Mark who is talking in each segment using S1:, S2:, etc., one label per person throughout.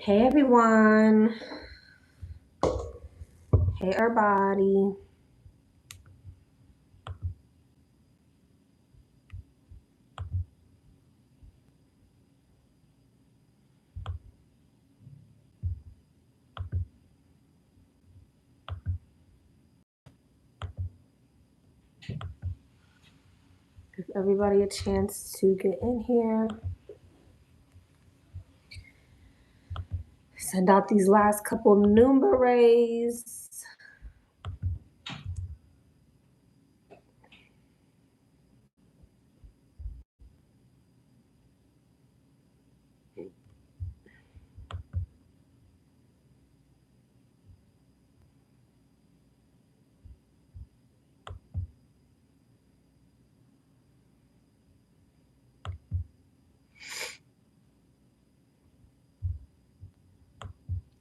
S1: Hey everyone. Hey everybody. Give everybody a chance to get in here. Send out these last couple numerays.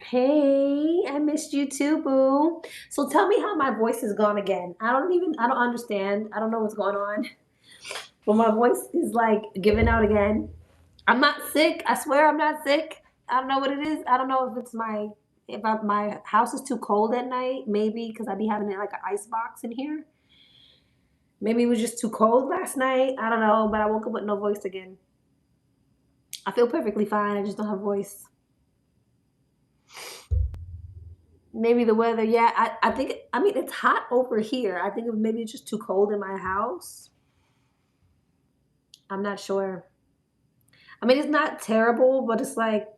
S1: Hey, I missed you too, boo. So tell me how my voice is gone again. I don't understand. I don't know what's going on. But my voice is like giving out again. I'm not sick. I swear I'm not sick. I don't know what it is. I don't know if it's my house is too cold at night. Maybe because I be having it like an ice box in here. Maybe it was just too cold last night. I don't know, but I woke up with no voice again. I feel perfectly fine. I just don't have voice. Maybe the weather. Yeah, I think. I mean, it's hot over here. I think maybe it's just too cold in my house. I'm not sure. I mean, it's not terrible, but it's like,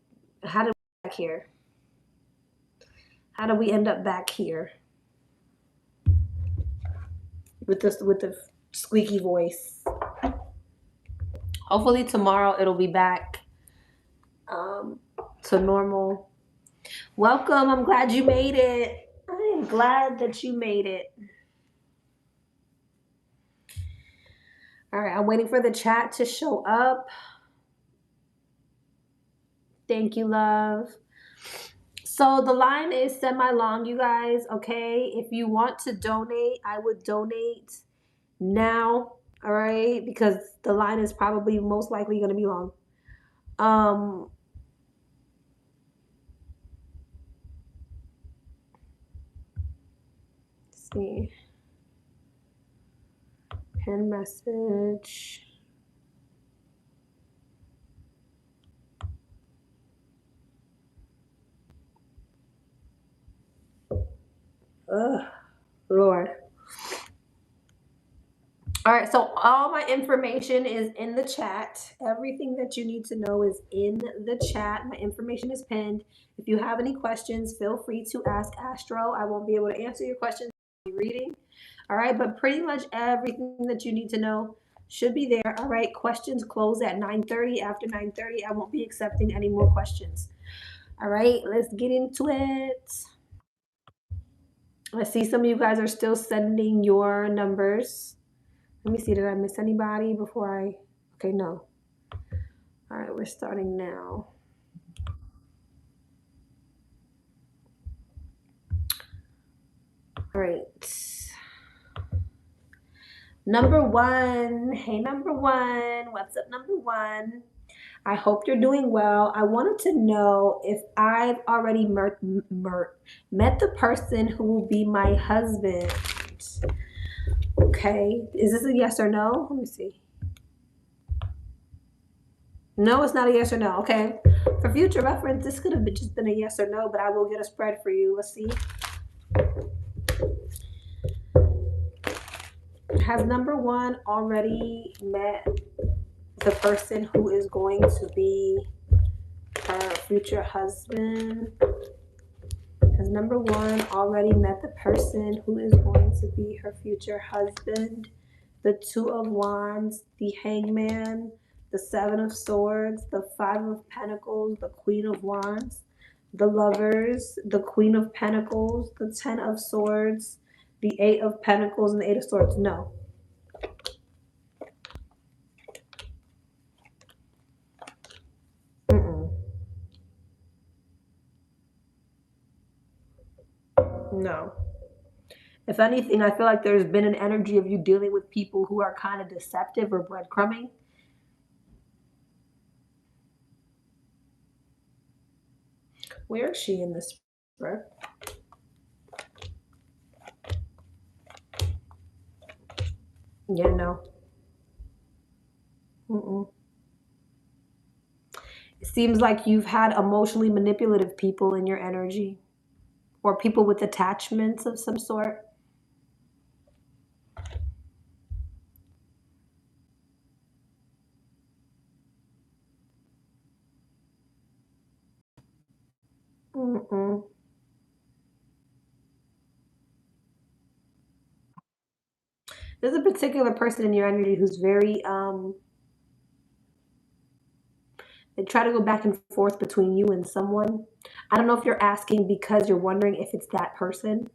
S1: how did we get back here? How did we end up back here with the squeaky voice? Hopefully tomorrow it'll be back um, to normal. Welcome. I'm glad you made it. I am glad that you made it. All right, I'm waiting for the chat to show up. Thank you, love. So the line is semi-long, you guys, okay? If you want to donate, I would donate now, all right? Because the line is probably most likely going to be long. Let's see. Pin message. Ugh, Lord. All right, so all my information is in the chat. Everything that you need to know is in the chat. My information is pinned. If you have any questions, feel free to ask Astro. I won't be able to answer your questions reading. All right, but pretty much everything that you need to know should be there. All right, questions close at 9:30. After 9:30, I won't be accepting any more questions. All right, let's get into it. I see some of you guys are still sending your numbers. Let me see, did I miss anybody before I? Okay, no. All right, we're starting now. All right. Number one. Hey, number one. What's up, number one? I hope you're doing well. I wanted to know if I've already met the person who will be my husband. Okay. Is this a yes or no? Let me see. No, it's not a yes or no. Okay. For future reference, this could have just been a yes or no, but I will get a spread for you. Let's see. Has number one already met the person who is going to be her future husband? Has number one already met the person who is going to be her future husband? The Two of Wands, the Hangman, the Seven of Swords, the Five of Pentacles, the Queen of Wands, the Lovers, the Queen of Pentacles, the Ten of Swords, the Eight of Pentacles, and the Eight of Swords. No. No. If anything, I feel like there's been an energy of you dealing with people who are kind of deceptive or breadcrumbing. Where is she in this spread? Yeah, no. Mm-mm. It seems like you've had emotionally manipulative people in your energy, or people with attachments of some sort. Mm-mm. There's a particular person in your energy who's very they try to go back and forth between you and someone. I don't know if you're asking because you're wondering if it's that person.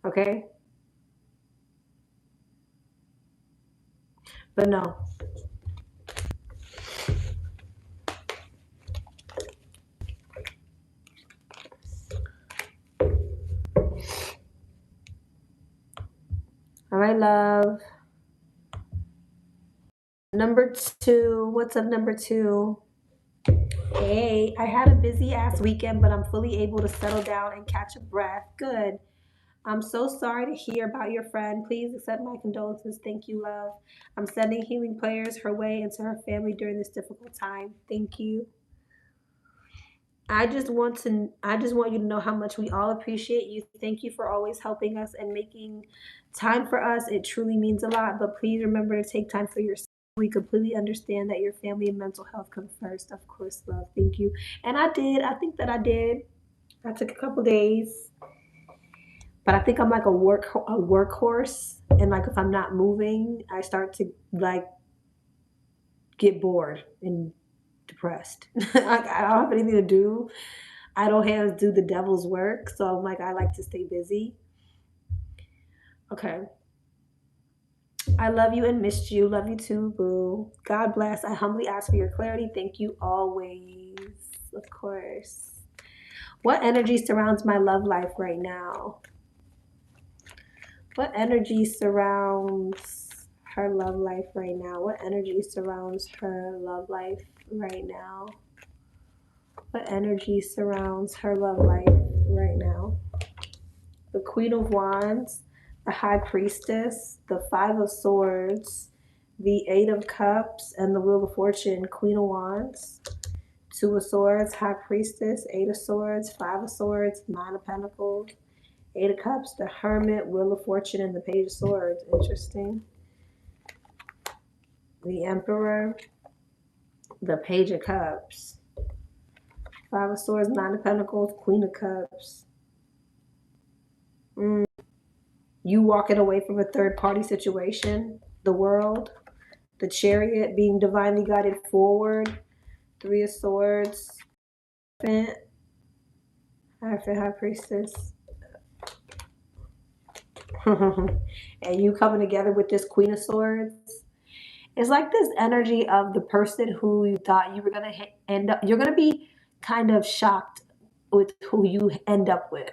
S1: Okay? But no. All right, love. Number two. What's up, number two? Hey, I had a busy ass weekend, but I'm fully able to settle down and catch a breath. Good. I'm so sorry to hear about your friend. Please accept my condolences. Thank you, love. I'm sending healing prayers her way and to her family during this difficult time. Thank you. I just want you to know how much we all appreciate you. Thank you for always helping us and making time for us. It truly means a lot, but please remember to take time for yourself. We completely understand that your family and mental health come first. Of course, love. Thank you. And I did. I think that I did. I took a couple days, but I think I'm like a workhorse, and like if I'm not moving, I start to like get bored and depressed. I don't have anything to do. Idle hands do the devil's work. So I'm like, I like to stay busy. Okay. I love you and missed you. Love you too, boo. God bless. I humbly ask for your clarity. Thank you always. Of course. What energy surrounds my love life right now? What energy surrounds her love life right now? What energy surrounds her love life right now? What energy surrounds her love life right now? The Queen of Wands, the High Priestess, the Five of Swords, the Eight of Cups, and the Wheel of Fortune. Queen of Wands, Two of Swords, High Priestess, Eight of Swords, Five of Swords, Nine of Pentacles, Eight of Cups, the Hermit, Wheel of Fortune, and the Page of Swords. Interesting. The Emperor, the Page of Cups, Five of Swords, Nine of Pentacles, Queen of Cups. You walking away from a third party situation, the World, the Chariot, being divinely guided forward, Three of Swords, High Priestess. And you coming together with this Queen of Swords. It's like this energy of the person who you thought you were going to end up, you're going to be kind of shocked with who you end up with.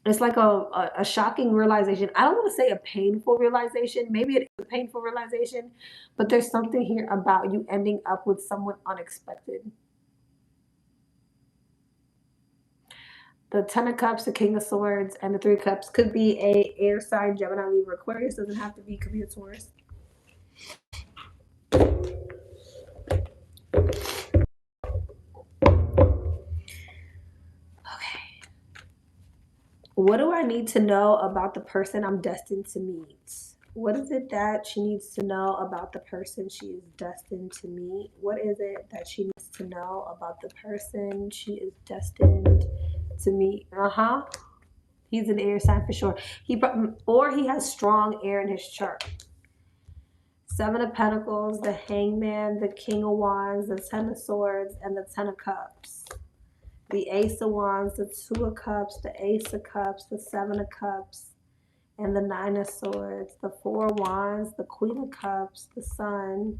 S1: It's like a shocking realization. I don't want to say a painful realization. Maybe it is a painful realization, but there's something here about you ending up with someone unexpected. The Ten of Cups, the King of Swords, and the Three of Cups could be a air sign, Gemini, Libra, Aquarius. Doesn't have to be. Could be a Taurus. What do I need to know about the person I'm destined to meet? What is it that she needs to know about the person she is destined to meet? What is it that she needs to know about the person she is destined to meet? He's an air sign for sure. He has strong air in his chart. Seven of Pentacles, the Hangman, the King of Wands, the Ten of Swords, and the Ten of Cups. The Ace of Wands, the Two of Cups, the Ace of Cups, the Seven of Cups, and the Nine of Swords. The Four of Wands, the Queen of Cups, the Sun,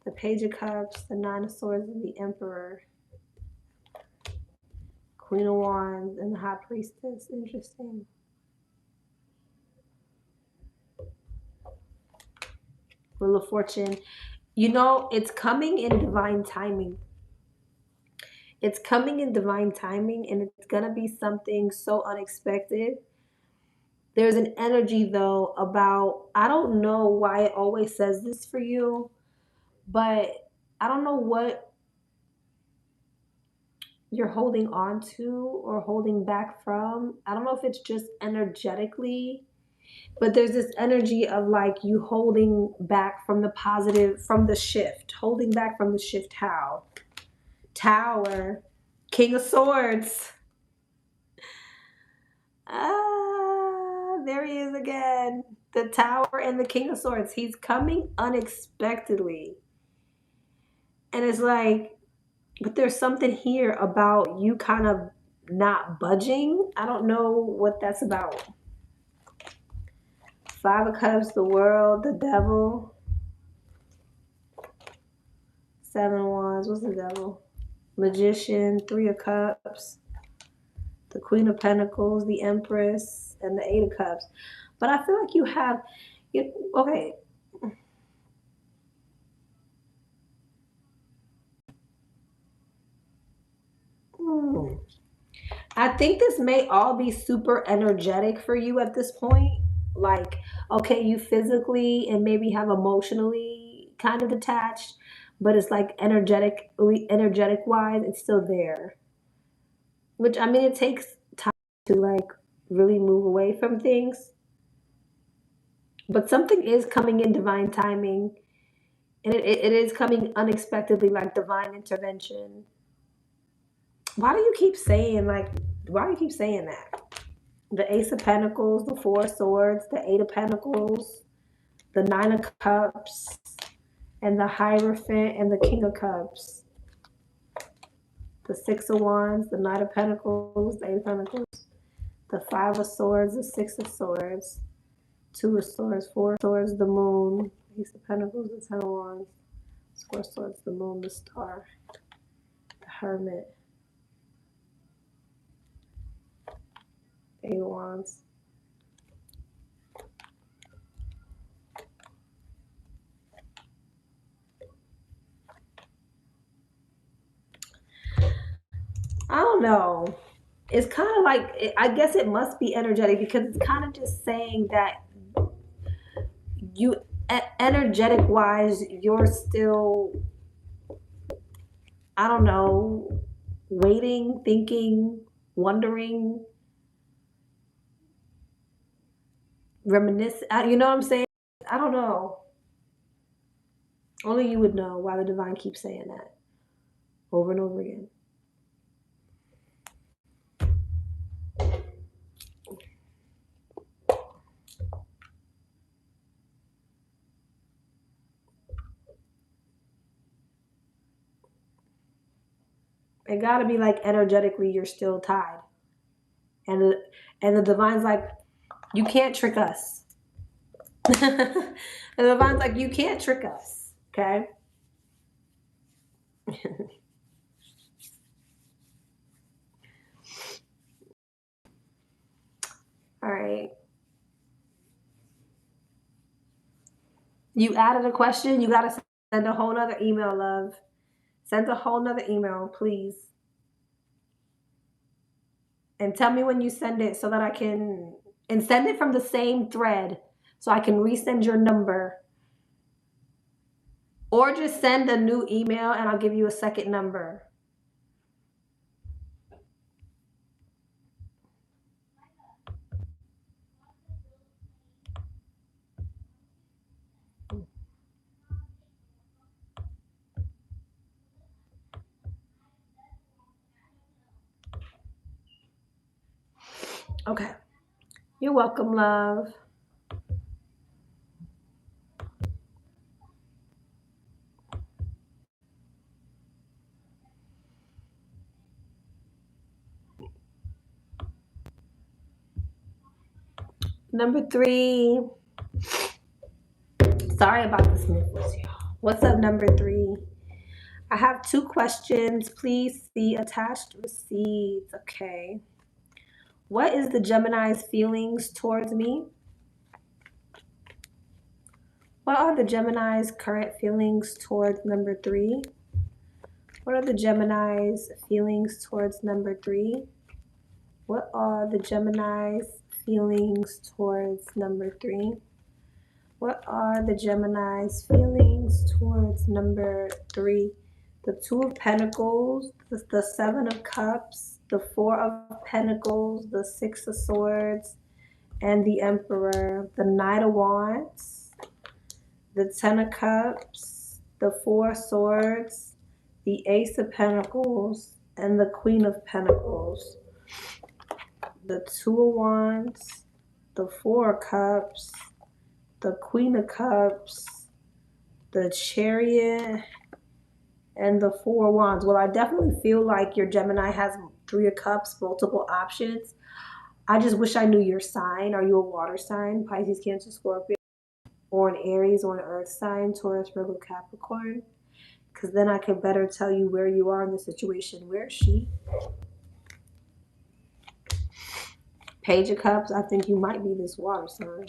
S1: the Page of Cups, the Nine of Swords, and the Emperor. Queen of Wands and the High Priestess. Interesting. Wheel of Fortune. You know, it's coming in divine timing. It's coming in divine timing, and it's going to be something so unexpected. There's an energy though about, I don't know why it always says this for you, but I don't know what you're holding on to or holding back from. I don't know if it's just energetically, but there's this energy of like you holding back from the positive, from the shift, holding back from the shift. How? Tower, King of Swords. Ah, there he is again. The Tower and the King of Swords. He's coming unexpectedly. And it's like, but there's something here about you kind of not budging. I don't know what that's about. Five of Cups, the World, the Devil. Seven of Wands. What's the Devil? Magician, Three of Cups, the Queen of Pentacles, the Empress, and the Eight of Cups. But I feel like you have, okay. I think this may all be super energetic for you at this point. Like, okay, you physically and maybe have emotionally kind of attached, but it's like energetic wise, it's still there. Which, I mean, it takes time to like really move away from things, but something is coming in divine timing, and it is coming unexpectedly, like divine intervention. Why do you keep saying like? Why do you keep saying that? The Ace of Pentacles, the Four of Swords, the Eight of Pentacles, the Nine of Cups, and the Hierophant and the King of Cups. The Six of Wands, the Knight of Pentacles, the Eight of Pentacles, the Five of Swords, the Six of Swords, Two of Swords, Four of Swords, the Moon, Ace of Pentacles, the Ten of Wands, Four of Swords, the Moon, the Star, the Hermit, Eight of Wands. I don't know. It's kind of like, I guess it must be energetic because it's kind of just saying that you, energetic wise, you're still, I don't know, waiting, thinking, wondering, reminiscing. You know what I'm saying? I don't know. Only you would know why the divine keeps saying that over and over again. It got to be like energetically you're still tied. And the divine's like, you can't trick us. The divine's like, you can't trick us. Okay? All right. You added a question. You got to send a whole nother email, love. Send a whole nother email, please. And tell me when you send it so that I can, and send it from the same thread so I can resend your number. Or just send a new email and I'll give you a second number. Okay. You're welcome, love. Number 3. Sorry about the sniffles, y'all. What's up, number 3? I have 2 questions. Please see attached receipts. Okay. What is the Gemini's feelings towards me? What are the Gemini's current feelings towards number 3? What are the Gemini's feelings towards number 3? What are the Gemini's feelings towards number 3? What are the Gemini's feelings towards number 3? The Two of Pentacles, the Seven of Cups, the Four of Pentacles, the Six of Swords, and the Emperor. The Knight of Wands, the Ten of Cups, the Four of Swords, the Ace of Pentacles, and the Queen of Pentacles. The Two of Wands, the Four of Cups, the Queen of Cups, the Chariot, and the Four of Wands. Well, I definitely feel like your Gemini has Three of Cups, multiple options. I just wish I knew your sign. Are you a water sign? Pisces, Cancer, Scorpio, or an Aries, or an Earth sign, Taurus, Virgo, Capricorn? Because then I could better tell you where you are in the situation. Where is she? Page of Cups. I think you might be this water sign.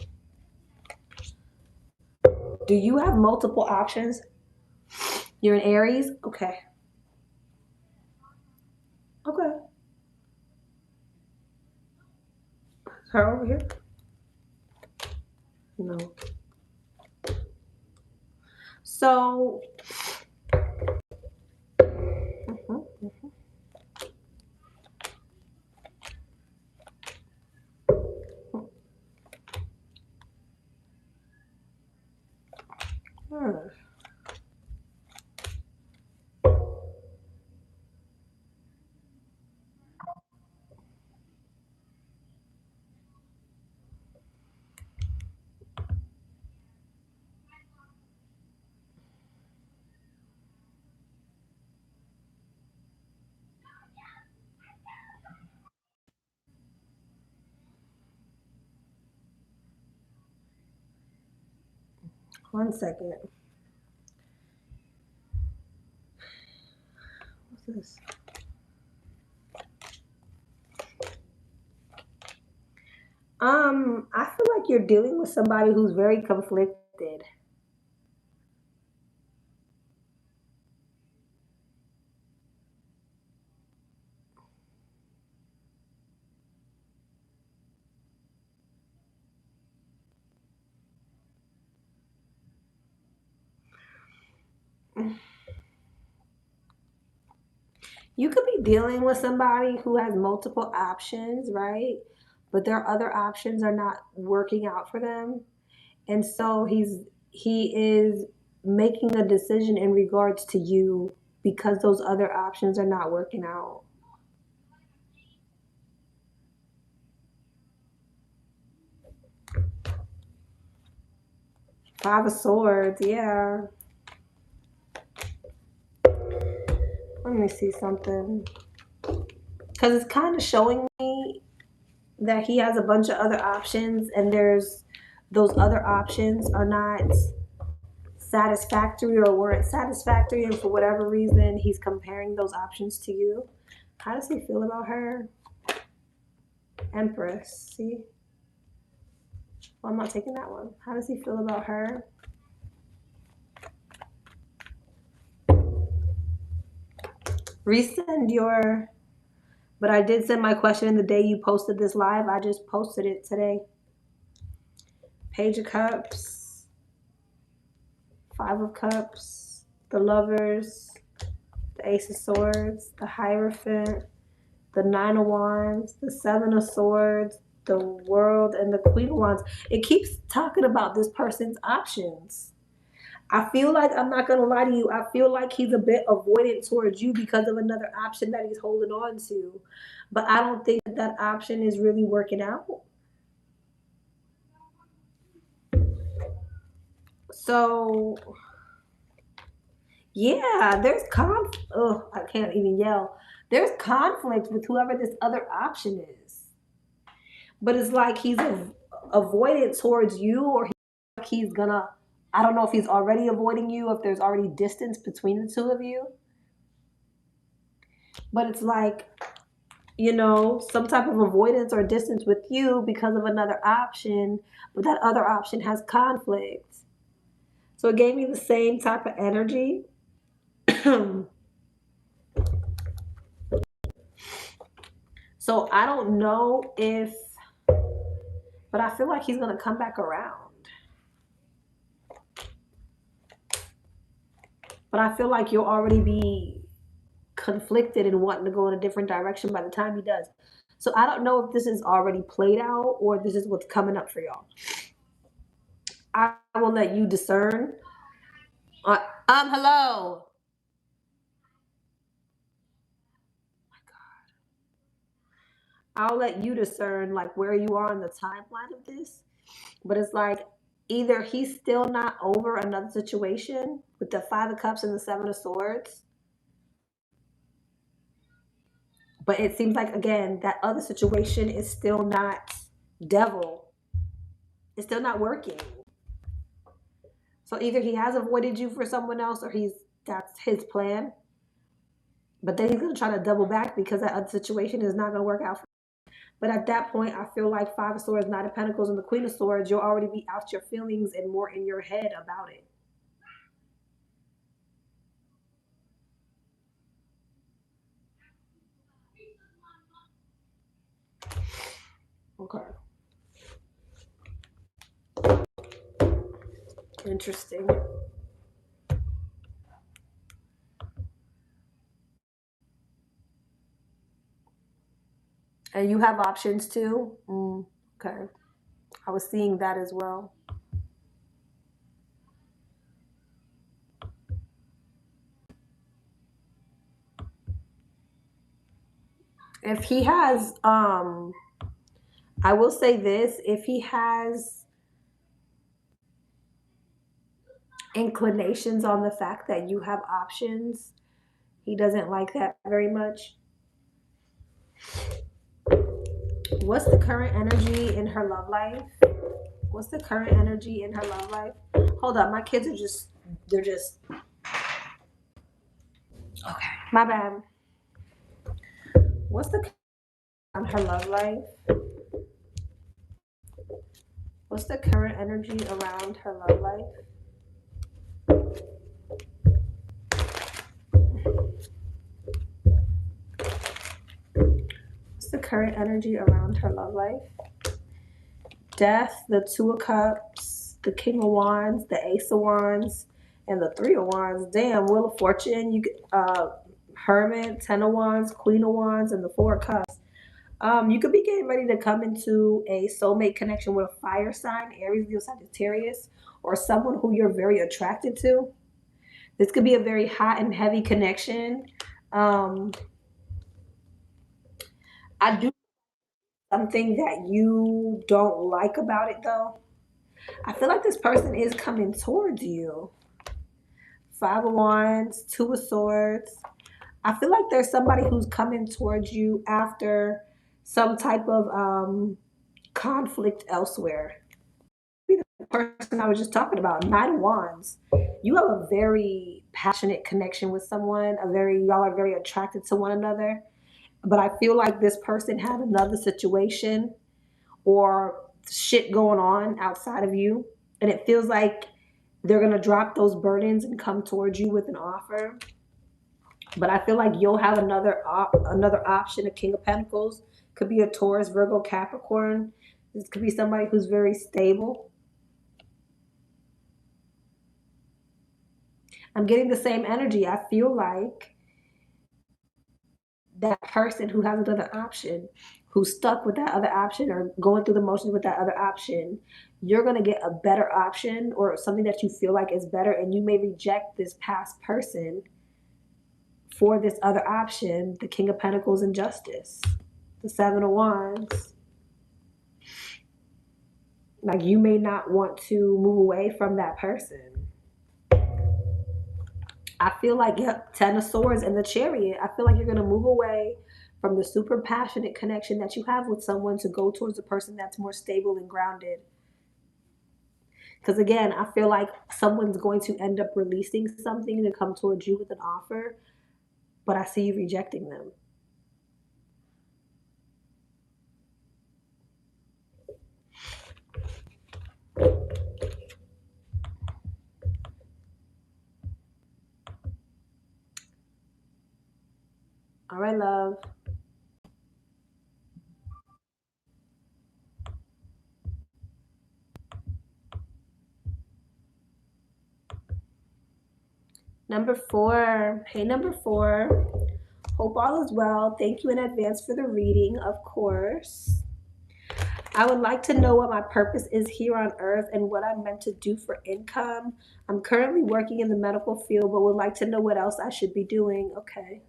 S1: Do you have multiple options? You're an Aries? Okay. Okay. Her over here? No. So, one second. What's this? I feel like you're dealing with somebody who's very conflicted. You could be dealing with somebody who has multiple options, right? But their other options are not working out for them. And so he is making a decision in regards to you because those other options are not working out. Five of Swords, yeah. Let me see something. Because it's kind of showing me that he has a bunch of other options, and those other options are not satisfactory or weren't satisfactory, and for whatever reason, he's comparing those options to you. How does he feel about her? Empress, see? Well, I'm not taking that one. How does he feel about her? Resend your... But I did send my question the day you posted this live. I just posted it today. Page of Cups, Five of Cups, the Lovers, the Ace of Swords, the Hierophant, the Nine of Wands, the Seven of Swords, the World, and the Queen of Wands. It keeps talking about this person's options. I feel like, I'm not going to lie to you, I feel like he's a bit avoidant towards you because of another option that he's holding on to. But I don't think that option is really working out. So, yeah, there's I can't even yell. There's conflict with whoever this other option is. But it's like he's avoidant towards you, or he's gonna, I don't know if he's already avoiding you, if there's already distance between the two of you. But it's like, some type of avoidance or distance with you because of another option, but that other option has conflict. So it gave me the same type of energy. So I don't know if, but I feel like he's going to come back around. But I feel like you'll already be conflicted and wanting to go in a different direction by the time he does. So I don't know if this is already played out or this is what's coming up for y'all. I will let you discern. Hello. I'll let you discern like where you are in the timeline of this. But it's like either he's still not over another situation with the Five of Cups and the Seven of Swords. But it seems like again that other situation is still not devil. It's still not working. So either he has avoided you for someone else or that's his plan. But then he's gonna try to double back because that other situation is not gonna work out for him. But at that point, I feel like Five of Swords, Knight of Pentacles, and the Queen of Swords, you'll already be out your feelings and more in your head about it. Okay. Interesting. And you have options too? Okay. I was seeing that as well. If he has, I will say this, if he has inclinations on the fact that you have options, he doesn't like that very much. What's the current energy in her love life? What's the current energy in her love life? Hold up, my kids are they're just, okay, my bad. What's the on her love life? What's the current energy around her love life? What's the current energy around her love life? Death, the Two of Cups, the King of Wands, the Ace of Wands, and the Three of Wands. Damn, Wheel of Fortune, you Hermit, Ten of Wands, Queen of Wands, and the Four of Cups. You could be getting ready to come into a soulmate connection with a fire sign, Aries, Leo, Sagittarius, or someone who you're very attracted to. This could be a very hot and heavy connection. I do something that you don't like about it though. I feel like this person is coming towards you. Five of Wands, Two of Swords. I feel like there's somebody who's coming towards you after some type of conflict elsewhere. The person I was just talking about, Nine of Wands. You have a very passionate connection with someone. Y'all are very attracted to one another. But I feel like this person had another situation or shit going on outside of you, and it feels like they're gonna drop those burdens and come towards you with an offer. But I feel like you'll have another option. A King of Pentacles could be a Taurus, Virgo, Capricorn. This could be somebody who's very stable. I'm getting the same energy. I feel like that person who has another option, who's stuck with that other option or going through the motions with that other option, you're going to get a better option or something that you feel like is better, and you may reject this past person for this other option, the King of Pentacles and Justice, the Seven of Wands. Like you may not want to move away from that person. I feel like, yep, Ten of Swords and the Chariot. I feel like you're going to move away from the super passionate connection that you have with someone to go towards a person that's more stable and grounded. Because again, I feel like someone's going to end up releasing something to come towards you with an offer, but I see you rejecting them. All right, love. Number 4. Hey, number 4. Hope all is well. Thank you in advance for the reading, of course. I would like to know what my purpose is here on earth and what I'm meant to do for income. I'm currently working in the medical field, but would like to know what else I should be doing. Okay.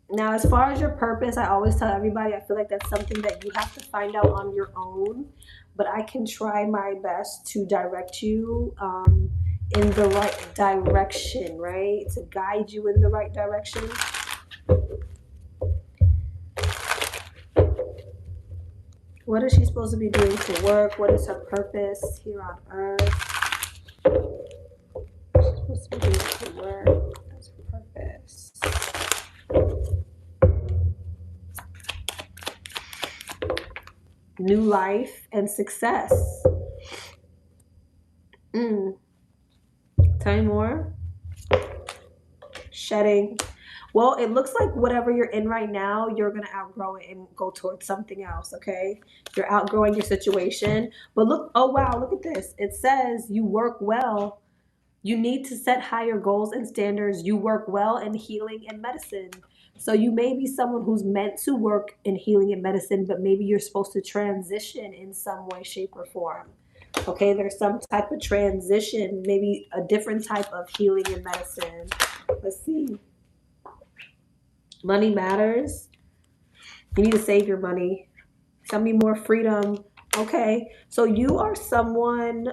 S1: Now, as far as your purpose, I always tell everybody I feel like that's something that you have to find out on your own, but I can try my best to direct you in the right direction, right? To guide you in the right direction. What is she supposed to be doing for work? What is her purpose here on earth? She's supposed to be doing for work. What's her purpose? New life and success. Tell me more. Shedding. Well, it looks like whatever you're in right now, you're going to outgrow it and go towards something else, okay? You're outgrowing your situation. But look, oh wow, look at this. It says you work well. You need to set higher goals and standards. You work well in healing and medicine. So you may be someone who's meant to work in healing and medicine, but maybe you're supposed to transition in some way, shape, or form. Okay, there's some type of transition, maybe a different type of healing and medicine. Let's see. Money matters. You need to save your money. Send me more freedom. Okay, so you are someone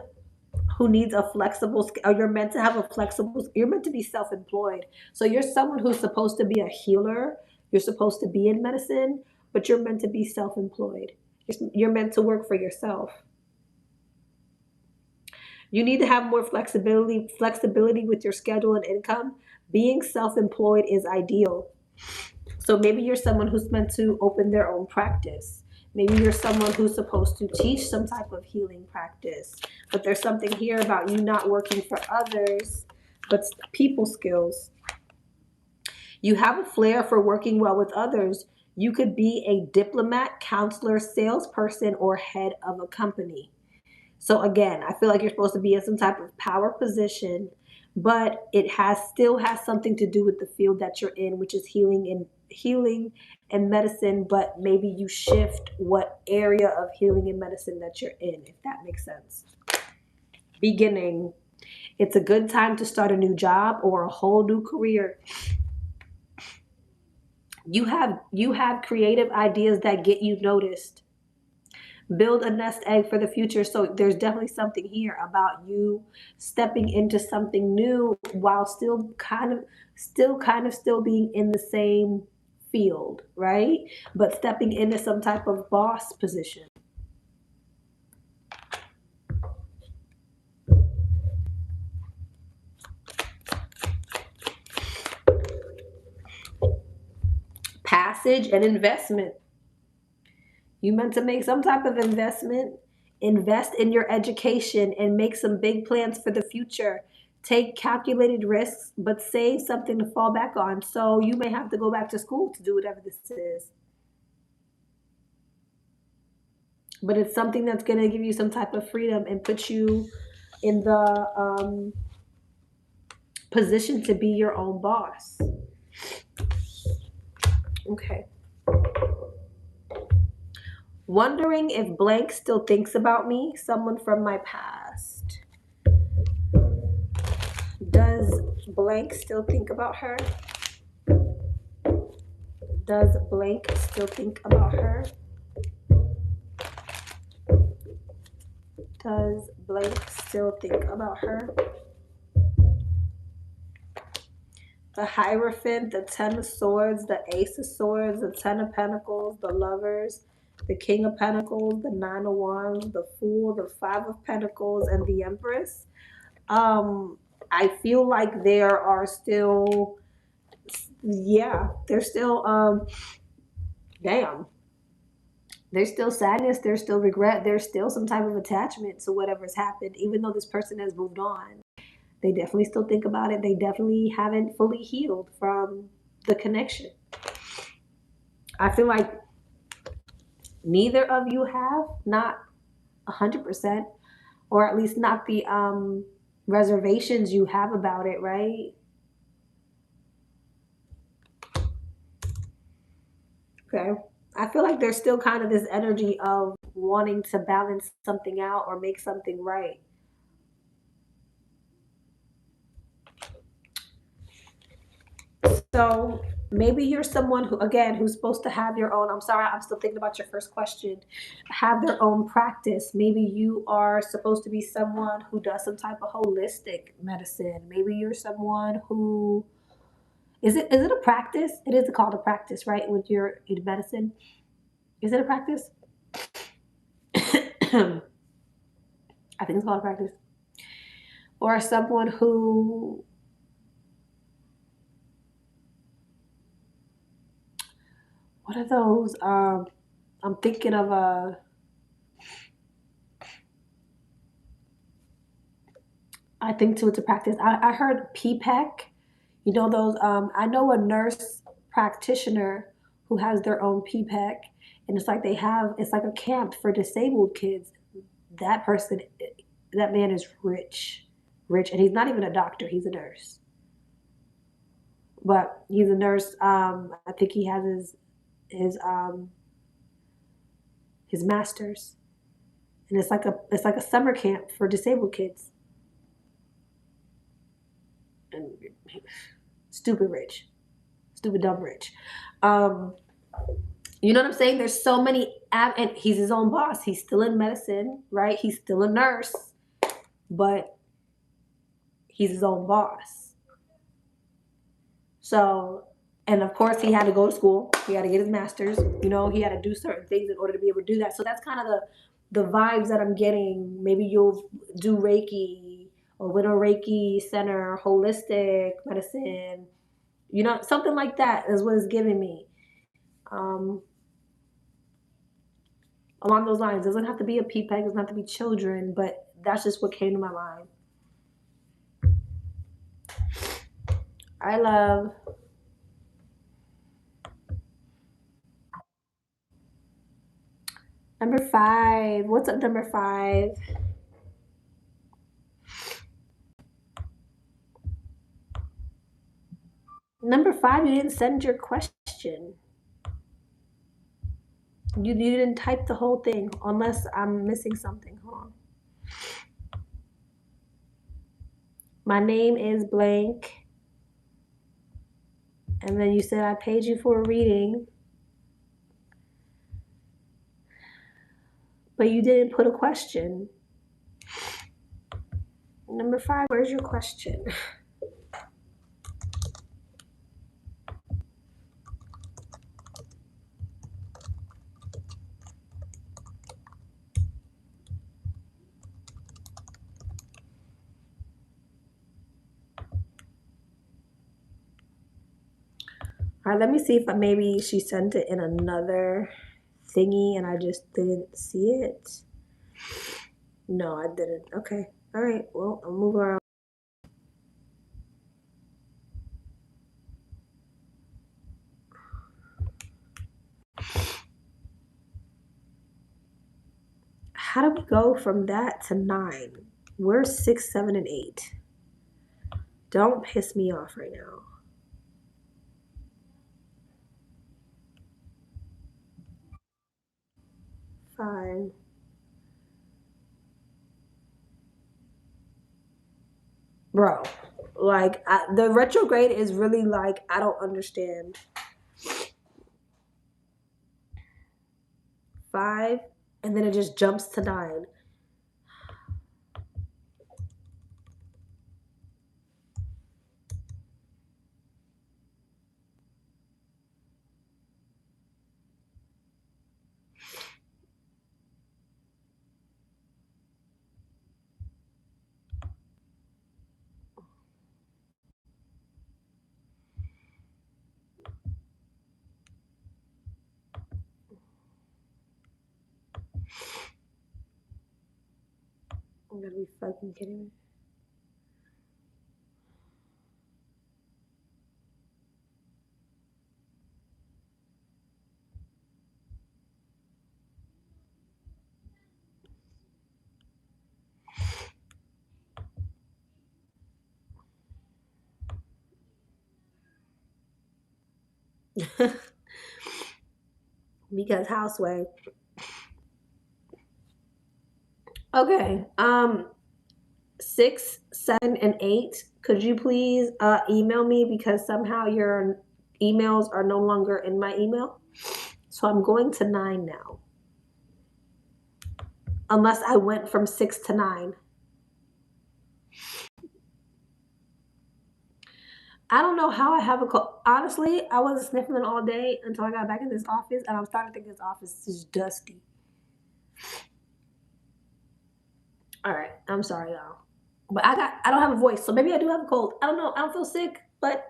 S1: who needs a flexible, or you're meant to have a flexible, you're meant to be self-employed. So you're someone who's supposed to be a healer. You're supposed to be in medicine, but you're meant to be self-employed. You're meant to work for yourself. You need to have more flexibility with your schedule and income. Being self-employed is ideal. So maybe you're someone who's meant to open their own practice. Maybe you're someone who's supposed to teach some type of healing practice. But there's something here about you not working for others, but people skills. You have a flair for working well with others. You could be a diplomat, counselor, salesperson, or head of a company. So again, I feel like you're supposed to be in some type of power position, but it still has something to do with the field that you're in, which is healing and medicine, but maybe you shift what area of healing and medicine that you're in, if that makes sense. Beginning. It's a good time to start a new job or a whole new career. You have creative ideas that get you noticed. Build a nest egg for the future. So there's definitely something here about you stepping into something new while still being in the same field, right? But stepping into some type of boss position. Passage and investment. You meant to make some type of investment, invest in your education, and make some big plans for the future. Take calculated risks, but save something to fall back on. So you may have to go back to school to do whatever this is. But it's something that's going to give you some type of freedom and put you in the position to be your own boss. Okay. Wondering if blank still thinks about me, someone from my past. Does blank still think about her? Does blank still think about her? Does blank still think about her? The Hierophant, the Ten of Swords, the Ace of Swords, the Ten of Pentacles, the Lovers, the King of Pentacles, the Nine of Wands, the Fool, the Five of Pentacles, and the Empress. I feel like there are still, there's still, there's still sadness, there's still regret, there's still some type of attachment to whatever's happened, even though this person has moved on. They definitely still think about it. They definitely haven't fully healed from the connection. I feel like neither of you have, not 100%, or at least not the reservations you have about it, right? Okay. I feel like there's still kind of this energy of wanting to balance something out or make something right. So maybe you're someone who, again, who's supposed to have your own. I'm sorry, I'm still thinking about your first question. Have their own practice. Maybe you are supposed to be someone who does some type of holistic medicine. Maybe you're someone who is it a practice? It is called a practice, right? With your in medicine, is it a practice? I think it's called a practice. Or someone who, what are those? I'm thinking of a. I think too, it's a practice. I heard PPEC. You know those. I know a nurse practitioner who has their own PPEC, and it's like they have. It's like a camp for disabled kids. That person, that man is rich, rich, and he's not even a doctor. He's a nurse, but he's a nurse. I think he has his um his master's, and it's like a summer camp for disabled kids. And stupid rich, stupid dumb rich. Um, you know what I'm saying? There's so many, and he's his own boss. He's still in medicine, right? He's still a nurse, but he's his own boss. So, and of course, he had to go to school. He had to get his master's. You know, he had to do certain things in order to be able to do that. So that's kind of the vibes that I'm getting. Maybe you'll do Reiki or with a Reiki center, holistic medicine. You know, something like that is what it's giving me. Um, Along those lines, it doesn't have to be a PPEG, it doesn't have to be children, but that's just what came to my mind. I love number 5. What's up, number 5? Number 5, you didn't send your question. You didn't type the whole thing, unless I'm missing something. Hold on. My name is blank. And then you said I paid you for a reading. But you didn't put a question. Number 5, where's your question? All right, let me see if maybe she sent it in another thingy and I just didn't see it. No, I didn't. Okay. All right. Well, I'll move around. How do we go from that to 9? Where's 6, 7, and 8? Don't piss me off right now. 5. Bro, like the retrograde is really like, I don't understand. 5, and then it just jumps to 9. I'm gonna be fucking kidding me. Because houseway. Okay. 6, 7, and 8. Could you please email me because somehow your emails are no longer in my email? So I'm going to 9 now. Unless I went from 6 to 9. I don't know how I have a cold. Honestly, I was sniffling all day until I got back in this office, and I'm starting to think this office is dusty. All right, I'm sorry, y'all, but I don't have a voice, so maybe I do have a cold. I don't know. I don't feel sick, but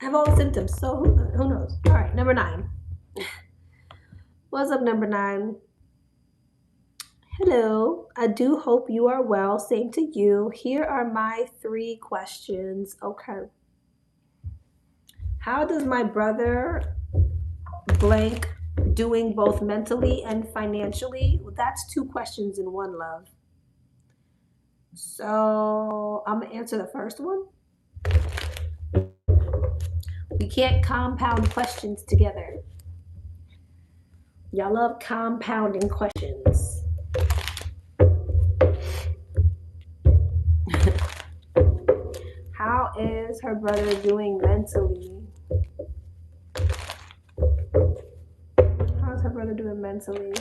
S1: I have all the symptoms, so who knows? All right, number 9. What's up, number 9? Hello, I do hope you are well. Same to you. Here are my 3 questions. Okay. How does my brother blank doing both mentally and financially? Well, that's 2 questions in one, love. So I'm gonna answer the first one. We can't compound questions together. Y'all love compounding questions. How is her brother doing mentally? How's her brother doing mentally?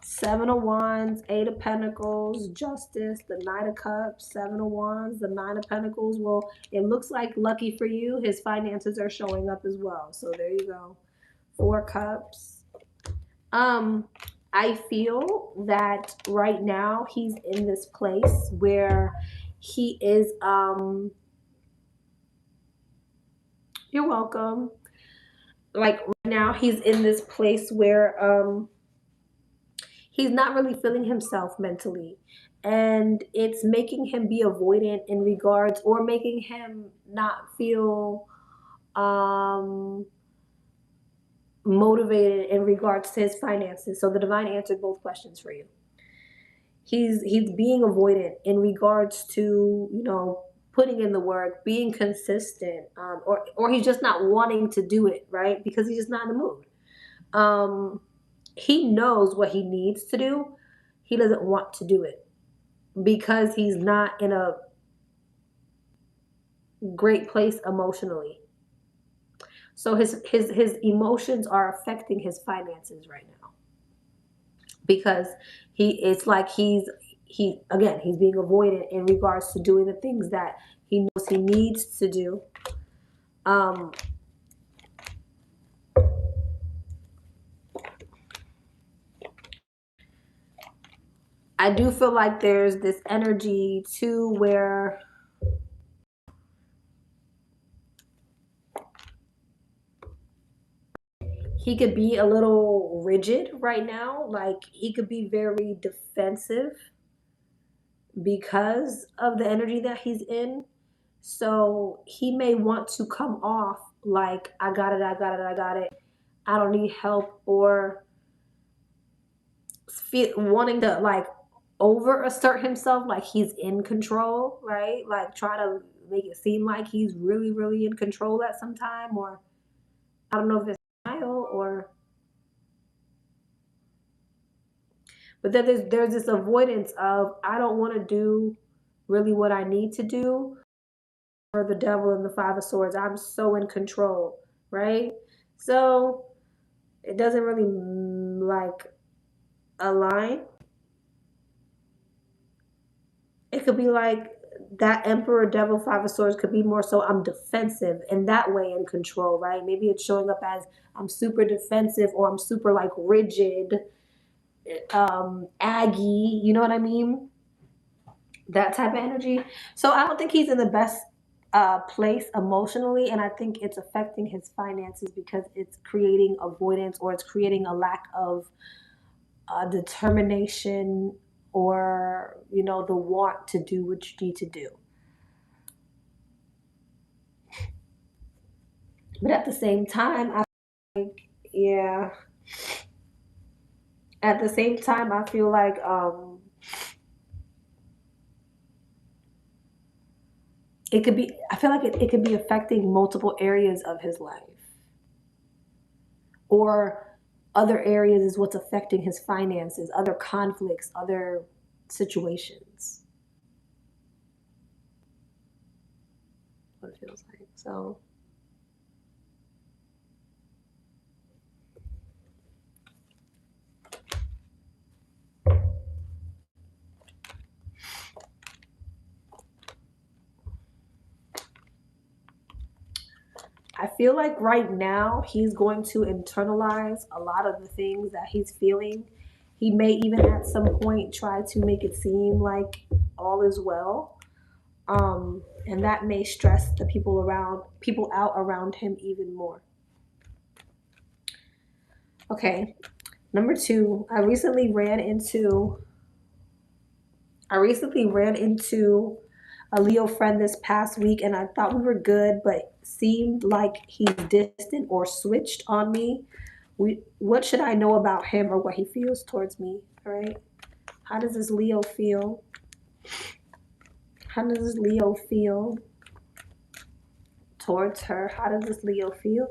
S1: 7 of Wands, 8 of Pentacles, Justice, the Knight of Cups, 7 of Wands, the 9 of Pentacles. Well, it looks like lucky for you, his finances are showing up as well. So there you go. 4 Cups. I feel that right now he's in this place where he is, you're welcome. Like right now he's in this place where, he's not really feeling himself mentally. And it's making him be avoidant in regards, or making him not feel motivated in regards to his finances. So the divine answered both questions for you. He's being avoidant in regards to, putting in the work, being consistent, or he's just not wanting to do it, right? Because he's just not in the mood. He knows what he needs to do. He doesn't want to do it because he's not in a great place emotionally. So his emotions are affecting his finances right now because it's like he's being avoidant in regards to doing the things that he knows he needs to do. I do feel like there's this energy too where he could be a little rigid right now. Like he could be very defensive because of the energy that he's in. So he may want to come off like, I got it, I got it, I got it. I don't need help, or wanting to like over assert himself like he's in control, right? Like try to make it seem like he's really, really in control at some time, or I don't know if it's style or, but then there's this avoidance of, I don't want to do really what I need to do, or the devil and the 5 of swords. I'm so in control, right? So it doesn't really like align. It could be like that emperor devil 5 of swords could be more so I'm defensive in that way, in control, right? Maybe it's showing up as I'm super defensive, or I'm super like rigid, aggy, you know what I mean? That type of energy. So I don't think he's in the best place emotionally, and I think it's affecting his finances because it's creating avoidance, or it's creating a lack of determination, or the want to do what you need to do. But at the same time, I think, yeah. At the same time, I feel like it could be, I feel like it could be affecting multiple areas of his life. Or other areas is what's affecting his finances, other conflicts, other situations. What it feels like. So I feel like right now he's going to internalize a lot of the things that he's feeling. He may even at some point try to make it seem like all is well. And that may stress the people out around him even more. Okay. Number 2, I recently ran into a Leo friend this past week, and I thought we were good, but seemed like he's distant or switched on me. What should I know about him or what he feels towards me? All right. How does this Leo feel? How does this Leo feel towards her? How does this Leo feel?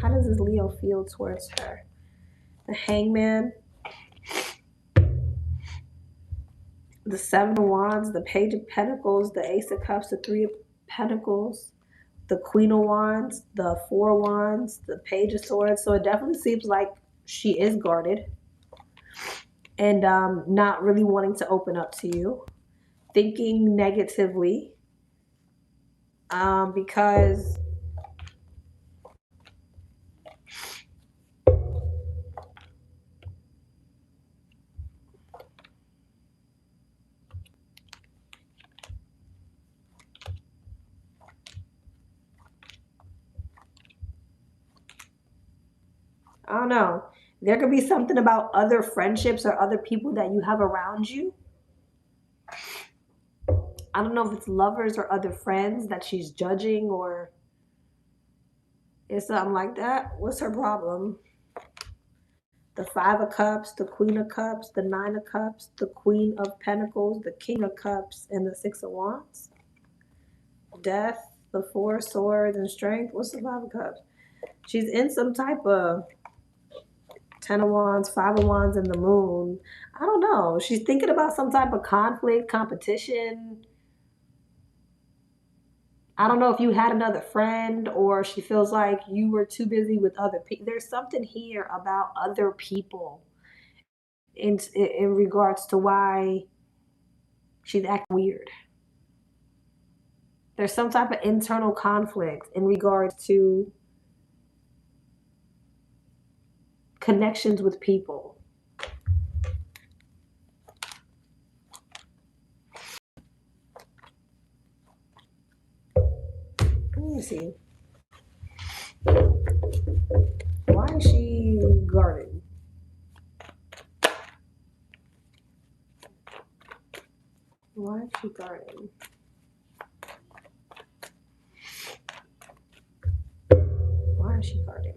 S1: How does this Leo feel towards her? The Hangman, the Seven of Wands, the Page of Pentacles, the Ace of Cups, the Three of Pentacles, the Queen of Wands, the Four of Wands, the Page of Swords. So it definitely seems like she is guarded and not really wanting to open up to you, thinking negatively, because I don't know. There could be something about other friendships or other people that you have around you. I don't know if it's lovers or other friends that she's judging, or it's something like that. What's her problem? The Five of Cups, the Queen of Cups, the Nine of Cups, the Queen of Pentacles, the King of Cups, and the Six of Wands. Death, the Four of Swords, and Strength. What's the Five of Cups? She's in some type of Ten of Wands, Five of Wands, and the Moon. I don't know. She's thinking about some type of conflict, competition. I don't know if you had another friend or she feels like you were too busy with other people. There's something here about other people in regards to why she's acting weird. There's some type of internal conflict in regards to connections with people. Let me see. Why is she guarded? Why is she guarded? Why is she guarded?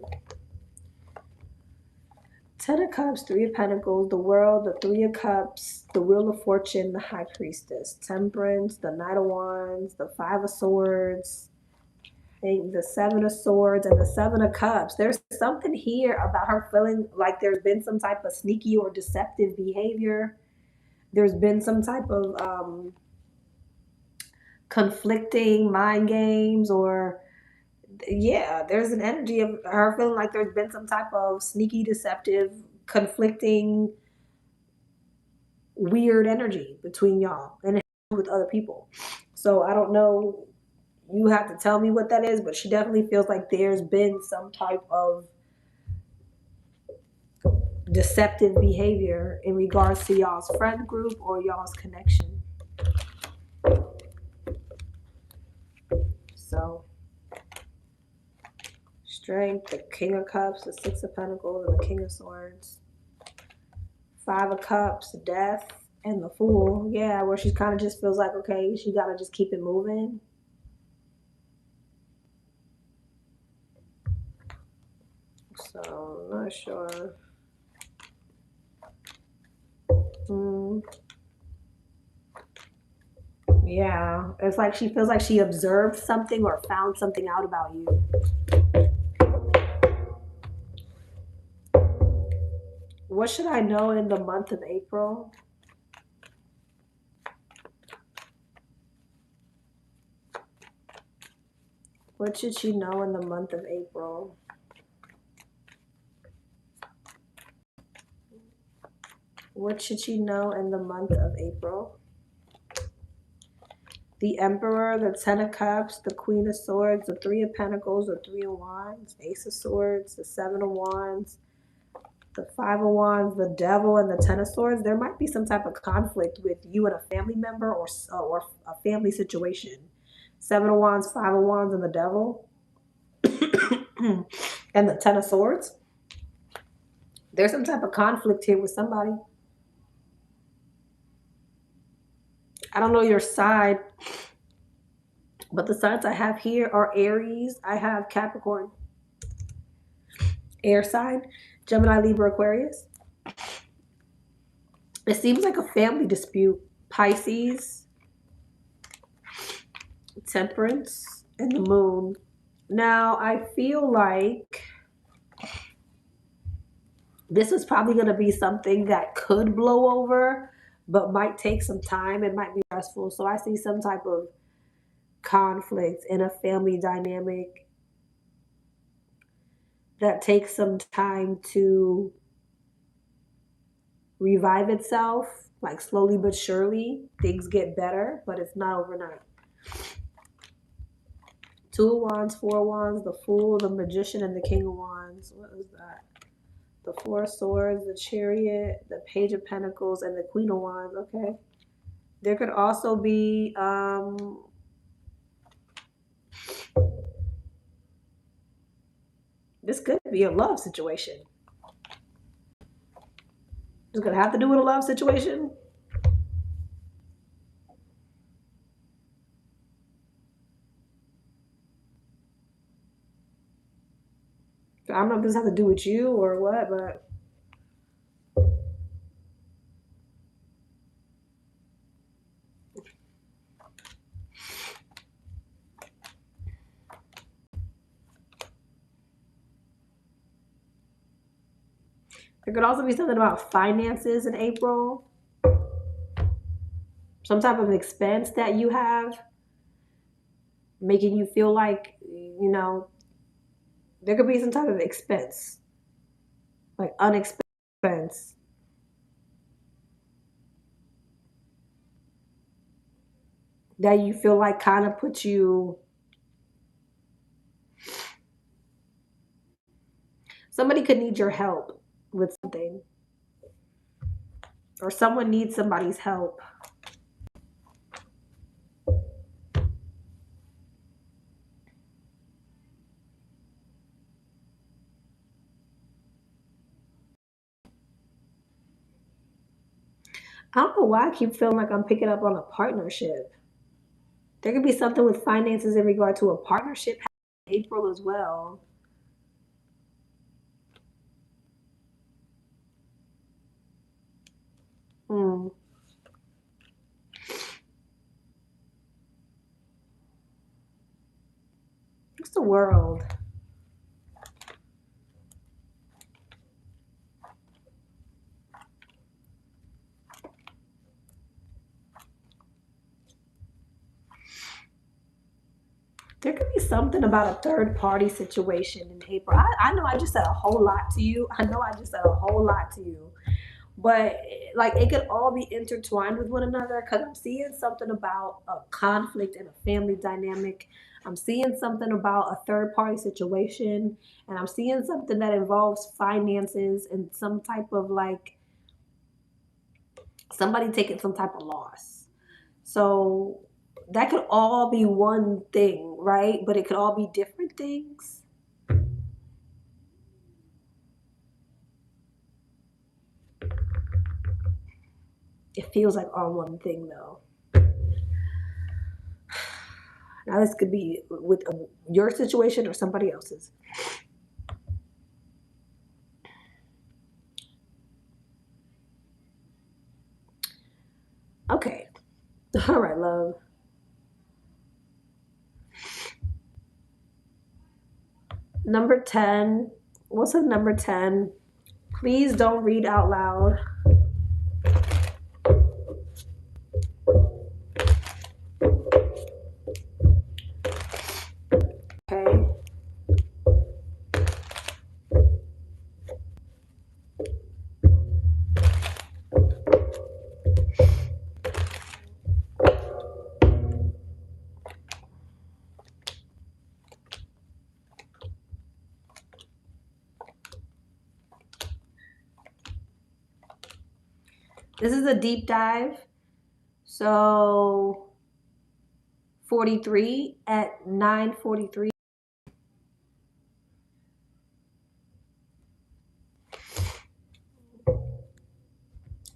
S1: Ten of Cups, Three of Pentacles, the World, the Three of Cups, the Wheel of Fortune, the High Priestess, Temperance, the Knight of Wands, the Five of Swords, the Seven of Swords, and the Seven of Cups. There's something here about her feeling like there's been some type of sneaky or deceptive behavior. There's been some type of conflicting mind games, or yeah, there's an energy of her feeling like there's been some type of sneaky, deceptive, conflicting, weird energy between y'all and with other people. So I don't know. You have to tell me what that is, but she definitely feels like there's been some type of deceptive behavior in regards to y'all's friend group or y'all's connection. So, Strength, the King of Cups, the Six of Pentacles, and the King of Swords. Five of Cups, Death, and the Fool. Yeah, where she kind of just feels like, okay, she got to just keep it moving. So, I'm not sure. Yeah, it's like she feels like she observed something or found something out about you. What should I know in the month of April? What should she know in the month of April? What should she know in the month of April? The Emperor, the Ten of Cups, the Queen of Swords, the Three of Pentacles, the Three of Wands, Ace of Swords, the Seven of Wands, the Five of Wands, the Devil, and the Ten of Swords. There might be some type of conflict with you and a family member or a family situation. Seven of Wands, Five of Wands, and the Devil, and the Ten of Swords. There's some type of conflict here with somebody. I don't know your side, but the signs I have here are Aries. I have Capricorn, air sign, Gemini, Libra, Aquarius. It seems like a family dispute. Pisces, Temperance, and the Moon. Now, I feel like this is probably going to be something that could blow over, but might take some time. It might be stressful. So I see some type of conflict in a family dynamic that takes some time to revive itself, like slowly but surely. Things get better, but it's not overnight. Two of Wands, Four of Wands, the Fool, the Magician, and the King of Wands. What is that? The Four of Swords, the Chariot, the Page of Pentacles, and the Queen of Wands. Okay. There could also be this could be a love situation. It's gonna have to do with a love situation. I don't know if this has to do with you or what, but there could also be something about finances in April. Some type of expense that you have, making you feel like, there could be some type of expense, like unexpected expense. That you feel like kind of puts you, somebody could need your help with something, or someone needs somebody's help. I don't know why I keep feeling like I'm picking up on a partnership. There could be something with finances in regard to a partnership in April as well. Hmm. What's the world? There could be something about a third party situation in April. I know I just said a whole lot to you. I know I just said a whole lot to you. But like it could all be intertwined with one another because I'm seeing something about a conflict in a family dynamic. I'm seeing something about a third party situation, and I'm seeing something that involves finances and some type of like somebody taking some type of loss. So that could all be one thing, right? But it could all be different things. It feels like all one thing though. Now this could be with your situation or somebody else's. Okay. All right, love. Number 10. What's a number 10? Please don't read out loud. Okay. This is a deep dive. So 43 at 9:43.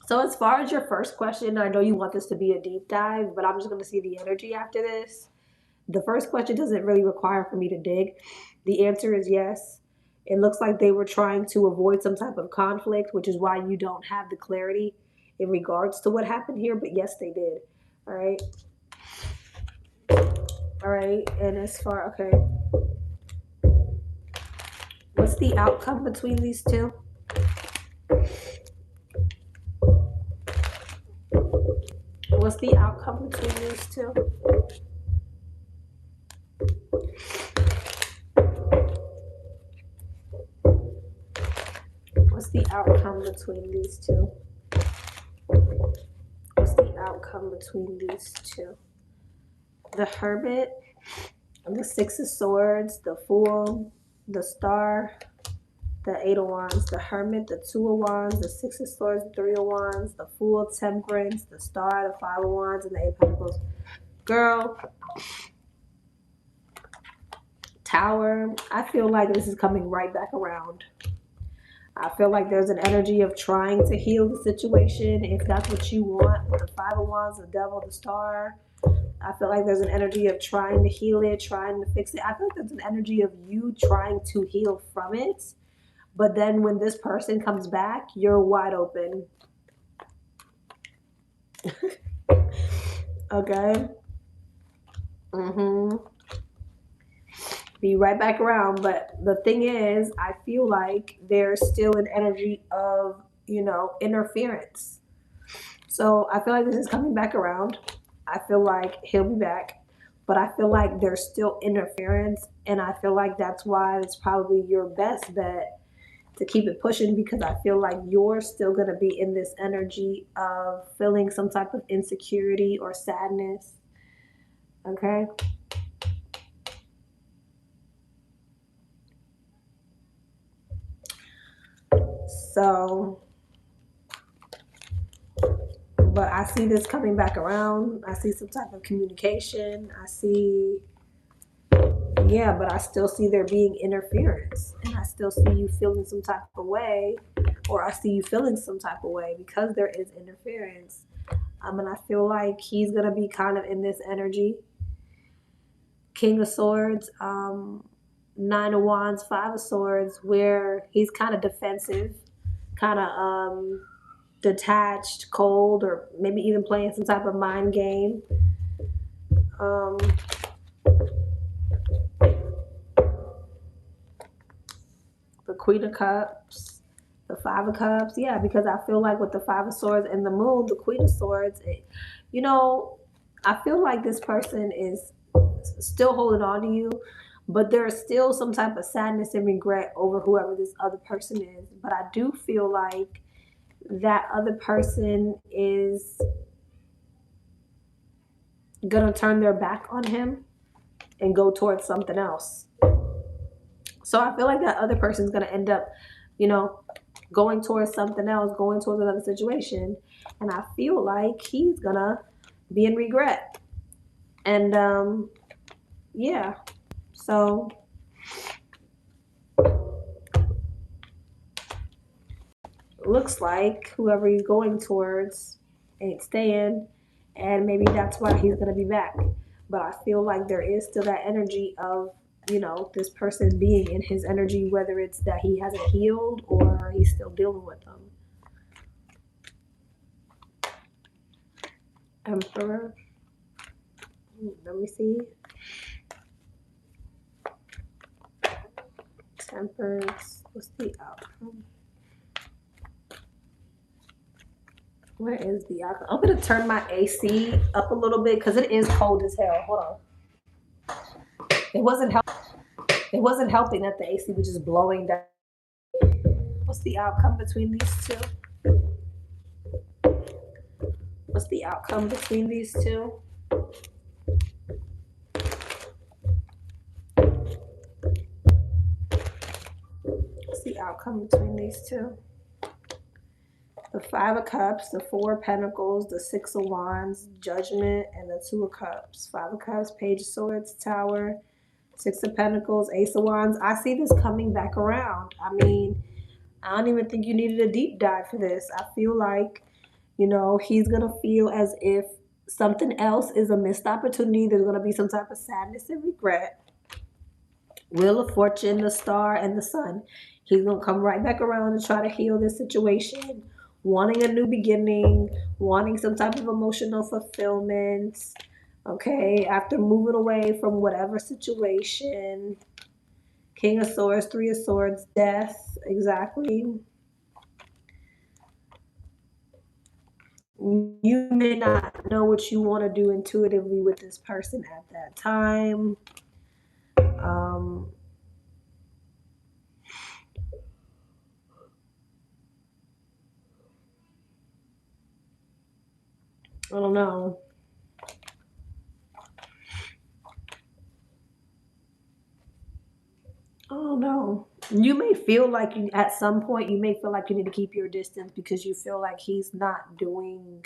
S1: So as far as your first question, I know you want this to be a deep dive, but I'm just going to see the energy after this. The first question doesn't really require for me to dig. The answer is yes. It looks like they were trying to avoid some type of conflict, which is why you don't have the clarity in regards to what happened here, but yes, they did. All right. All right. And as far, okay. What's the outcome between these two? What's the outcome between these two? What's the outcome between these two? What's the outcome between these two? The Hermit, the Six of Swords, the Fool, the Star, the Eight of Wands, the Hermit, the Two of Wands, the Six of Swords, the Three of Wands, the Fool, Temperance, the Star, the Five of Wands, and the Eight of Pentacles. Girl, Tower, I feel like this is coming right back around. I feel like there's an energy of trying to heal the situation, if that's what you want, with the Five of Wands, the Devil, the Star. I feel like there's an energy of trying to heal it, trying to fix it. I feel like there's an energy of you trying to heal from it. But then when this person comes back, you're wide open. Okay? Be right back around. But the thing is, I feel like there's still an energy of, interference. So I feel like this is coming back around. I feel like he'll be back. But I feel like there's still interference. And I feel like that's why it's probably your best bet to keep it pushing, because I feel like you're still going to be in this energy of feeling some type of insecurity or sadness. Okay? So, but I see this coming back around. I see some type of communication. I see, yeah, but I still see there being interference. And I still see you feeling some type of way, or I see you feeling some type of way because there is interference. And I feel like he's going to be kind of in this energy. King of Swords, Nine of Wands, Five of Swords, where he's kind of defensive, kind of detached, cold, or maybe even playing some type of mind game. The Queen of Cups, the Five of Cups, yeah, because I feel like with the Five of Swords and the Moon, the Queen of Swords, I feel like this person is still holding on to you, but there's still some type of sadness and regret over whoever this other person is. But I do feel like that other person is gonna turn their back on him and go towards something else. So I feel like that other person's gonna end up, going towards something else, going towards another situation. And I feel like he's gonna be in regret. And yeah. So looks like whoever he's going towards ain't staying, and maybe that's why he's gonna be back. But I feel like there is still that energy of, this person being in his energy, whether it's that he hasn't healed or he's still dealing with them. Emperor. Let me see. Temperance. What's the outcome? Where is the outcome? I'm going to turn my AC up a little bit because it is cold as hell. Hold on. It wasn't helping that the AC was just blowing down. What's the outcome between these two? What's the outcome between these two? What's the outcome between these two? The Five of Cups, the Four of Pentacles, the Six of Wands, Judgment, and the Two of Cups. Five of Cups, Page of Swords, Tower, Six of Pentacles, Ace of Wands. I see this coming back around. I mean, I don't even think you needed a deep dive for this. I feel like, you know, he's going to feel as if something else is a missed opportunity. There's going to be some type of sadness and regret. Wheel of Fortune, the Star, and the Sun. He's going to come right back around and try to heal this situation, wanting a new beginning, wanting some type of emotional fulfillment, okay, after moving away from whatever situation. King of Swords, Three of Swords, Death, exactly. You may not know what you want to do intuitively with this person at that time. I don't know. Oh no. You may feel like at some point you may feel like you need to keep your distance because you feel like he's not doing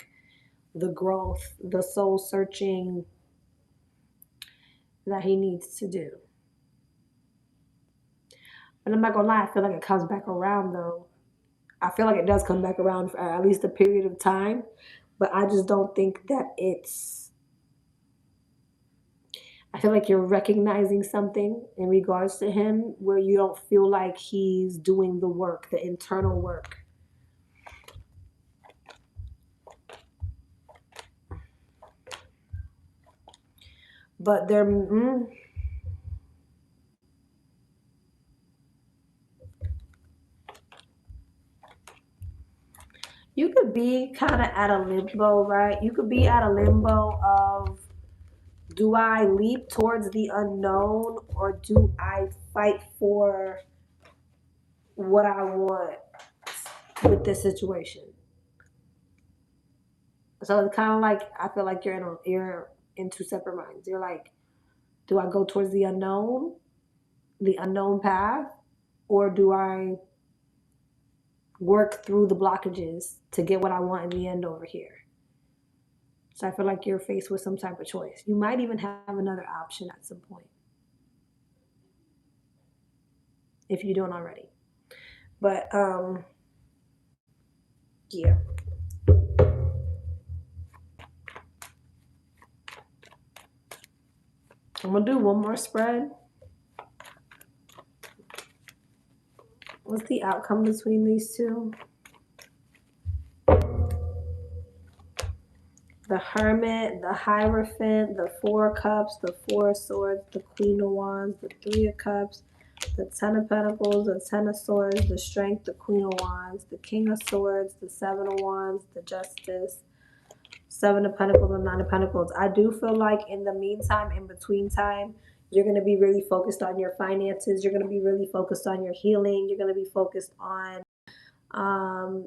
S1: the growth, the soul searching that he needs to do. But I'm not gonna lie, I feel like it comes back around though. I feel like it does come back around for at least a period of time, but I just don't think that I feel like you're recognizing something in regards to him where you don't feel like he's doing the work, the internal work. But you could be kind of at a limbo, right? You could be at a limbo of, do I leap towards the unknown or do I fight for what I want with this situation? So it's kind of like, I feel like you're in two separate minds. You're like, do I go towards the unknown path, or do I work through the blockages to get what I want in the end over here? So I feel like you're faced with some type of choice. You might even have another option at some point, if you don't already. But yeah. I'm gonna do one more spread. What's the outcome between these two? The Hermit, the Hierophant, the Four of Cups, the Four of Swords, the Queen of Wands, the Three of Cups, the Ten of Pentacles, the Ten of Swords, the Strength, the Queen of Wands, the King of Swords, the Seven of Wands, the Justice, Seven of Pentacles, and Nine of Pentacles. I do feel like in the meantime, in between time, you're going to be really focused on your finances. You're going to be really focused on your healing. You're going to be focused on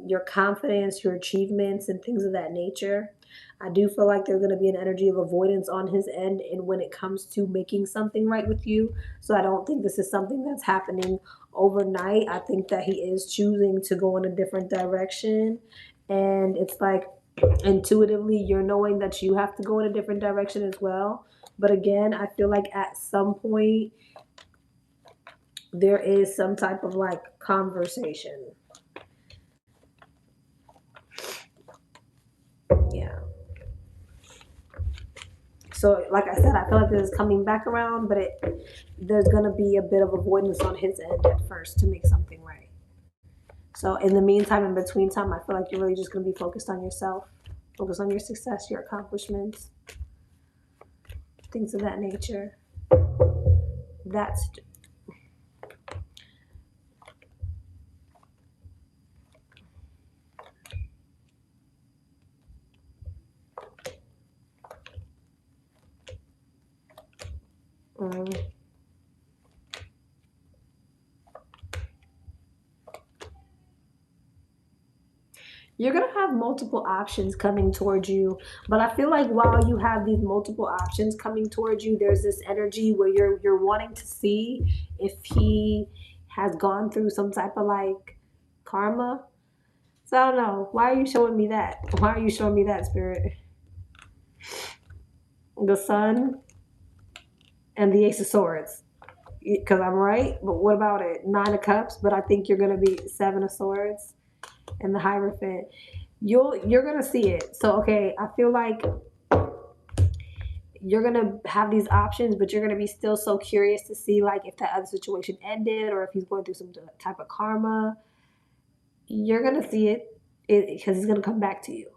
S1: your confidence, your achievements, and things of that nature. I do feel like there's going to be an energy of avoidance on his end and when it comes to making something right with you. So I don't think this is something that's happening overnight. I think that he is choosing to go in a different direction. And it's like intuitively you're knowing that you have to go in a different direction as well. But again, I feel like at some point there is some type of like conversation. Yeah. So, like I said, I feel like this is coming back around, but there's going to be a bit of avoidance on his end at first to make something right. So, in the meantime, in between time, I feel like you're really just going to be focused on yourself, focus on your success, your accomplishments, things of that nature. That's You're going to have multiple options coming towards you, but I feel like while you have these multiple options coming towards you, there's this energy where you're wanting to see if he has gone through some type of like karma. So I don't know. Why are you showing me that? Why are you showing me that, Spirit? The Sun and the Ace of Swords. Because I'm right, but what about it? Nine of Cups, but I think you're going to be Seven of Swords and the Hierophant. You're gonna see it. So okay, I feel like you're gonna have these options, but you're gonna be still so curious to see like if that other situation ended or if he's going through some type of karma. You're gonna see it because he's gonna come back to you.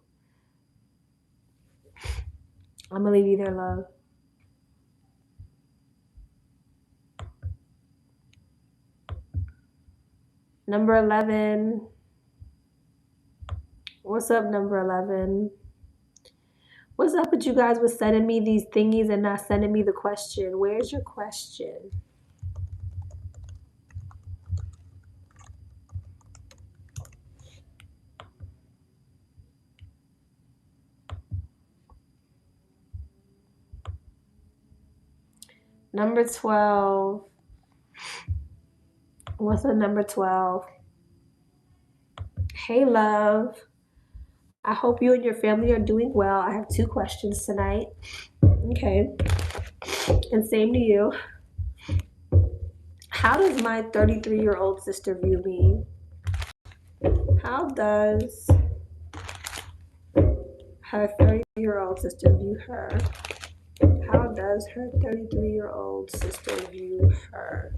S1: I'm gonna leave you there, love. Number 11. What's up, number 11? What's up with you guys with sending me these thingies and not sending me the question? Where's your question? Number 12. What's up, number 12? Hey, love. I hope you and your family are doing well. I have 2 questions tonight. Okay. And same to you. How does my 33-year-old sister view me? How does her 33-year-old sister view her? How does her 33-year-old sister view her?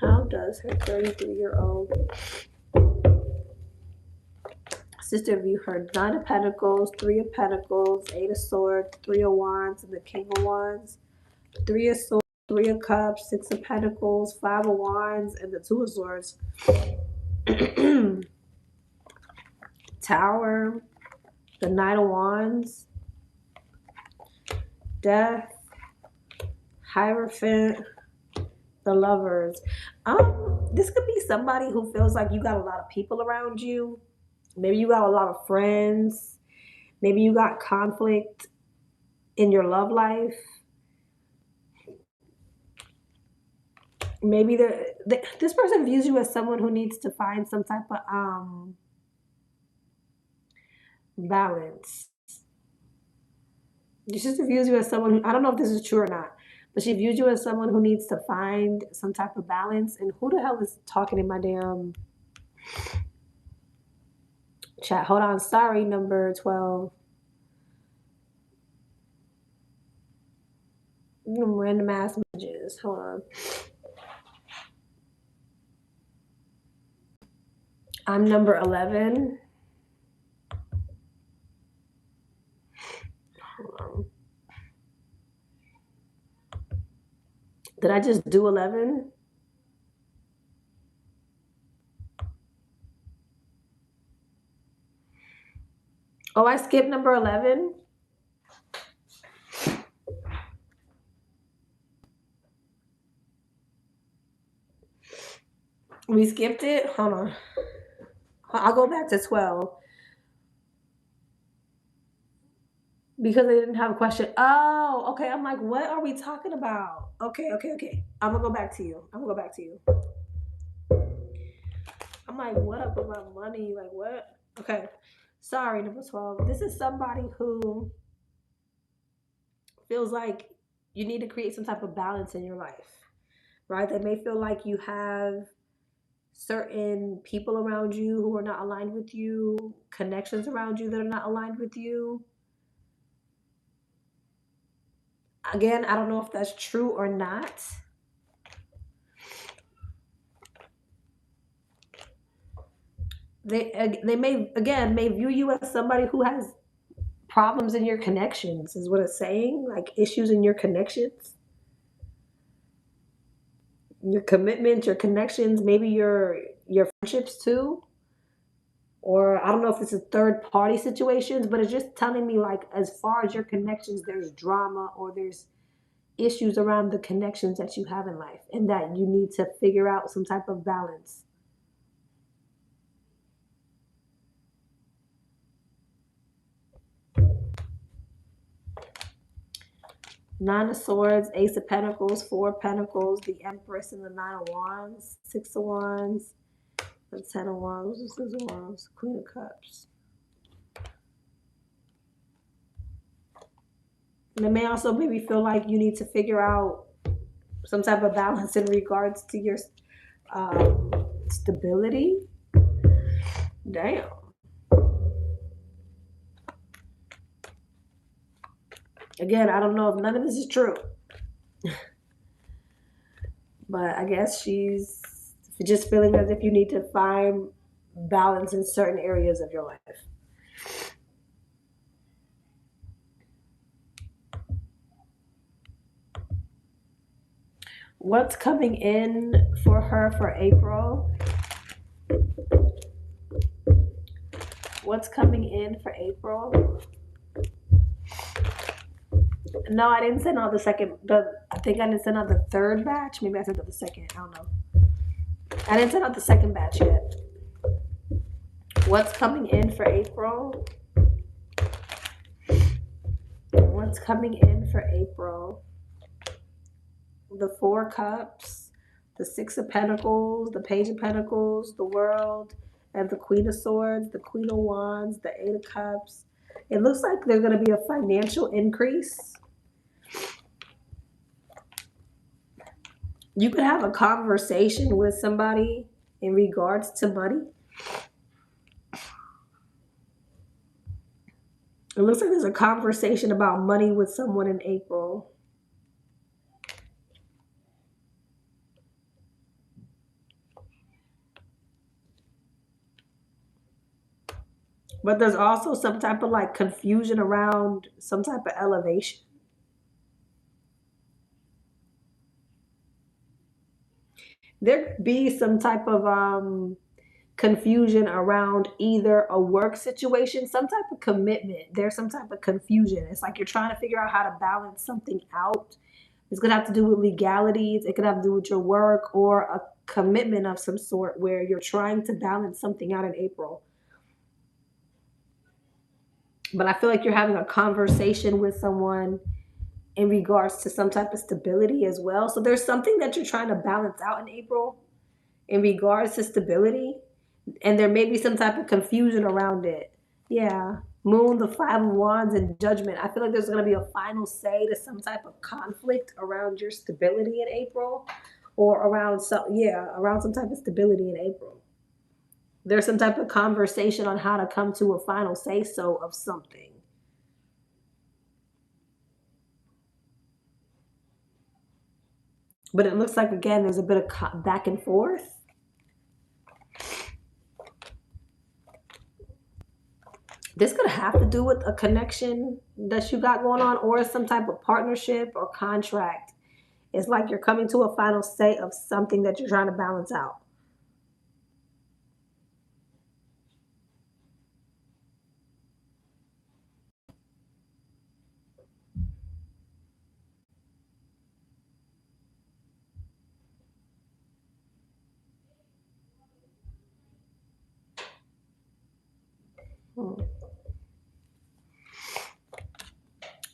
S1: How does her 33-year-old sister view her? 9 of Pentacles, 3 of Pentacles, 8 of Swords, 3 of Wands, and the King of Wands. 3 of Swords, 3 of Cups, 6 of Pentacles, 5 of Wands, and the 2 of Swords. Tower, the Knight of Wands, Death, Hierophant, the Lovers. This could be somebody who feels like you got a lot of people around you. Maybe you got a lot of friends. Maybe you got conflict in your love life. Maybe this person views you as someone who needs to find some type of balance. Your sister views you as someone who, I don't know if this is true or not, but she views you as someone who needs to find some type of balance. And who the hell is talking in my damn chat? Hold on. Sorry, number 12. Random ass messages. Hold on. I'm number 11. Hold on. Did I just do 11? Oh, I skipped number 11? We skipped it? Hold on. I'll go back to 12. Because they didn't have a question. Oh, okay. I'm like, what are we talking about? Okay. I'm gonna go back to you. I'm like, what up with my money? Like, what? Okay. Sorry, number 12. This is somebody who feels like you need to create some type of balance in your life, right? They may feel like you have certain people around you who are not aligned with you, connections around you that are not aligned with you. Again, I don't know if that's true or not. They may view you as somebody who has problems in your connections, is what it's saying, like issues in your connections, your commitment, your connections, maybe your friendships too. Or I don't know if it's a third party situations, but it's just telling me like as far as your connections, there's drama or there's issues around the connections that you have in life and that you need to figure out some type of balance. Nine of Swords, Ace of Pentacles, Four of Pentacles, the Empress, and the Nine of Wands, Six of Wands, the Ten of Wands, the Six of Wands, Queen of Cups. And it may also maybe feel like you need to figure out some type of balance in regards to your stability. Damn. Again, I don't know if none of this is true. But I guess she's just feeling as if you need to find balance in certain areas of your life. What's coming in for her for April? What's coming in for April? No, I didn't send out the second. I think I didn't send out the third batch. Maybe I sent out the second. I don't know. I didn't send out the second batch yet. What's coming in for April? What's coming in for April? The Four Cups, the Six of Pentacles, the Page of Pentacles, the World, and the Queen of Swords, the Queen of Wands, the Eight of Cups. It looks like there's going to be a financial increase. You could have a conversation with somebody in regards to money. It looks like there's a conversation about money with someone in April. But there's also some type of like confusion around some type of elevation. There could be some type of confusion around either a work situation, some type of commitment. There's some type of confusion. It's like you're trying to figure out how to balance something out. It's going to have to do with legalities. It could have to do with your work or a commitment of some sort where you're trying to balance something out in April. But I feel like you're having a conversation with someone in regards to some type of stability as well. So there's something that you're trying to balance out in April in regards to stability. And there may be some type of confusion around it. Yeah. Moon, the Five of Wands, and Judgment. I feel like there's going to be a final say to some type of conflict around your stability in April, or around some type of stability in April. There's some type of conversation on how to come to a final say-so of something. But it looks like, again, there's a bit of back and forth. This could have to do with a connection that you got going on, or some type of partnership or contract. It's like you're coming to a final say of something that you're trying to balance out.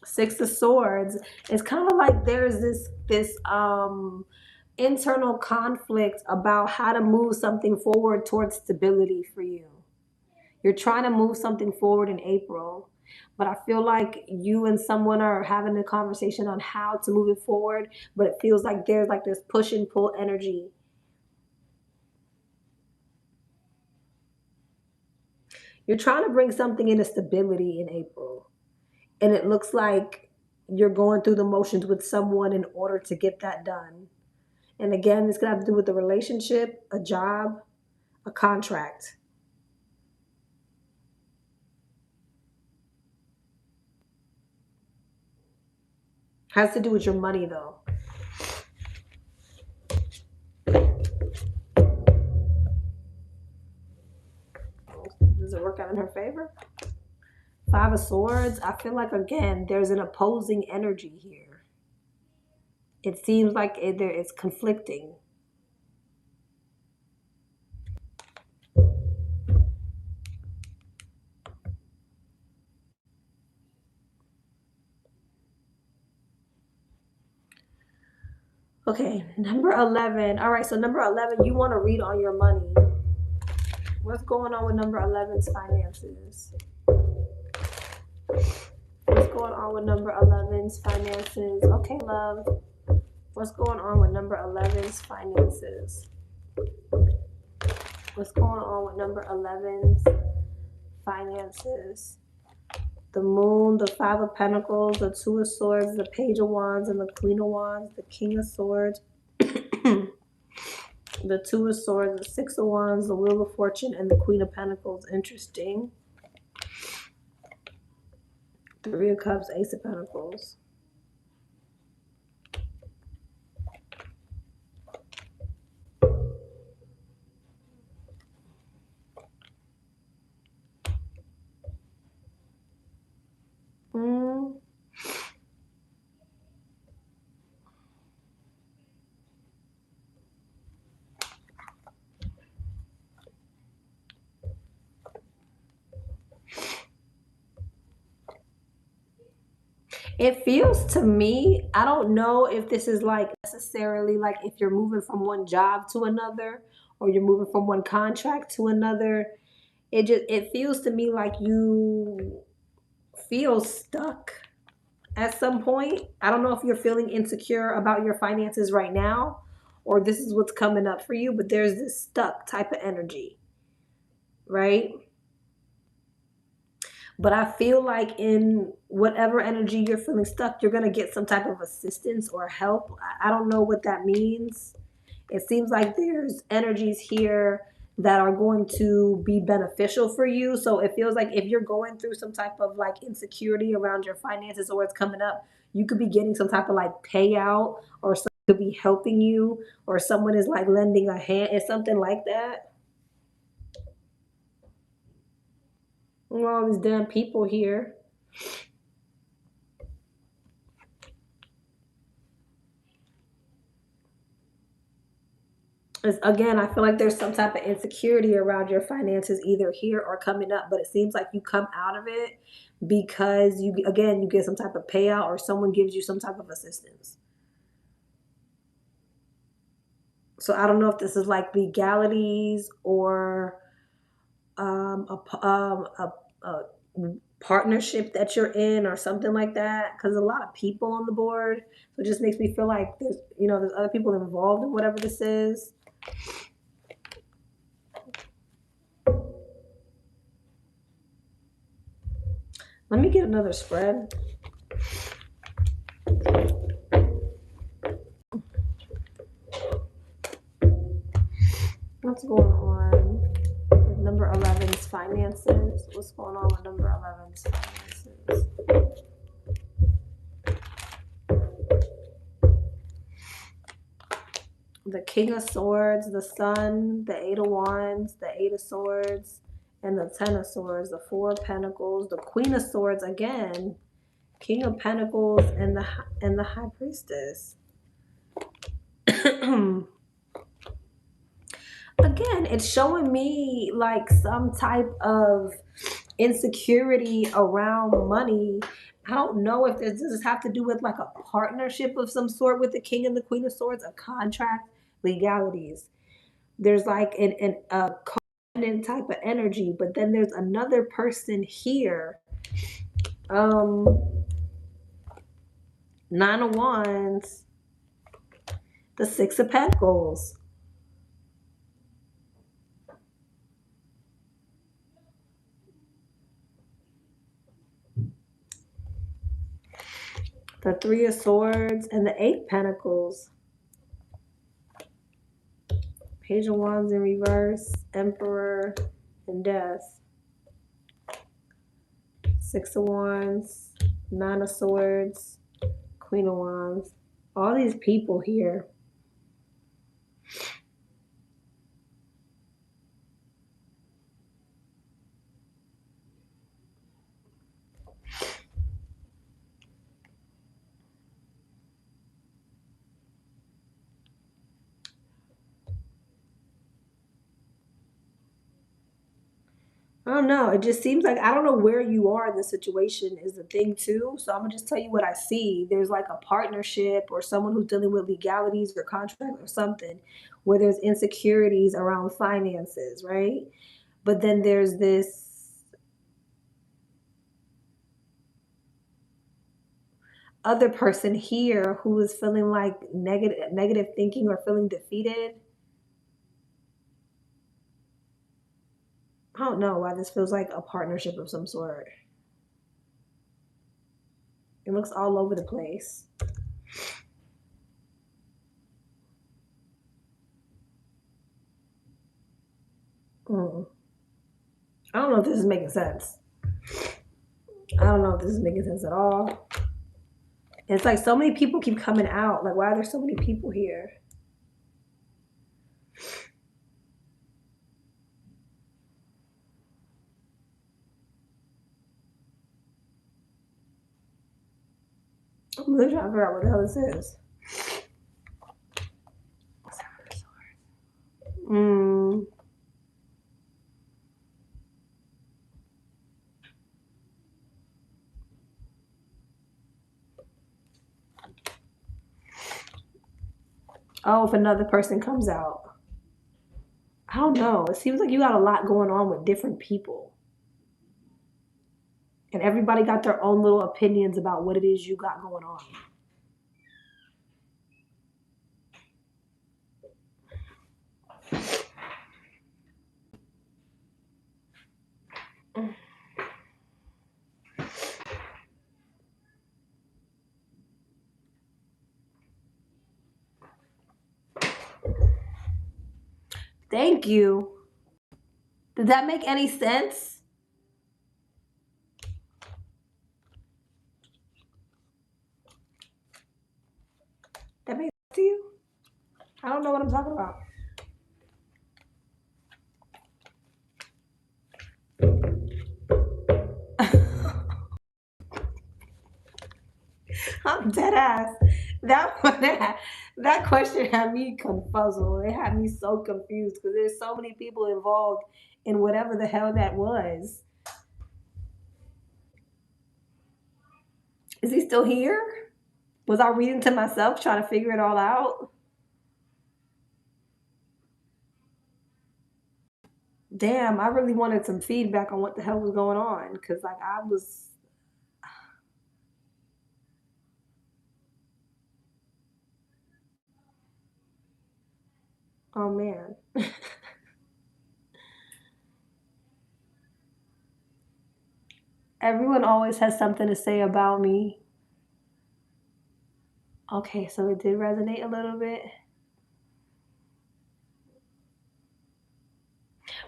S1: Six of Swords. It's kind of like there's this internal conflict about how to move something forward towards stability for you. You're trying to move something forward in April, but I feel like you and someone are having a conversation on how to move it forward, but it feels like there's like this push and pull energy. You're trying to bring something into stability in April, and it looks like you're going through the motions with someone in order to get that done. And again, it's going to have to do with a relationship, a job, a contract. Has to do with your money, though. Does it work out in her favor? Five of Swords. I feel like, again, there's an opposing energy here. It seems like it's conflicting. Okay, number 11. All right, so number 11, you want to read on your money. What's going on with number 11's finances? What's going on with number 11's finances? Okay, love. What's going on with number 11's finances? What's going on with number 11's finances? The Moon, the Five of Pentacles, the Two of Swords, the Page of Wands, and the Queen of Wands, the King of Swords, the Two of Swords, the Six of Wands, the Wheel of Fortune, and the Queen of Pentacles. Interesting. Three of Cups, Ace of Pentacles. It feels to me, I don't know if this is like necessarily like if you're moving from one job to another or you're moving from one contract to another. It feels to me like you feel stuck at some point. I don't know if you're feeling insecure about your finances right now or this is what's coming up for you, but there's this stuck type of energy, right? But I feel like in whatever energy you're feeling stuck, you're going to get some type of assistance or help. I don't know what that means. It seems like there's energies here that are going to be beneficial for you. So it feels like if you're going through some type of like insecurity around your finances or it's coming up, you could be getting some type of like payout or someone could be helping you or someone is like lending a hand. It's something like that. All these damn people here. Again, I feel like there's some type of insecurity around your finances either here or coming up, but it seems like you come out of it because you get some type of payout or someone gives you some type of assistance. So I don't know if this is like legalities or a partnership that you're in or something like that, because a lot of people on the board, so it just makes me feel like there's other people involved in whatever this is. Let me get another spread. What's going on with number 11's finances? What's going on with number 11's finances? The King of Swords, the Sun, the Eight of Wands, the Eight of Swords, and the Ten of Swords, the Four of Pentacles, the Queen of Swords again, King of Pentacles, and the High Priestess. Again, it's showing me like some type of insecurity around money. I don't know if does this have to do with like a partnership of some sort with the King and the Queen of Swords, a contract, legalities. There's like a covenant type of energy, but then there's another person here. Nine of Wands, the Six of Pentacles. The Three of Swords and the Eight Pentacles. Page of Wands in reverse, Emperor, and Death. Six of Wands, Nine of Swords, Queen of Wands. All these people here. I don't know. It just seems like I don't know where you are in the situation is the thing too. So I'm gonna just tell you what I see. There's like a partnership or someone who's dealing with legalities or contract or something where there's insecurities around finances, right? But then there's this other person here who is feeling like negative thinking or feeling defeated. I don't know why this feels like a partnership of some sort. It looks all over the place. Mm. I don't know if this is making sense. I don't know if this is making sense at all. It's like so many people keep coming out. Like, why are there so many people here? I'm really trying to figure out what the hell this is. Mm. Oh, if another person comes out. I don't know. It seems like you got a lot going on with different people. And everybody got their own little opinions about what it is you got going on. Thank you. Did that make any sense? That makes sense to you? I don't know what I'm talking about. I'm dead ass. That question had me confuzzled. It had me so confused because there's so many people involved in whatever the hell that was. Is he still here? Was I reading to myself trying to figure it all out? Damn, I really wanted some feedback on what the hell was going on because like I was. Oh man. Everyone always has something to say about me. Okay, so it did resonate a little bit.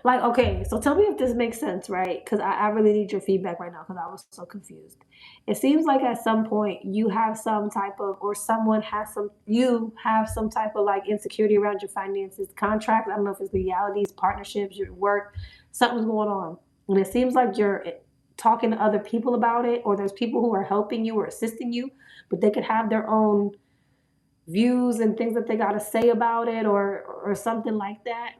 S1: Like, okay, so tell me if this makes sense, right? Because I really need your feedback right now because I was so confused. It seems like at some point you have some type of, or someone has some, you have some type of like insecurity around your finances, contract. I don't know if it's legalities, partnerships, your work, something's going on. And it seems like you're talking to other people about it, or there's people who are helping you or assisting you, but they could have their own views and things that they got to say about it or something like that.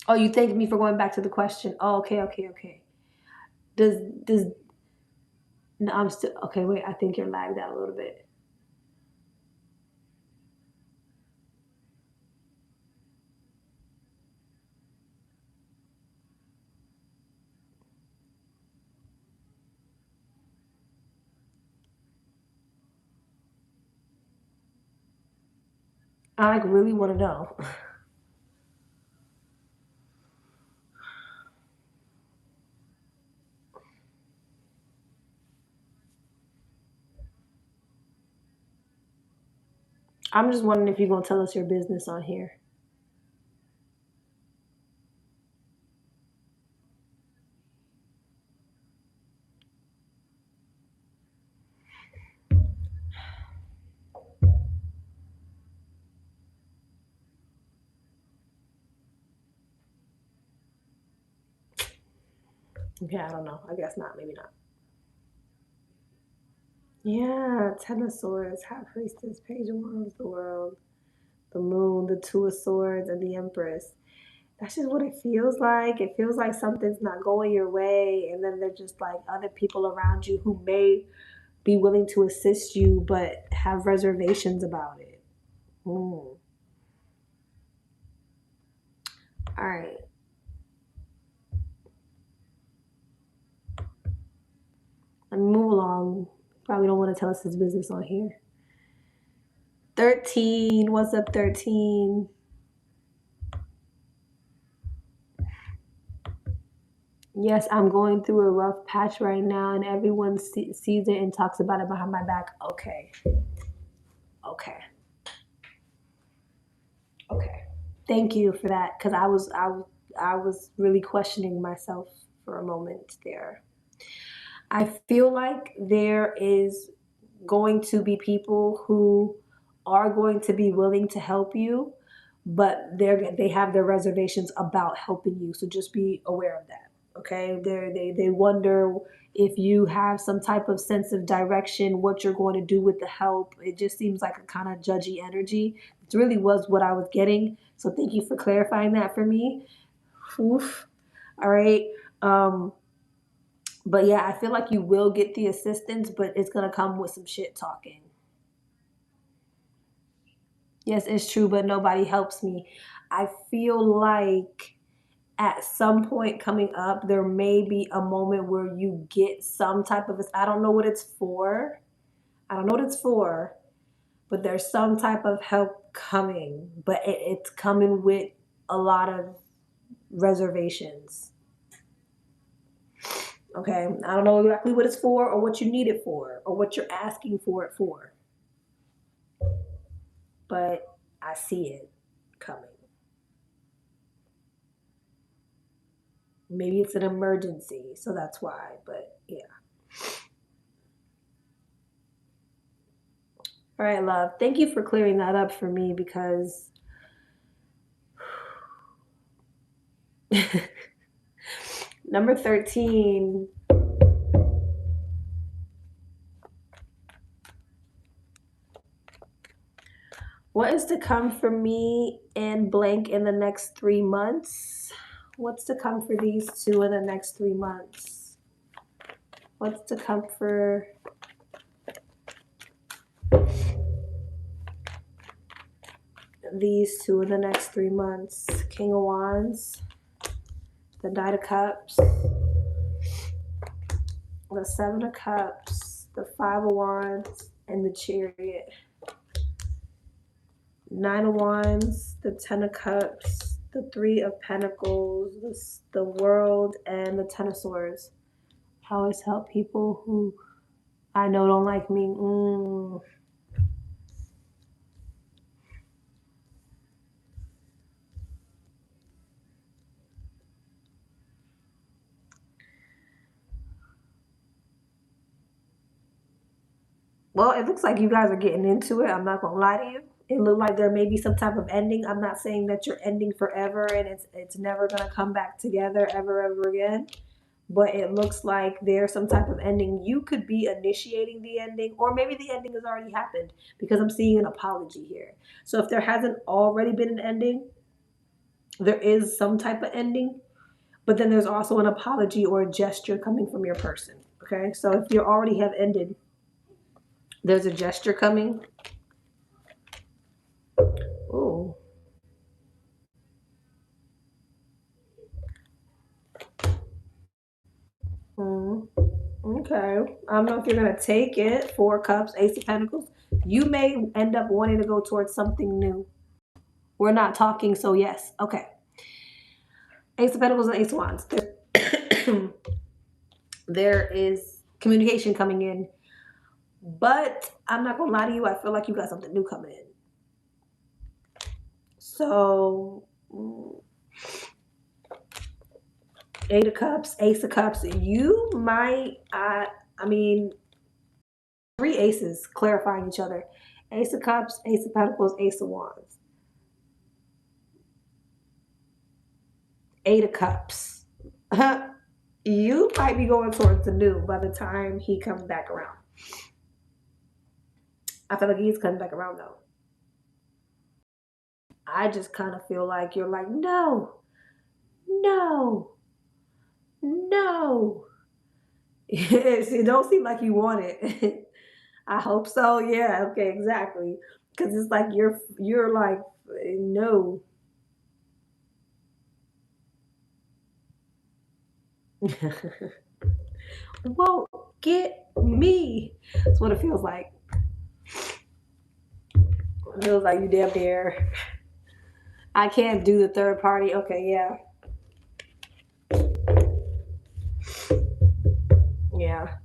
S1: Oh, you thank me for going back to the question. Oh, okay, okay, okay. Does no, I'm still okay. Wait, I think you're lagged out a little bit. I like really want to know. I'm just wondering if you're gonna tell us your business on here. Okay, I don't know. I guess not. Maybe not. Yeah, Ten of Swords, High Priestess, Page of Wands, the World. the Moon, the Two of Swords, and the Empress. That's just what it feels like. It feels like something's not going your way, and then there's just like other people around you who may be willing to assist you but have reservations about it. All right. Let me move along. Probably don't want to tell us his business on here. 13. What's up, 13? Yes, I'm going through a rough patch right now, and everyone sees it and talks about it behind my back. Okay. Okay. Okay. Thank you for that, because I was really questioning myself for a moment there. I feel like there is going to be people who are going to be willing to help you, but they have their reservations about helping you. So just be aware of that. Okay, they wonder if you have some type of sense of direction, what you're going to do with the help. It just seems like a kind of judgy energy. It really was what I was getting. So thank you for clarifying that for me. Oof. All right. But yeah, I feel like you will get the assistance, but it's gonna come with some shit talking. Yes, it's true, but nobody helps me. I feel like at some point coming up, there may be a moment where you get some type of, I don't know what it's for. I don't know what it's for, but there's some type of help coming, but it's coming with a lot of reservations. Okay, I don't know exactly what it's for or what you need it for or what you're asking for it for, but I see it coming. Maybe it's an emergency, so that's why, but yeah. All right, love. Thank you for clearing that up for me because number 13. What is to come for me and blank in the next 3 months? What's to come for these two in the next 3 months? What's to come for these two in the next 3 months? King of Wands, the Knight of Cups, the Seven of Cups, the Five of Wands, and the Chariot. Nine of Wands, the Ten of Cups, the Three of Pentacles, the World, and the Ten of Swords. I always help people who I know don't like me. Well, it looks like you guys are getting into it. I'm not gonna lie to you. It looked like there may be some type of ending. I'm not saying that you're ending forever and it's never gonna come back together ever again. But it looks like there's some type of ending. You could be initiating the ending, or maybe the ending has already happened because I'm seeing an apology here. So if there hasn't already been an ending, there is some type of ending, but then there's also an apology or a gesture coming from your person. Okay, so if you already have ended, there's a gesture coming. Ooh. Mm. Okay. I don't know if you're gonna take it. Four Cups, Ace of Pentacles. You may end up wanting to go towards something new. We're not talking, so yes. Okay. Ace of Pentacles and Ace of Wands. There is communication coming in, but I'm not gonna lie to you. I feel like you got something new coming in. So, Eight of Cups, Ace of Cups. You might. I mean, three aces clarifying each other. Ace of Cups, Ace of Pentacles, Ace of Wands. Eight of Cups. You might be going towards the new by the time he comes back around. I feel like he's coming back around though. I just kind of feel like you're like, no, no, no. Yes, it don't seem like you want it. I hope so. Yeah. Okay. Exactly. Because it's like you're like no. Won't get me. That's what it feels like. It feels like you damn near. I can't do the third party. Okay. Yeah. Yeah.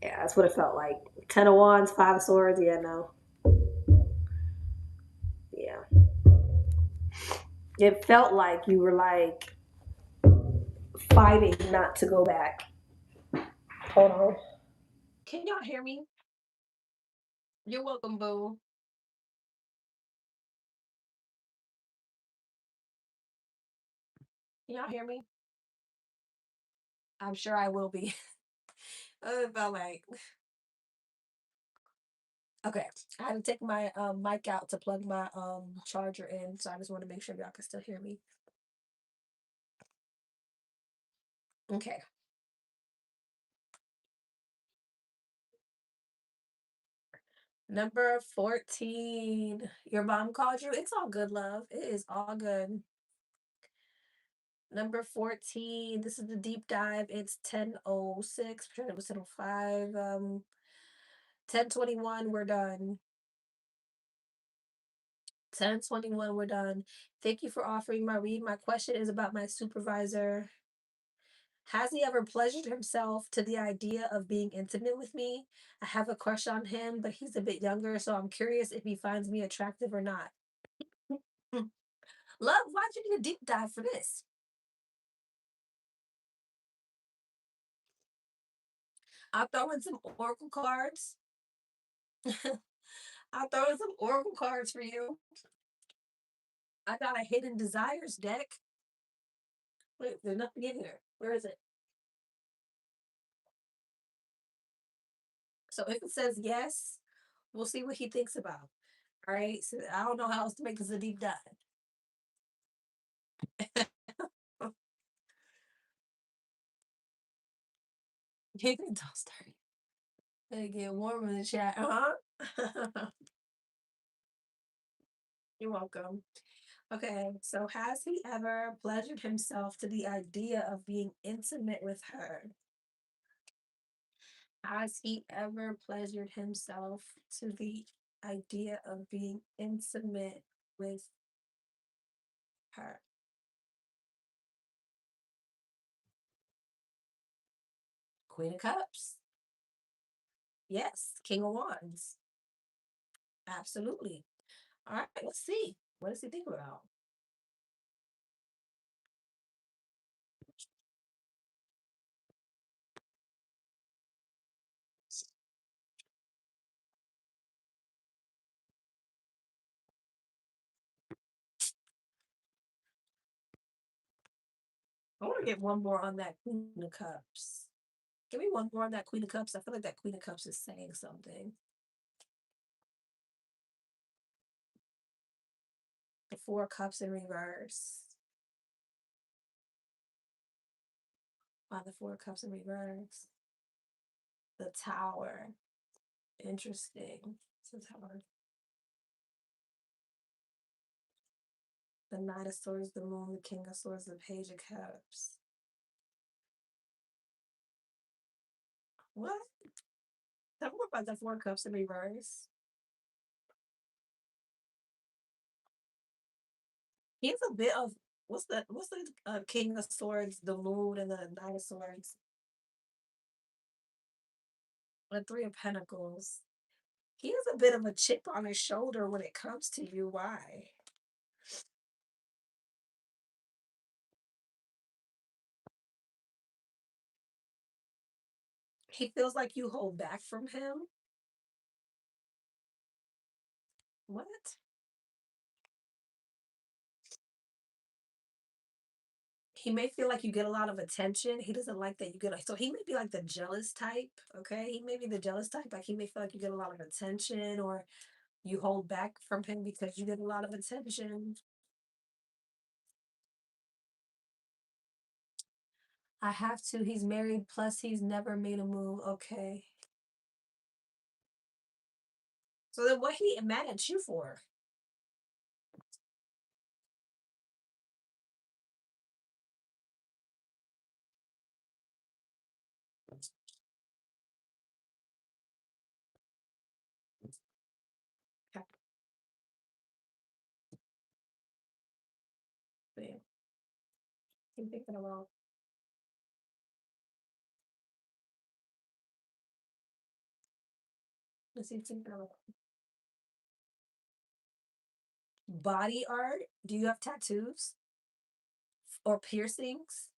S1: Yeah. That's what it felt like. Ten of Wands, Five of Swords. Yeah. No. Yeah. It felt like you were like fighting not to go back. Hold on. Can y'all hear me? You're welcome, boo. Can y'all hear me? I'm sure I will be. It felt like okay. I had to take my mic out to plug my charger in, so I just want to make sure y'all can still hear me. Okay. Number 14. Your mom called you. It's all good, love. It is all good. Number 14. This is the deep dive. It's 10:06. Pretend it was 10:05. 10:21. We're done. 10:21. We're done. Thank you for offering my read. My question is about my supervisor. Has he ever pleasured himself to the idea of being intimate with me? I have a crush on him, but he's a bit younger, so I'm curious if he finds me attractive or not. Love, why'd you need a deep dive for this? I'll throw in some oracle cards. I'll throw in some oracle cards for you. I got a hidden desires deck. Wait, there's nothing in here. Where is it? So if it says yes, we'll see what he thinks about. All right. So I don't know how else to make this a deep dive. Don't start. They get warm in the chat. Uh-huh. You're welcome. Okay, so has he ever pleasured himself to the idea of being intimate with her? Has he ever pleasured himself to the idea of being intimate with her? Queen of Cups. Yes. King of Wands. Absolutely. All right, let's see. What does he think about? I want to get one more on that Queen of Cups. Give me one more on that Queen of Cups. I feel like that Queen of Cups is saying something. The Four of Cups in reverse. Wow, the Four of Cups in reverse. The Tower. Interesting. It's the Tower. The Knight of Swords, the Moon, the King of Swords, the Page of Cups. What? Tell me more about the Four of Cups in reverse. He's a bit of what's the King of Swords, the Moon, and the Knight of Swords, the Three of Pentacles. He has a bit of a chip on his shoulder when it comes to you. Why? He feels like you hold back from him. What? He may feel like you get a lot of attention. He doesn't like that you get so he may be like the jealous type. Okay, he may be the jealous type. Like he may feel like you get a lot of attention, or You hold back from him because you get a lot of attention. I have to. He's married, plus he's never made a move. Okay. So then what he mad at you for? Okay. Man, I'm thinking about let's see thinking about body art. Do you have tattoos or piercings?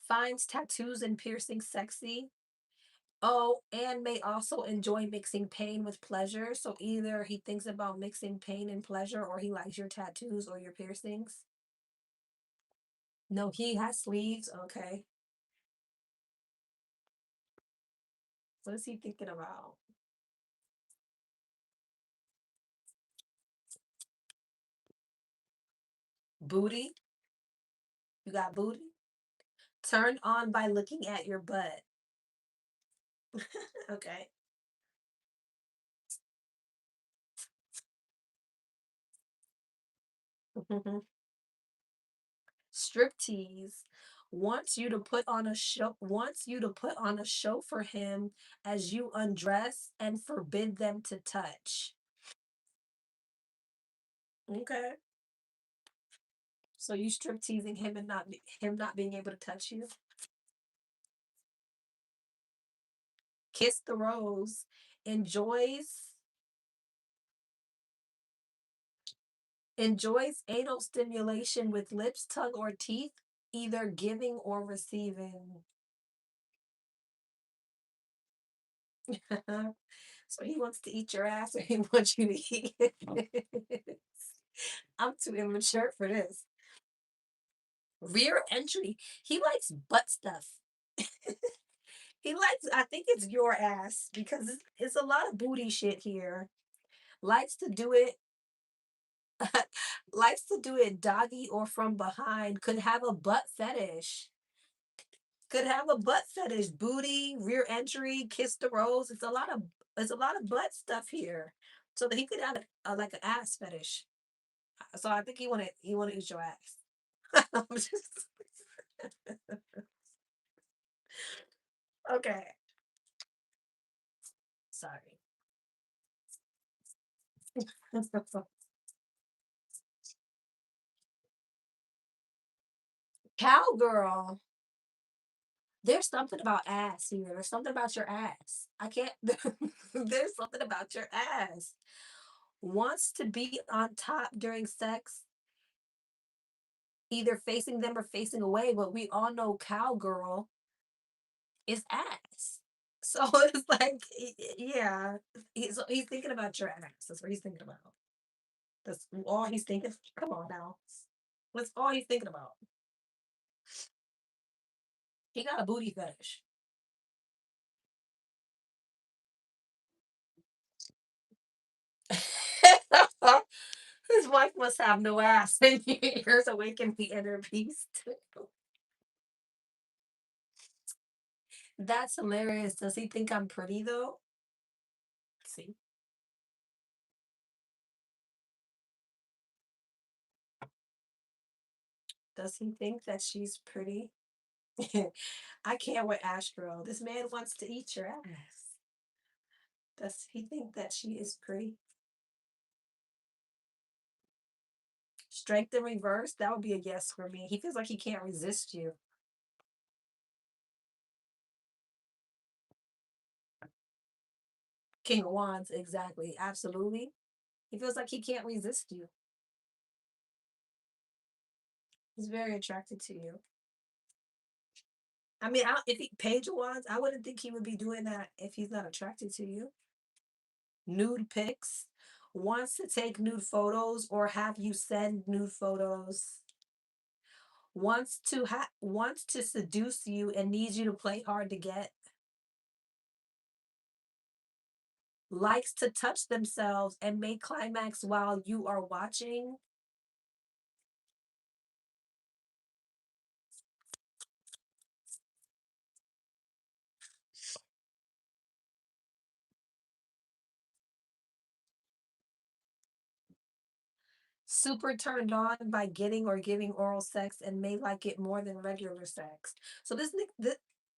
S1: Finds tattoos and piercings sexy. Oh, and may also enjoy mixing pain with pleasure. So either he thinks about mixing pain and pleasure, or he likes your tattoos or your piercings. No, he has sleeves. Okay. What is he thinking about? Booty? You got booty? Turned on by looking at your butt. Okay. Striptease wants you to put on a show for him as you undress and forbid them to touch. Okay. So you strip teasing him and him not being able to touch you. Kiss the rose. Enjoys enjoys anal stimulation with lips, tongue, or teeth, either giving or receiving. So he wants to eat your ass or he wants you to eat it. I'm too immature for this. Rear entry. He likes butt stuff. He likes, I think it's your ass because it's a lot of booty shit here. Likes to do it, likes to do it doggy or from behind. Could have a butt fetish. Could have a butt fetish. Booty, rear entry, kiss the rose. It's a lot of butt stuff here. So that he could have like an ass fetish. So I think he wanna eat your ass. I'm just okay. Sorry. Cowgirl. There's something about ass here. There's something about your ass. I can't. There's something about your ass. Wants to be on top during sex, either facing them or facing away. But we all know cowgirl is ass. So it's like, yeah, he's thinking about your ass. That's what he's thinking about. That's all he's thinking. Come on now. That's all he's thinking about. He got a booty fetish. His wife must have no ass, and yours awaken the inner beast. That's hilarious. Does he think I'm pretty though? See, does he think that she's pretty? I can't with Ash Girl. This man wants to eat your ass. Does he think that she is pretty? Strength in reverse, that would be a yes for me. He feels like he can't resist you. King of Wands, exactly. Absolutely. He feels like he can't resist you. He's very attracted to you. I mean, if he Page of Wands, I wouldn't think he would be doing that if he's not attracted to you. Nude pics, wants to take nude photos or have you send nude photos. Wants to seduce you and needs you to play hard to get. likes to touch themselves and may climax while you are watching. Super turned on by getting or giving oral sex and may like it more than regular sex. So this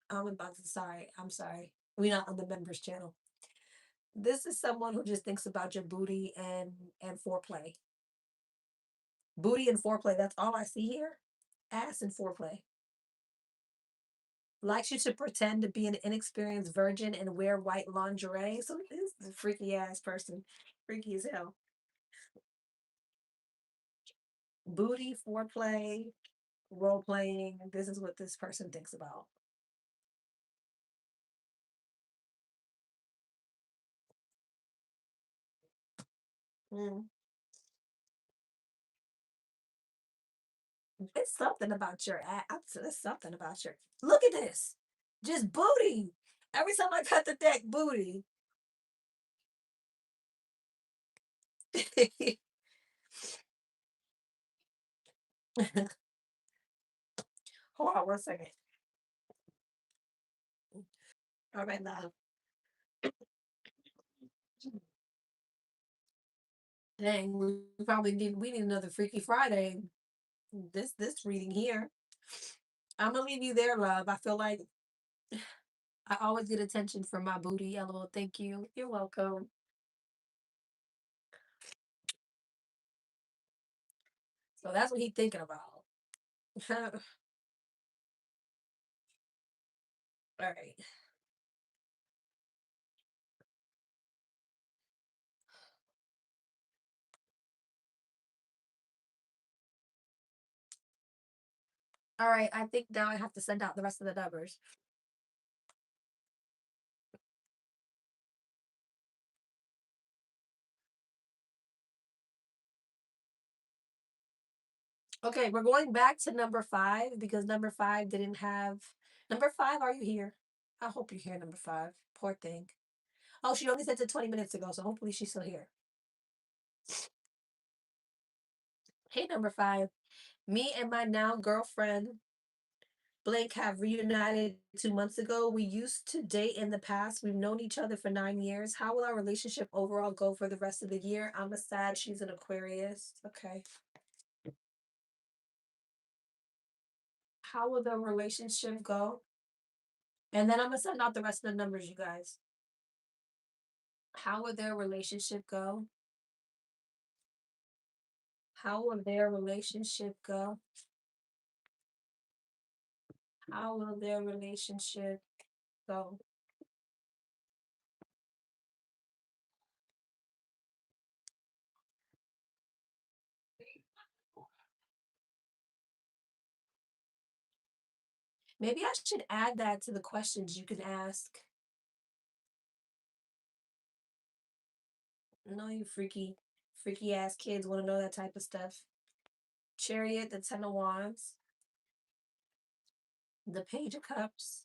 S1: I'm about to sorry, I'm sorry. We're not on the members channel. This is someone who just thinks about your booty and foreplay. Booty and foreplay, that's all I see here. Ass and foreplay. Likes you to pretend to be an inexperienced virgin and wear white lingerie. So this is a freaky ass person. Freaky as hell. Booty, foreplay, role playing. This is what this person thinks about. Mm. It's something about your ass. It's something about your. Look at this. Just booty. Every time I cut the deck, booty. Hold on 1 second. All right now. Dang, we probably need another Freaky Friday. This reading here. I'm gonna leave you there, love. I feel like I always get attention from my booty. LOL, thank you. You're welcome. So that's what he's thinking about. All right. All right. I think now I have to send out the rest of the numbers. Okay, we're going back to number 5 because number 5 didn't have number 5. Are you here? I hope you're here, number 5. Poor thing. Oh, she only sent it 20 minutes ago, so hopefully she's still here. Hey, number 5. Me and my now girlfriend blank have reunited 2 months ago. We used to date in the past. We've known each other for 9 years. How will our relationship overall go for the rest of the year? I'm a sad. She's an Aquarius. Okay. How will the relationship go? And then I'm gonna send out the rest of the numbers, you guys. How will their relationship go? How will their relationship go? How will their relationship go? Maybe I should add that to the questions you can ask. No, you freaky ass kids want to know that type of stuff. Chariot, the Ten of Wands, the Page of Cups,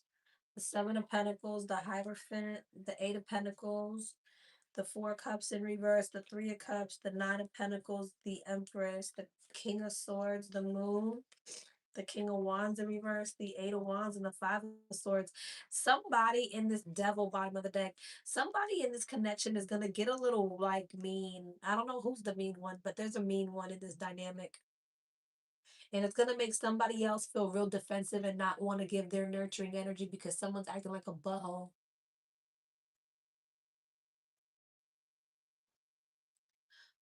S1: the Seven of Pentacles, the Hierophant, the Eight of Pentacles, the Four of Cups in reverse, the Three of Cups, the Nine of Pentacles, the Empress, the King of Swords, the Moon, the King of Wands in reverse, the Eight of Wands, and the Five of Swords. Somebody in this devil bottom of the deck, somebody in this connection is going to get a little like mean. I don't know who's the mean one, but there's a mean one in this dynamic. And it's going to make somebody else feel real defensive and not want to give their nurturing energy because someone's acting like a butthole.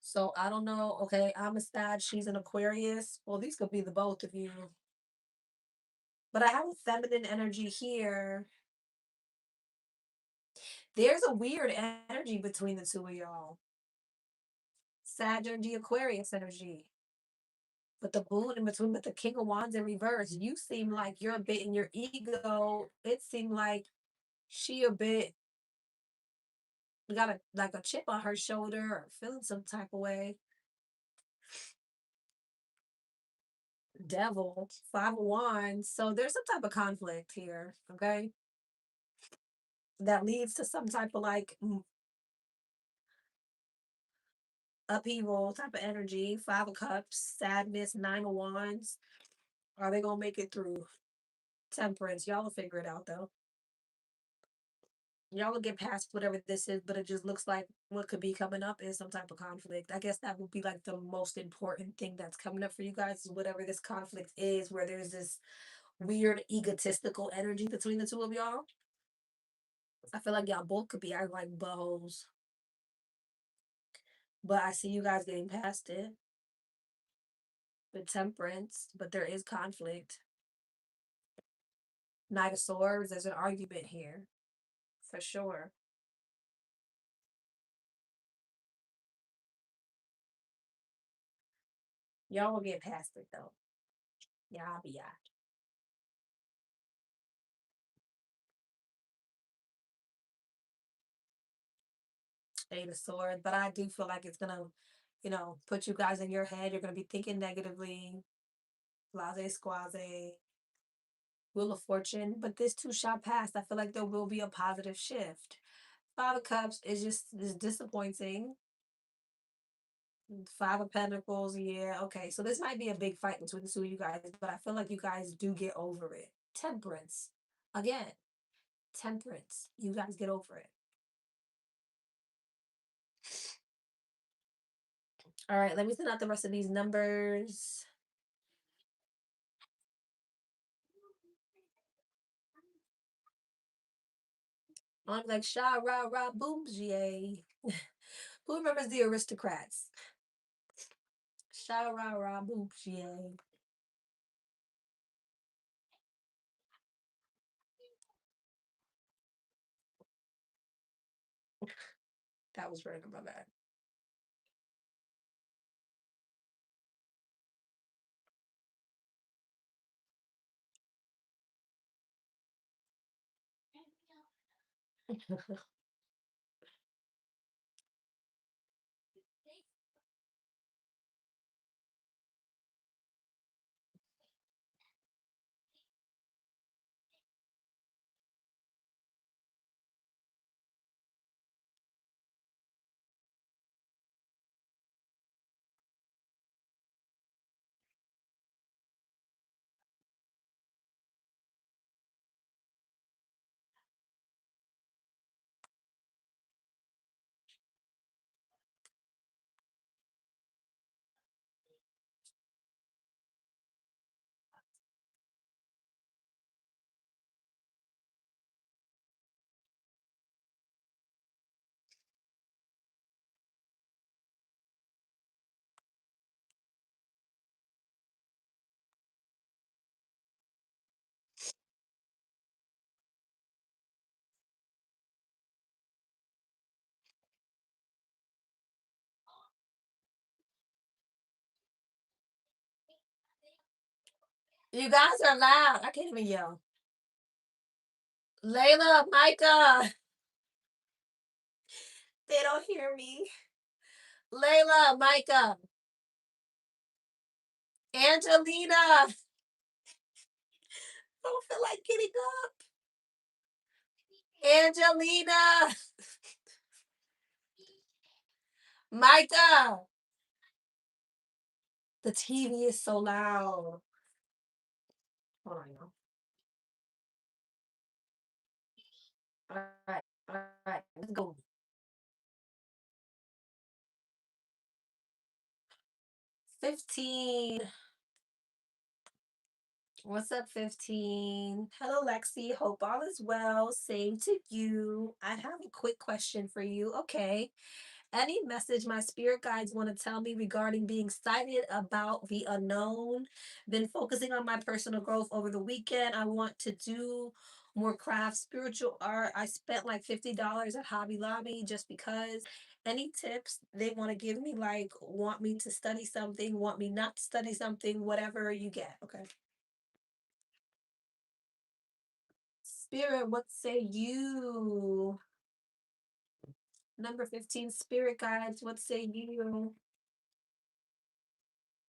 S1: So I don't know. Okay, I'm a Sag. She's an Aquarius. Well, these could be the both of you. But I have a feminine energy here. There's a weird energy between the two of y'all. Sag energy, Aquarius energy. But the moon in between, but the King of Wands in reverse. You seem like you're a bit in your ego. It seemed like she a bit got a like a chip on her shoulder or feeling some type of way. Devil, Five of Wands. So there's some type of conflict here. Okay. That leads to some type of like upheaval type of energy. 5 of Cups, sadness, 9 of Wands. Are they gonna make it through? Temperance. Y'all will figure it out though. Y'all will get past whatever this is, but it just looks like what could be coming up is some type of conflict. I guess that would be like the most important thing that's coming up for you guys is whatever this conflict is, where there's this weird egotistical energy between the two of y'all. I feel like y'all both could be acting like buttholes, but I see you guys getting past it with temperance, but there is conflict. Knight of Swords, there's an argument here for sure. Y'all will get past it though. Y'all be out. Eight of Swords, but I do feel like it's gonna, put you guys in your head. You're gonna be thinking negatively, blase squaze, Wheel of Fortune, but this too shall pass. I feel like there will be a positive shift. 5 of Cups is disappointing. 5 of Pentacles, yeah, okay. So this might be a big fight between the two of you guys, but I feel like you guys do get over it. Temperance, again, temperance. You guys get over it. All right, let me send out the rest of these numbers. I'm like sha ra ra boom yay. Who remembers the aristocrats? Sha ra ra boom yay. That was random, my bad. You guys are loud. I can't even yell. Layla, Micah. They don't hear me. Layla, Micah, Angelina. I don't feel like getting up. Angelina, Micah. The TV is so loud. Hold on, y'all. All right, all right, let's go. 15. What's up, 15? Hello, Lexi. Hope all is well. Same to you. I have a quick question for you. Okay. Any message my spirit guides want to tell me regarding being excited about the unknown? Been focusing on my personal growth over the weekend. I want to do more craft, spiritual art. I spent like $50 at Hobby Lobby just because. Any tips they want to give me, like want me to study something, want me not to study something, whatever you get. Okay. Spirit, what say you? Number 15, spirit guides, what say you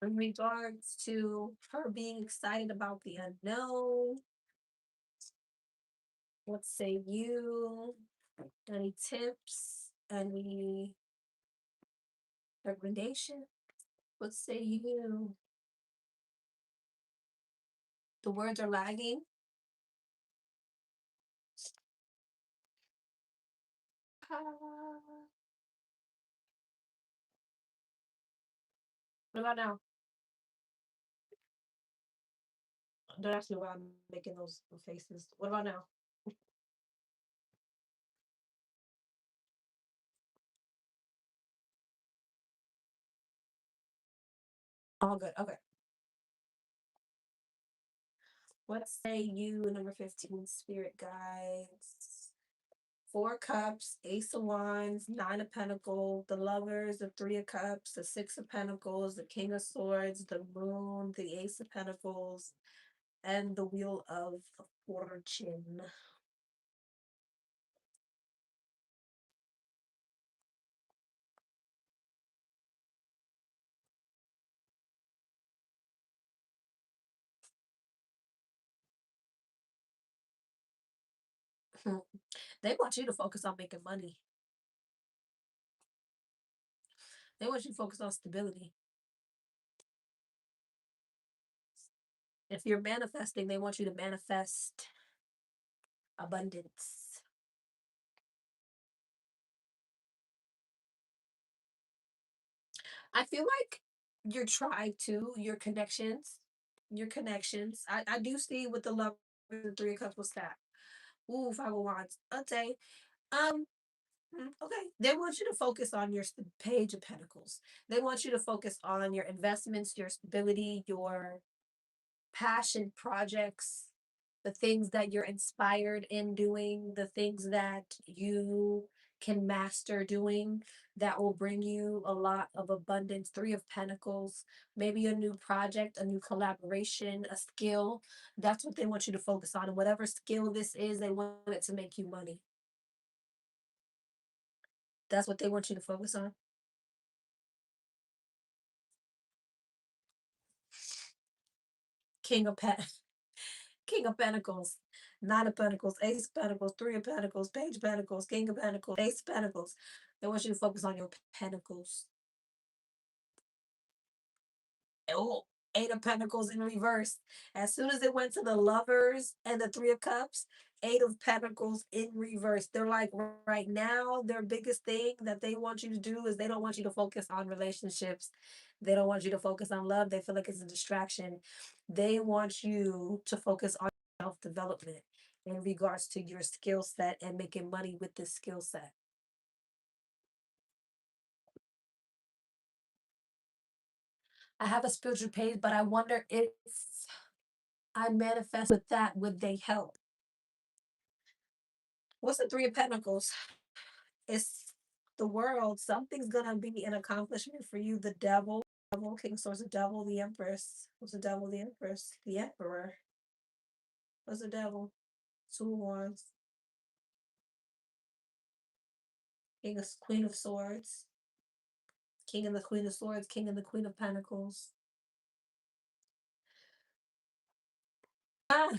S1: in regards to her being excited about the unknown? What say you? Any tips? Recommendation. What say you? The words are lagging. Ah. What about now? Don't ask me why I'm making those faces. What about now? All good. Okay. What say you, number 15, spirit guides? Four cups, ace of wands, nine of pentacles, the lovers, the three of cups, the six of pentacles, the king of swords, the moon, the ace of pentacles, and the wheel of fortune. They want you to focus on making money. They want you to focus on stability. If you're manifesting, they want you to manifest abundance. I feel like your tribe too, your connections. I do see with the love the three of cups will stack. Ooh, five of wands. Okay. Um, okay. They want you to focus on your page of pentacles. They want you to focus on your investments, your stability, your passion projects, the things that you're inspired in doing, the things that you can master doing that will bring you a lot of abundance. Three of Pentacles, maybe a new project, a new collaboration, a skill. That's what they want you to focus on. And whatever skill this is, they want it to make you money. That's what they want you to focus on. King of Pen King of Pentacles, Nine of Pentacles, Ace of Pentacles, Three of Pentacles, Page of Pentacles, King of Pentacles, Ace of Pentacles. They want you to focus on your pentacles. Oh, Eight of Pentacles in reverse. As soon as it went to the Lovers and the Three of Cups, Eight of Pentacles in reverse. They're like, right now, their biggest thing that they want you to do is they don't want you to focus on relationships. They don't want you to focus on love. They feel like it's a distraction. They want you to focus on self development in regards to your skill set and making money with this skill set. I have a spiritual page, but I wonder if I manifest with that, would they help? What's the Three of Pentacles? It's the world. Something's gonna be an accomplishment for you. The devil, King of Swords, the devil, the Empress. What's the devil, the Empress? The Emperor. What's the devil? Two of Wands. King of Queen of Swords. King and the Queen of Swords, King and the Queen of Pentacles. Ah,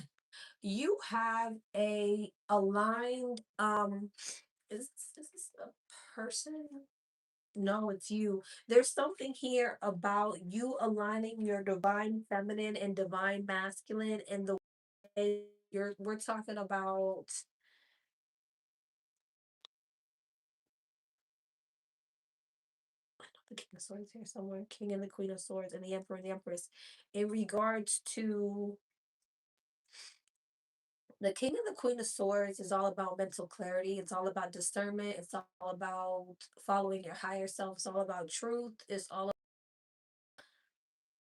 S1: you have a aligned is this a person? No, it's you. There's something here about you aligning your divine feminine and divine masculine in the way we're talking about the King of Swords here somewhere, King and the Queen of Swords and the Emperor and the Empress in regards to the King and the Queen of Swords is all about mental clarity. It's all about discernment. It's all about following your higher self. It's all about truth. It's all about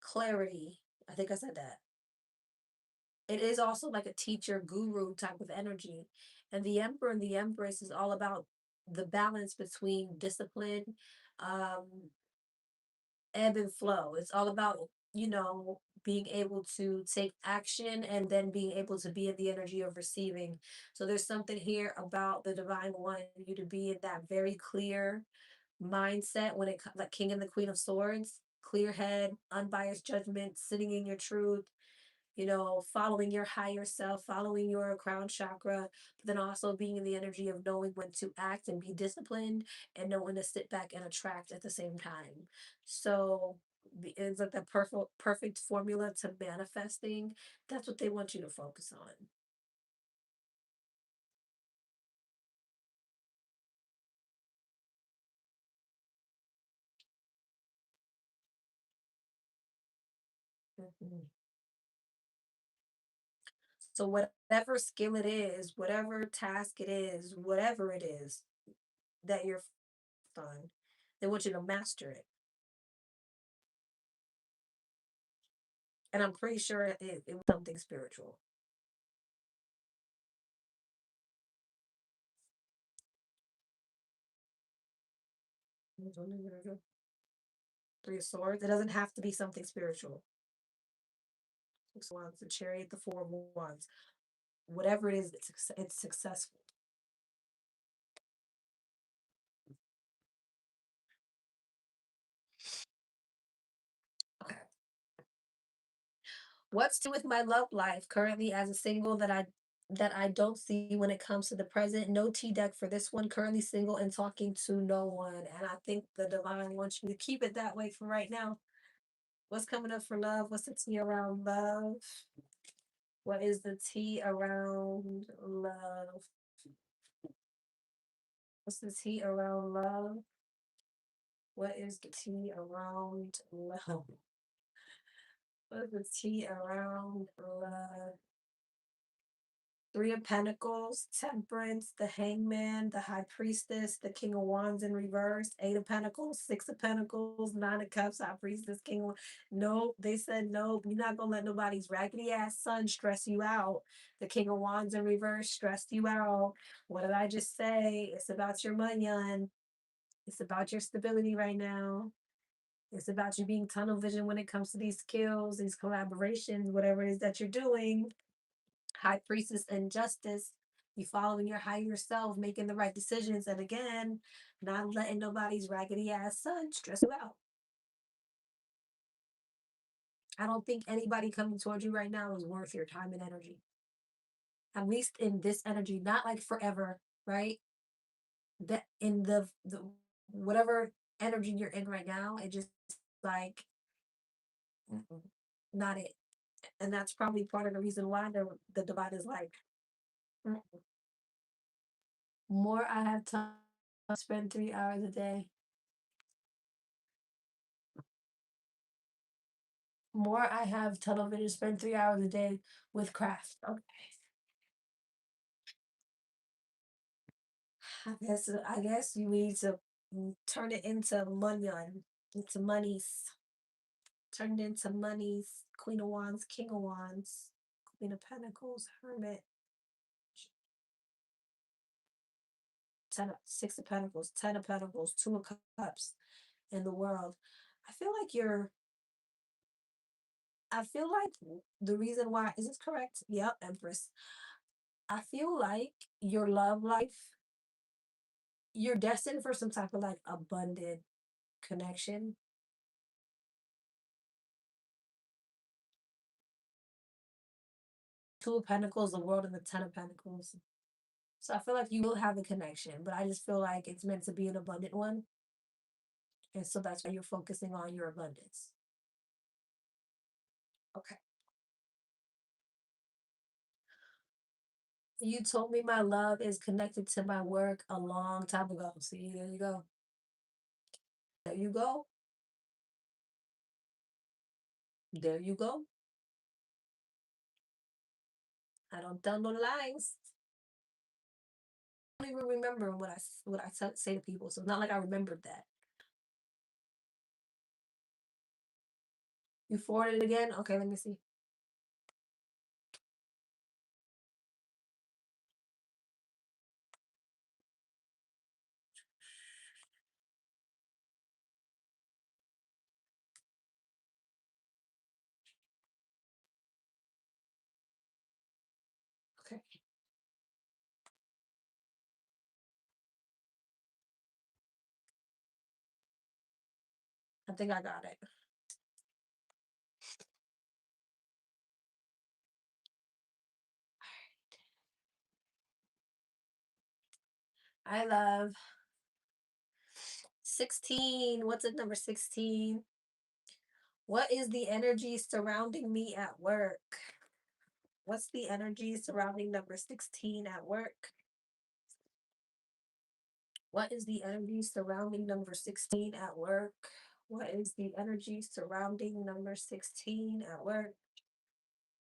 S1: clarity. I think I said that. It is also like a teacher guru type of energy. And the Emperor and the Empress is all about the balance between discipline, um, ebb and flow. It's all about, being able to take action and then being able to be in the energy of receiving. So there's something here about the divine wanting you to be in that very clear mindset when it comes like King and the Queen of Swords, clear head, unbiased judgment, sitting in your truth, following your higher self, following your crown chakra, but then also being in the energy of knowing when to act and be disciplined and know when to sit back and attract at the same time. So it's like the perfect formula to manifesting. That's what they want you to focus on. Mhm. So whatever skill it is, whatever task it is, whatever it is that you're on, they want you to master it. And I'm pretty sure it was something spiritual. Three of Swords. It doesn't have to be something spiritual. Six of Wands, the Chariot, the Four of Wands. Whatever it is, it's successful. Okay. What's to with my love life currently as a single that I don't see when it comes to the present? No T deck for this one. Currently single and talking to no one. And I think the divine wants you to keep it that way for right now. What's coming up for love? What's the T around love? What is the T around love? What's the T around love? What is the T around love? What is the T around love? Three of Pentacles, Temperance, the Hangman, the High Priestess, the King of Wands in reverse, Eight of Pentacles, Six of Pentacles, Nine of Cups, High Priestess, King of. Nope, they said nope. You're not gonna let nobody's raggedy ass son stress you out. The King of Wands in reverse stressed you out. What did I just say? It's about your money, it's about your stability right now. It's about you being tunnel vision when it comes to these skills, these collaborations, whatever it is that you're doing. High Priestess and Justice. You following your higher self, making the right decisions, and again, not letting nobody's raggedy ass son stress you out. I don't think anybody coming towards you right now is worth your time and energy. At least in this energy, not like forever, right? That in the whatever energy you're in right now, it just like mm-mm, not it. And that's probably part of the reason why the divide is like mm, more I have time to spend 3 hours a day. More I have tunnel vision, spend 3 hours a day with craft. Okay. I guess you need to turn it into money into monies. Turn it into monies. Queen of Wands, King of Wands, Queen of Pentacles, Hermit, Six of Pentacles, Ten of Pentacles, Two of Cups in the world. I feel like you're I feel like the reason why is this correct? Yep, Empress. I feel like your love life, you're destined for some type of like abundant connection. Two of Pentacles, the world, and the Ten of Pentacles. So I feel like you will have a connection, but I just feel like it's meant to be an abundant one. And so that's why you're focusing on your abundance. Okay. You told me my love is connected to my work a long time ago. See, there you go. There you go. There you go. I don't tell no lies. I don't even remember what I say to people, so it's not like I remembered that. You forwarded it again? Okay, let me see. Okay, I think I got it. I love 16. What's at number 16? What is the energy surrounding me at work? What's the energy surrounding number 16 at work? What is the energy surrounding number 16 at work? What is the energy surrounding number 16 at work?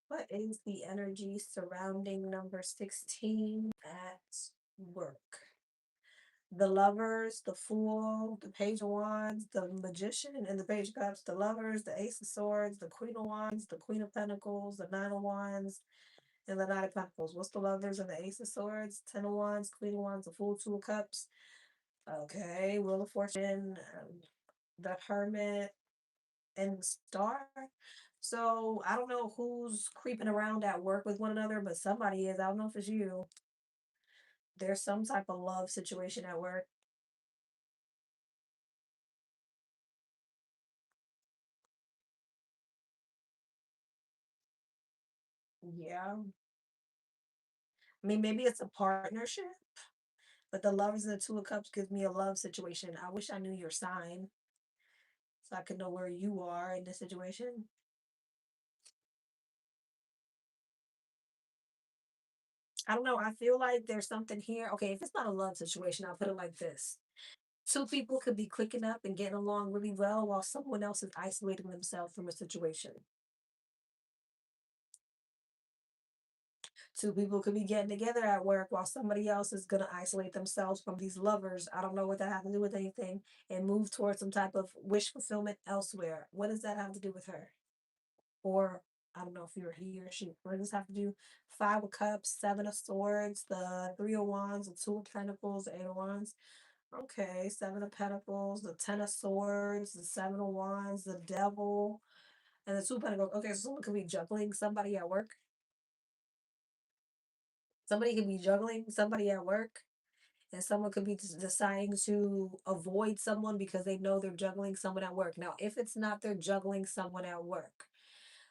S1: What is the energy surrounding number 16 at work? The lovers, the fool, the page of wands, the magician, and the page of cups, the lovers, the ace of swords, the queen of wands, the queen of pentacles, the nine of wands, and the nine of pentacles. What's the lovers and the ace of swords, ten of wands, queen of wands, the fool, two of cups? Okay, wheel of fortune, the hermit, and the star. So I don't know who's creeping around at work with one another, but somebody is. I don't know if it's you. There's some type of love situation at work. Yeah. I mean, maybe it's a partnership, but the lovers and the two of cups gives me a love situation. I wish I knew your sign so I could know where you are in this situation. I don't know. I feel like there's something here. Okay, if it's not a love situation, I'll put it like this. Two people could be clicking up and getting along really well while someone else is isolating themselves from a situation. Two people could be getting together at work while somebody else is going to isolate themselves from these lovers. I don't know what that has to do with anything and move towards some type of wish fulfillment elsewhere. What does that have to do with her? Or I don't know if you're he or she. What does this have to do? Five of Cups, Seven of Swords, the Three of Wands, the Two of Pentacles, the Eight of Wands. Okay, Seven of Pentacles, the Ten of Swords, the Seven of Wands, the Devil, and the Two of Pentacles. Okay, so someone could be juggling somebody at work. Somebody could be juggling somebody at work, and someone could be deciding to avoid someone because they know they're juggling someone at work. Now, if it's not they're juggling someone at work,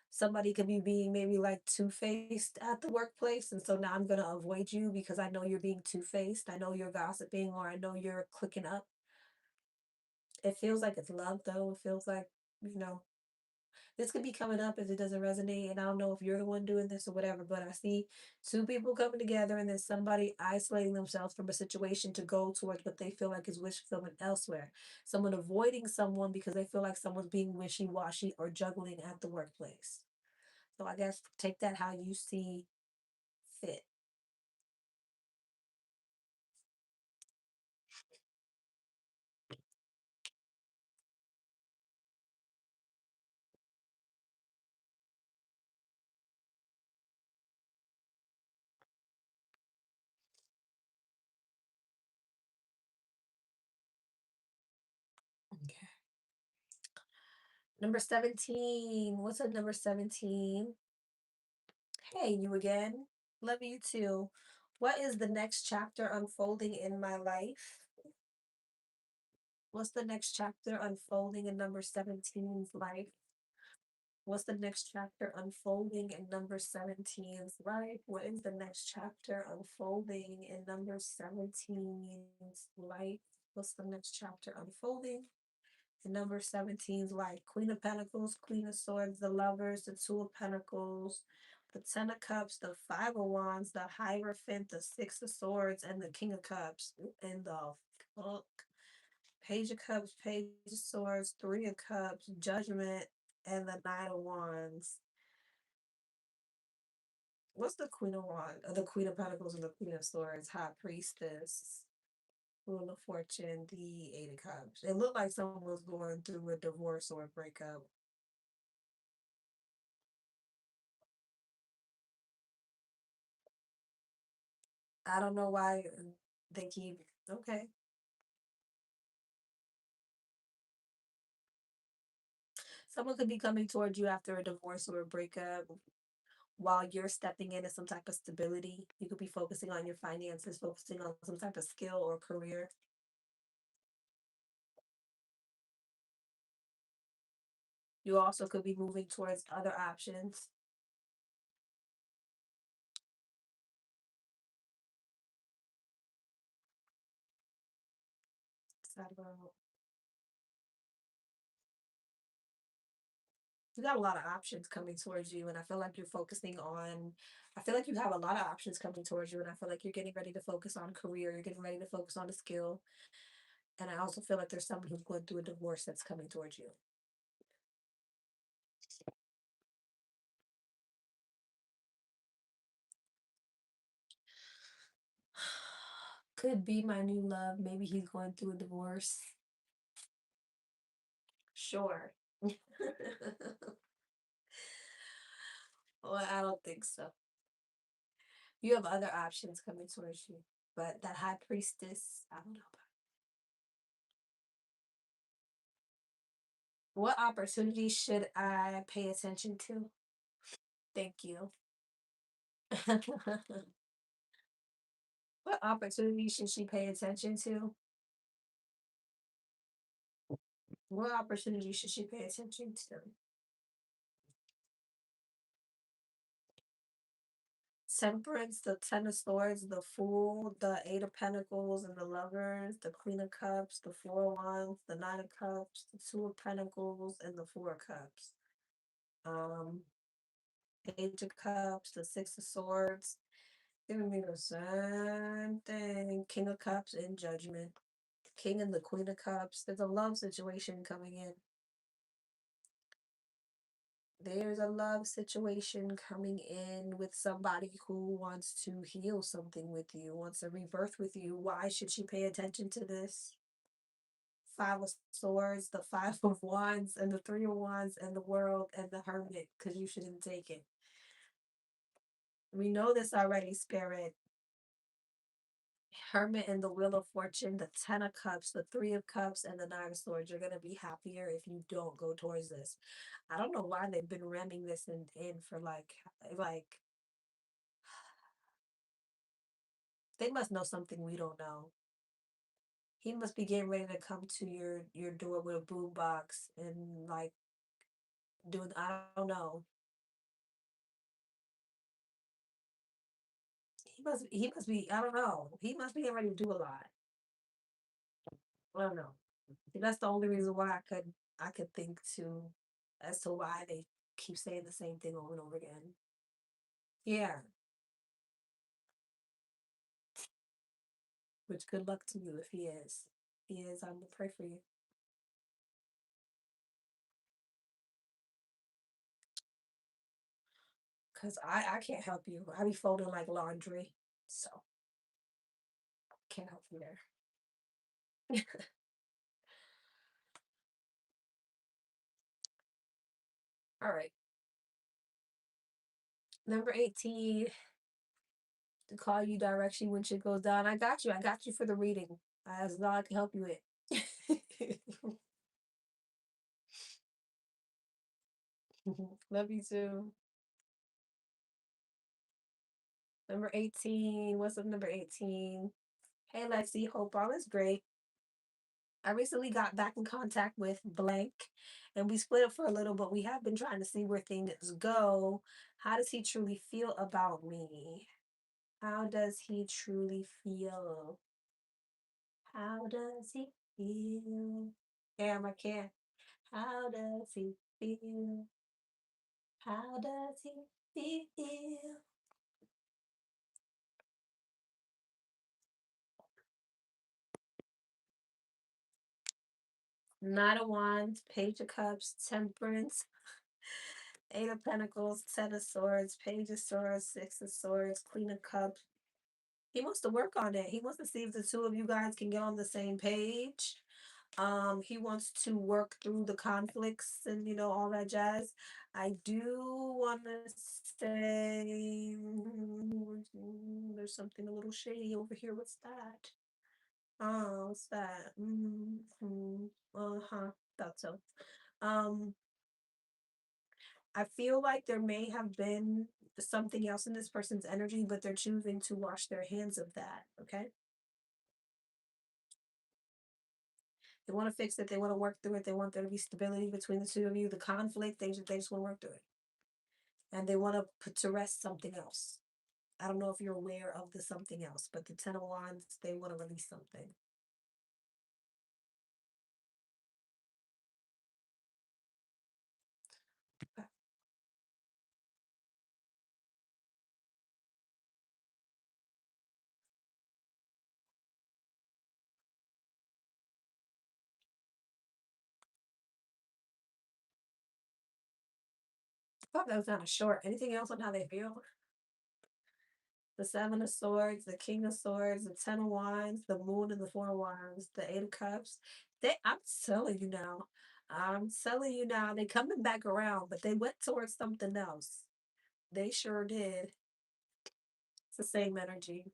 S1: somebody could be being maybe like two-faced at the workplace, and so now I'm going to avoid you because I know you're being two-faced. I know you're gossiping, or I know you're clicking up. It feels like it's love, though. It feels like, you know, this could be coming up if it doesn't resonate, and I don't know if you're the one doing this or whatever, but I see two people coming together and then somebody isolating themselves from a situation to go towards what they feel like is wish fulfillment elsewhere. Someone avoiding someone because they feel like someone's being wishy-washy or juggling at the workplace. So I guess take that how you see fit. Okay. Number 17. What's up, number 17? Hey, you again. Love you too. What is the next chapter unfolding in my life? What's the next chapter unfolding in number 17's life? What's the next chapter unfolding in number 17's life? What is the next chapter unfolding in number 17's life? What's the next chapter unfolding in number 17's life? Queen of Pentacles, Queen of Swords, the Lovers, the Two of Pentacles, the Ten of Cups, the Five of Wands, the Hierophant, the Six of Swords, and the King of Cups. And the fuck? Page of Cups, Page of Swords, Three of Cups, Judgment, and the Knight of Wands. What's the Queen of Wands? The Queen of Pentacles and the Queen of Swords, High Priestess, Wheel of Fortune, the Eight of Cups. It looked like someone was going through a divorce or a breakup. I don't know why they keep. Okay. Someone could be coming towards you after a divorce or a breakup while you're stepping into some type of stability. You could be focusing on your finances, focusing on some type of skill or career. You also could be moving towards other options. that about? You got a lot of options coming towards you, and I feel like you're focusing on. I feel like you have a lot of options coming towards you, and I feel like you're getting ready to focus on career. You're getting ready to focus on a skill, and I also feel like there's someone who's going through a divorce that's coming towards you. Could be my new love. Maybe he's going through a divorce. Sure. Well, I don't think so. You have other options coming towards you, but that high priestess, I don't know about. What opportunities should I pay attention to? Thank you. What opportunities should she pay attention to? What opportunities should she pay attention to? Temperance, the Ten of Swords, the Fool, the Eight of Pentacles, and the Lovers, the Queen of Cups, the Four of Wands, the Nine of Cups, the Two of Pentacles, and the Four of Cups. Um, Page of Cups, the Six of Swords. Giving me the same thing. King of Cups and Judgment. King and the Queen of Cups. There's a love situation coming in. There's a love situation coming in with somebody who wants to heal something with you, wants a rebirth with you. Why should she pay attention to this? Five of Swords, the Five of Wands, and the Three of Wands, and the World, and the Hermit, because you shouldn't take it. We know this already, Spirit. Hermit and the Wheel of Fortune, the Ten of Cups, the Three of Cups, and the Nine of Swords. You're gonna be happier if you don't go towards this. I don't know why they've been ramming this in for like they must know something we don't know. He must be getting ready to come to your door with a boom box and like doing I don't know. He must be I don't know. He must be getting ready to do a lot. I don't know. That's the only reason why I could think to as to why they keep saying the same thing over and over again. Yeah, which good luck to you if he is. If he is, I'm gonna pray for you. Cause I can't help you. I be folding like laundry. So can't help you there. All right. Number 18, to call you direction when shit goes down. I got you. I got you for the reading. That's all I can help you with. Love you too. Number 18. What's up, number 18? Hey, Lexi. Hope all is great. I recently got back in contact with Blank and we split up for a little, but we have been trying to see where things go. How does he truly feel about me? How does he truly feel? How does he feel? Damn, I can't. How does he feel? How does he feel? Knight of Wands, Page of Cups, Temperance, Eight of Pentacles, Ten of Swords, Page of Swords, Six of Swords, Queen of Cups. He wants to work on it. He wants to see if the two of you guys can get on the same page. He wants to work through the conflicts and all that jazz. I do want to say there's something a little shady over here. What's that? Oh, what's that? Uh-huh. Thought so. Um, I feel like there may have been something else in this person's energy, but they're choosing to wash their hands of that. Okay. They want to fix it. They want to work through it. They want there to be stability between the two of you. The conflict, they just want to work through it. And they want to put to rest something else. I don't know if you're aware of the something else, but the Ten of Wands, they want to release something. I thought that was kind of short. Anything else on how they feel? The Seven of Swords, the King of Swords, the Ten of Wands, the Moon and the Four of Wands, the Eight of Cups. I'm telling you now. I'm telling you now. They coming back around, but they went towards something else. They sure did. It's the same energy.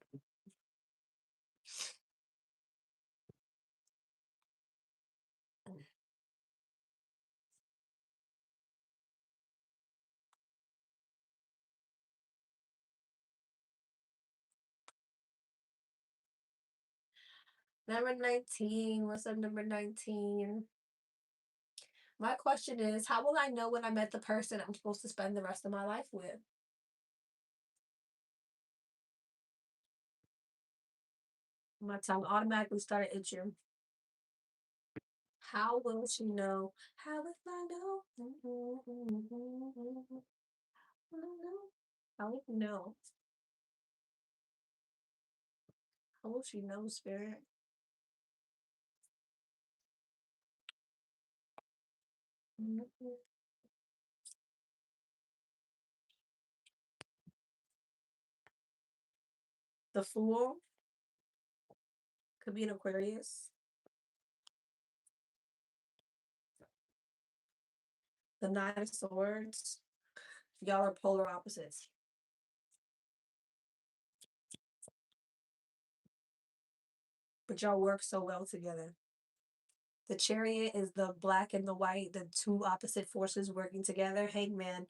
S1: Number 19. What's up, number 19? My question is, how will I know when I met the person I'm supposed to spend the rest of my life with? My tongue automatically started itching. How will she know? How will I know? How will you know? How will she know, Spirit? The Fool could be an Aquarius. The Nine of Swords. Y'all are polar opposites, but y'all work so well together. The Chariot is the black and the white, the two opposite forces working together. Hangman,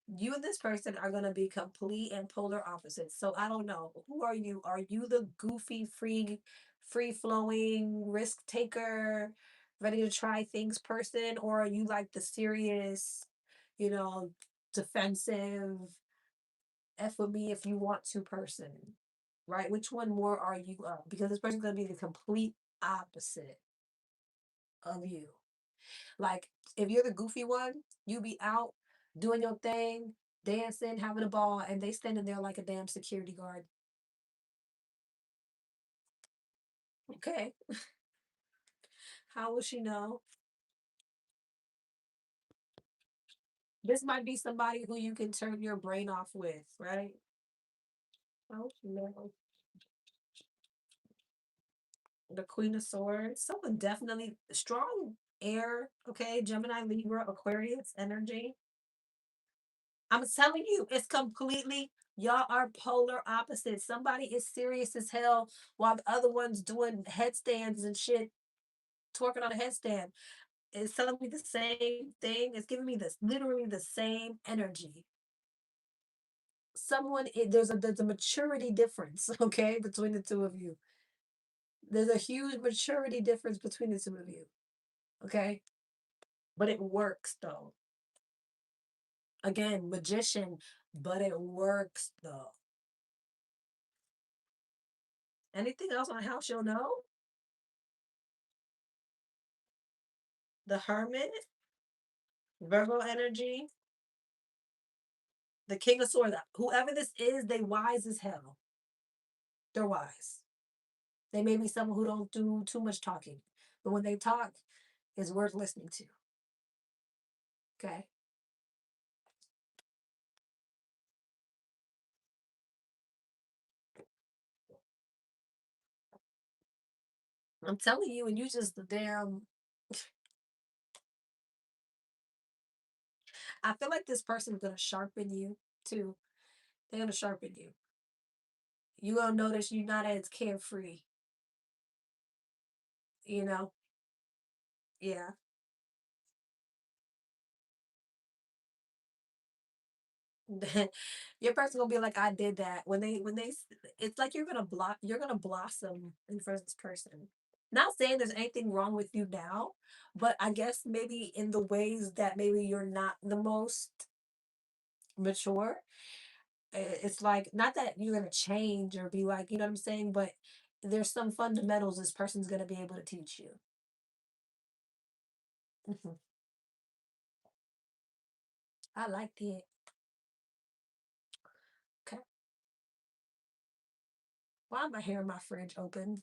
S1: you and this person are going to be complete and polar opposites. So I don't know. Who are you? Are you the goofy, free flowing, risk taker, ready to try things person? Or are you like the serious, you know, defensive, F with me if you want to person? Right? Which one more are you of? Because this person's going to be the complete opposite of you. Like, if you're the goofy one, you be out doing your thing, dancing, having a ball, and they standing there like a damn security guard. Okay. How will she know? This might be somebody who you can turn your brain off with, right? How will she know? The Queen of Swords. Someone definitely strong air, okay? Gemini, Libra, Aquarius energy. I'm telling you, it's completely, y'all are polar opposites. Somebody is serious as hell while the other one's doing headstands and shit, twerking on a headstand. It's telling me the same thing. It's giving me this literally the same energy. There's a maturity difference, okay, between the two of you. There's a huge maturity difference between the two of you, okay? But it works though. Again, magician, but it works though. Anything else on how she'll know? The Hermit, Virgo energy, the King of Swords. Whoever this is, they wise as hell. They're wise. They may be someone who don't do too much talking, but when they talk, it's worth listening to. Okay. I'm telling you, and you just the damn. I feel like this person's gonna sharpen you too. They're gonna sharpen you. You're gonna notice you're not as carefree. You know? Yeah. Your person gonna be like, I did that. It's like you're gonna blossom in front of this person. Not saying there's anything wrong with you now, but I guess maybe in the ways that maybe you're not the most mature. It's like not that you're gonna change or be like, you know what I'm saying, but there's some fundamentals this person's gonna be able to teach you. Mhm. I liked it. Okay. Why am I hearing my fridge open?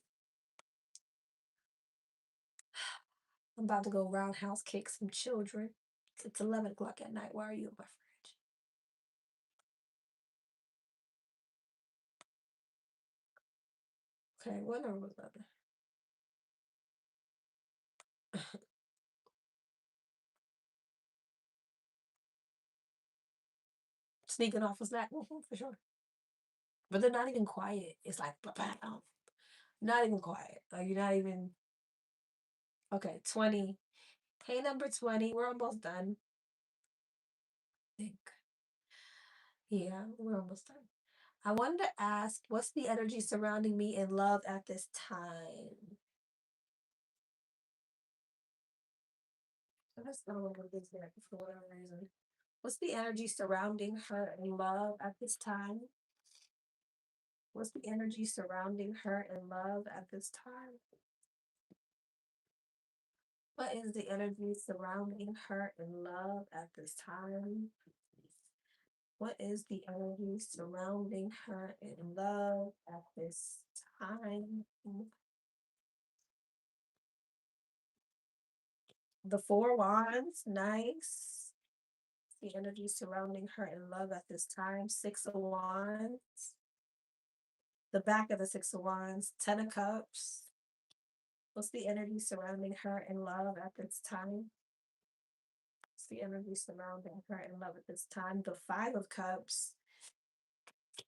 S1: I'm about to go roundhouse kick some children. It's 11 o'clock at night. Why are you in my fridge?
S2: Okay, what number was that? Sneaking off a snack, for sure. But they're not even quiet. It's like, ba-bam. Not even quiet. Like, you're not even. Okay, 20. Hey, number 20. We're almost done. I think. Yeah, we're almost done. I wanted to ask, what's the energy surrounding me in love at this time? I just don't know what this there for whatever reason. What's the energy surrounding her in love at this time? What's the energy surrounding her in love at this time? What is the energy surrounding her in love at this time? What is the energy surrounding her in love at this time? The Four Wands, nice. The energy surrounding her in love at this time. Six of Wands. The back of the Six of Wands. Ten of Cups. What's the energy surrounding her in love at this time? What's the energy surrounding her in love at this time? The Five of Cups.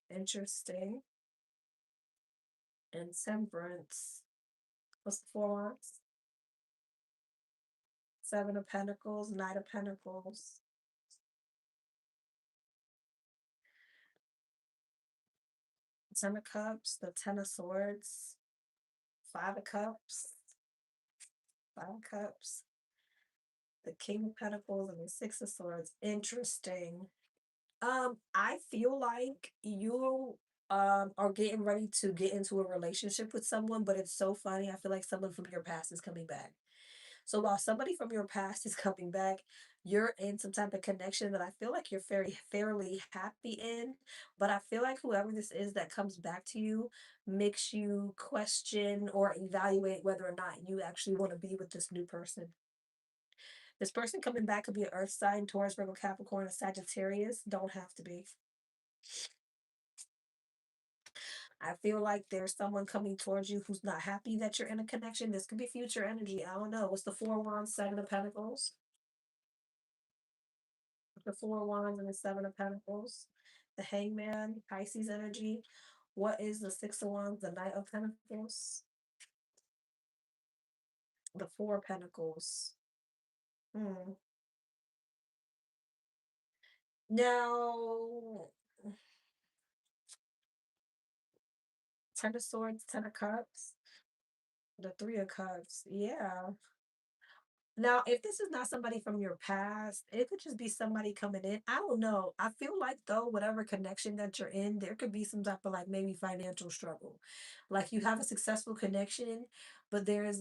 S2: Interesting. And Temperance. What's the Four Wands? Seven of Pentacles. Knight of Pentacles. Ten of Cups. The Ten of Swords. Five of Cups. Five of Cups. The King of Pentacles and the Six of Swords. Interesting. I feel like you are getting ready to get into a relationship with someone, but it's so funny. I feel like someone from your past is coming back. So while somebody from your past is coming back, you're in some type of connection that I feel like you're very fairly happy in. But I feel like whoever this is that comes back to you makes you question or evaluate whether or not you actually want to be with this new person. This person coming back could be an earth sign, Taurus, Virgo, Capricorn, or Sagittarius. Don't have to be. I feel like there's someone coming towards you who's not happy that you're in a connection. This could be future energy. I don't know. What's the Four Wands, Seven of Pentacles? The Four Wands and the Seven of Pentacles. The Hangman, Pisces energy. What is the Six of Wands, the Knight of Pentacles? The Four of Pentacles. Hmm. Now, Ten of Swords, Ten of Cups. The Three of Cups. Yeah. Now, if this is not somebody from your past, it could just be somebody coming in. I don't know. I feel like though, whatever connection that you're in, there could be some type of like maybe financial struggle. Like you have a successful connection, but there's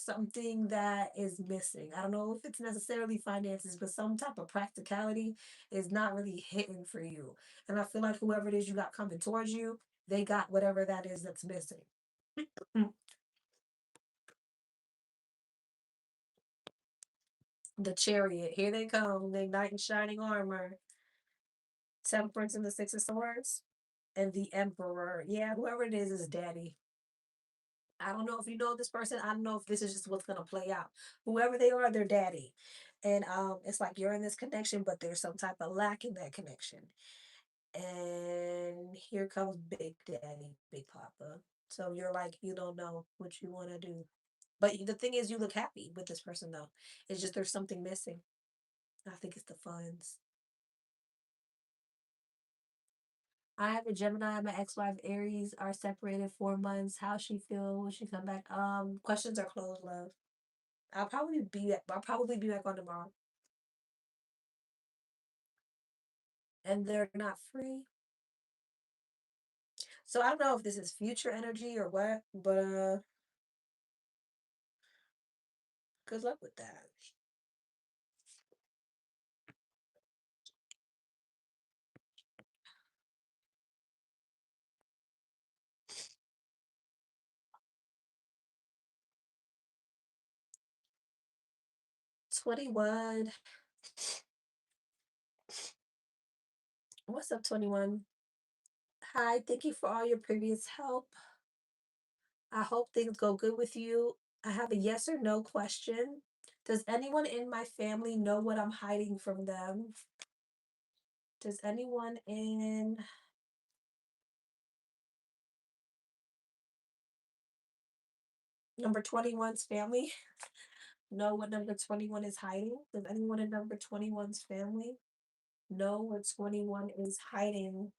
S2: something that is missing. I don't know if it's necessarily finances, but some type of practicality is not really hitting for you. And I feel like whoever it is you got coming towards you, they got whatever that is that's missing. The Chariot, here they come, the knight in shining armor. Temperance and the Six of Swords, and the Emperor. Yeah, whoever it is daddy. I don't know if you know this person. I don't know if this is just what's gonna play out. Whoever they are, they're daddy. And it's like you're in this connection, but there's some type of lack in that connection. And here comes Big Daddy, Big Papa. So you're like, you don't know what you want to do. But the thing is, you look happy with this person, though. It's just there's something missing. I think it's the funds. I have a Gemini. My ex-wife Aries are separated 4 months. How she feel? Will she come back? Questions are closed, love. I'll probably be back on tomorrow. And they're not free. So I don't know if this is future energy or what, but good luck with that. 21. What's up, 21? Hi, thank you for all your previous help. I hope things go good with you. I have a yes or no question. Does anyone in my family know what I'm hiding from them? Does anyone in number 21's family know what number 21 is hiding? Does anyone in number 21's family know what 21 is hiding?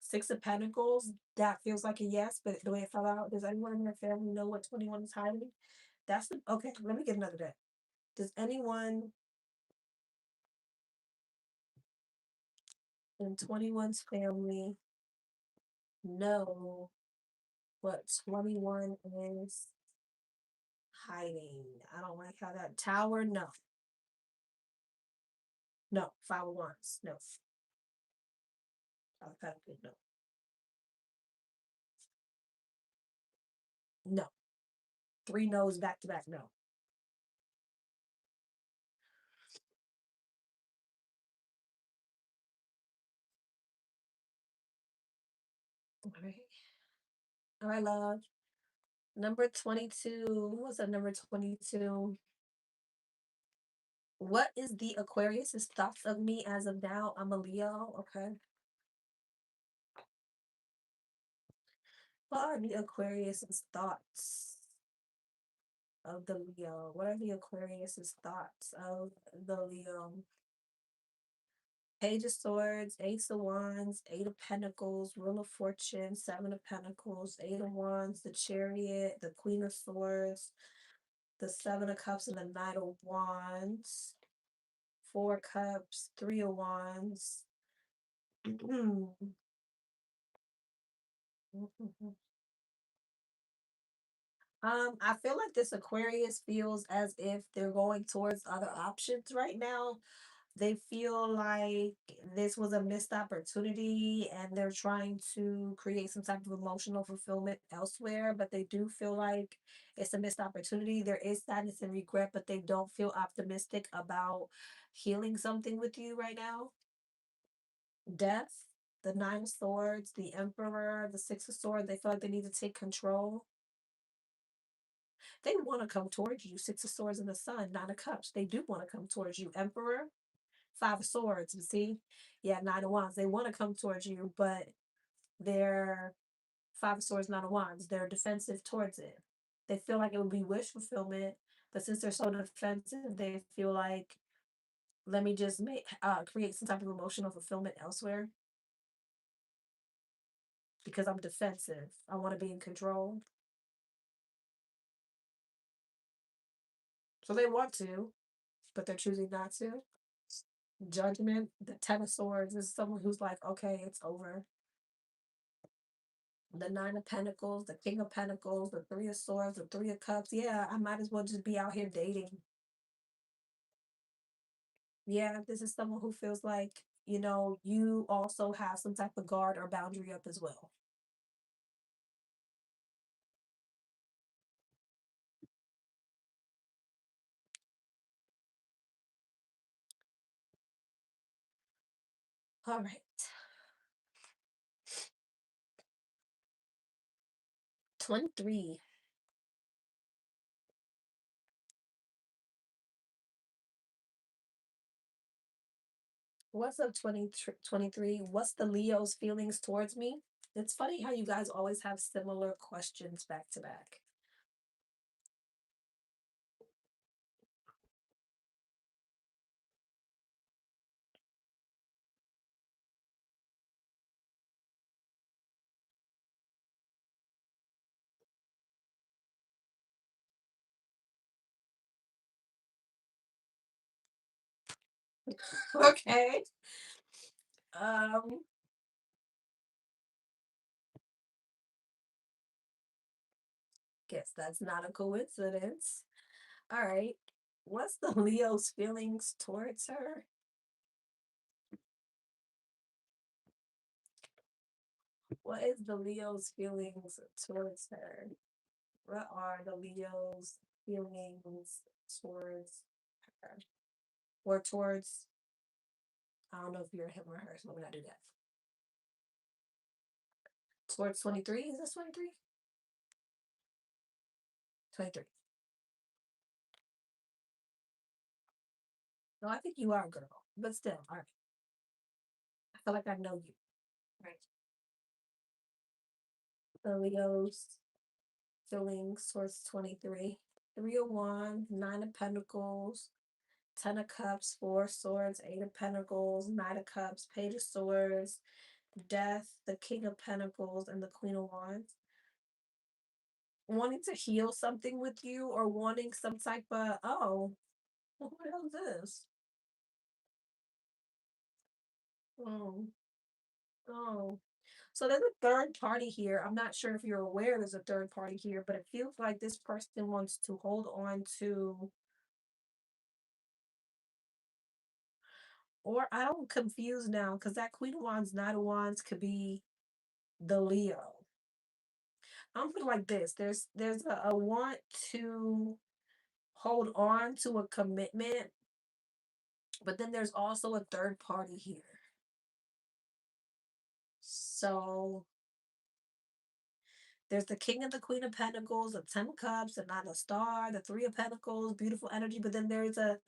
S2: Six of Pentacles, that feels like a yes, but the way it fell out, does anyone in their family know what 21 is hiding? That's the okay. Let me get another deck. Does anyone in 21's family know what 21 is hiding? I don't like how that tower. No, no. Five of Wands. No. Five of Pentacles. No. No. Three no's back to back. No. All right. All right, love. Number 22. Who was that number 22? What is the Aquarius's thoughts of me as of now? I'm a Leo. Okay. What are the Aquarius's thoughts of the Leo? What are the Aquarius's thoughts of the Leo? Page of Swords, Ace of Wands, Eight of Pentacles, Wheel of Fortune, Seven of Pentacles, Eight of Wands, the Chariot, the Queen of Swords, the Seven of Cups, and the Knight of Wands. Four Cups, Three of Wands. I feel like this Aquarius feels as if they're going towards other options right now. They feel like this was a missed opportunity and they're trying to create some type of emotional fulfillment elsewhere, but they do feel like it's a missed opportunity. There is sadness and regret, but they don't feel optimistic about healing something with you right now. Death, the Nine of Swords, the Emperor, the Six of Swords, they feel like they need to take control. They want to come towards you. Six of Swords and the Sun, Nine of Cups. They do want to come towards you. Emperor, Five of Swords. You see, yeah, Nine of Wands. They want to come towards you, but they're Five of Swords, Nine of Wands. They're defensive towards it. They feel like it would be wish fulfillment, but since they're so defensive, they feel like let me just make create some type of emotional fulfillment elsewhere because I'm defensive. I want to be in control, so they want to, but they're choosing not to. Judgment, the Ten of Swords is someone who's like, okay, it's over. The Nine of Pentacles, the King of Pentacles, the Three of Swords, the Three of Cups. Yeah, I might as well just be out here dating. Yeah, this is someone who feels like, you also have some type of guard or boundary up as well. All right. 23. What's up, 23? What's the Leo's feelings towards me? It's funny how you guys always have similar questions back to back. Okay. Um, guess that's not a coincidence. All right. What's the Leo's feelings towards her? What is the Leo's feelings towards her? What are the Leo's feelings towards her? Or towards, I don't know if you're him or her, so let me not do that. Towards 23? Is this 23? 23. No, I think you are a girl, but still, all right. I feel like I know you. Right. The Leo's feeling source 23. 3 of Wands, 9 of Pentacles, 10 of Cups, 4 of Swords, 8 of Pentacles, 9 of Cups, Page of Swords, Death, the King of Pentacles, and the Queen of Wands. Wanting to heal something with you or wanting some type of, oh, what the hell is this? Oh, oh. So there's a third party here. I'm not sure if you're aware there's a third party here, but it feels like this person wants to hold on to, or I don't confuse now because that Queen of Wands, Knight of Wands could be the Leo. I'm feeling like this. There's a want to hold on to a commitment, but then there's also a third party here. So there's the King and the Queen of Pentacles, the 10 of Cups, the Nine of Star, the 3 of Pentacles, beautiful energy, but then there's a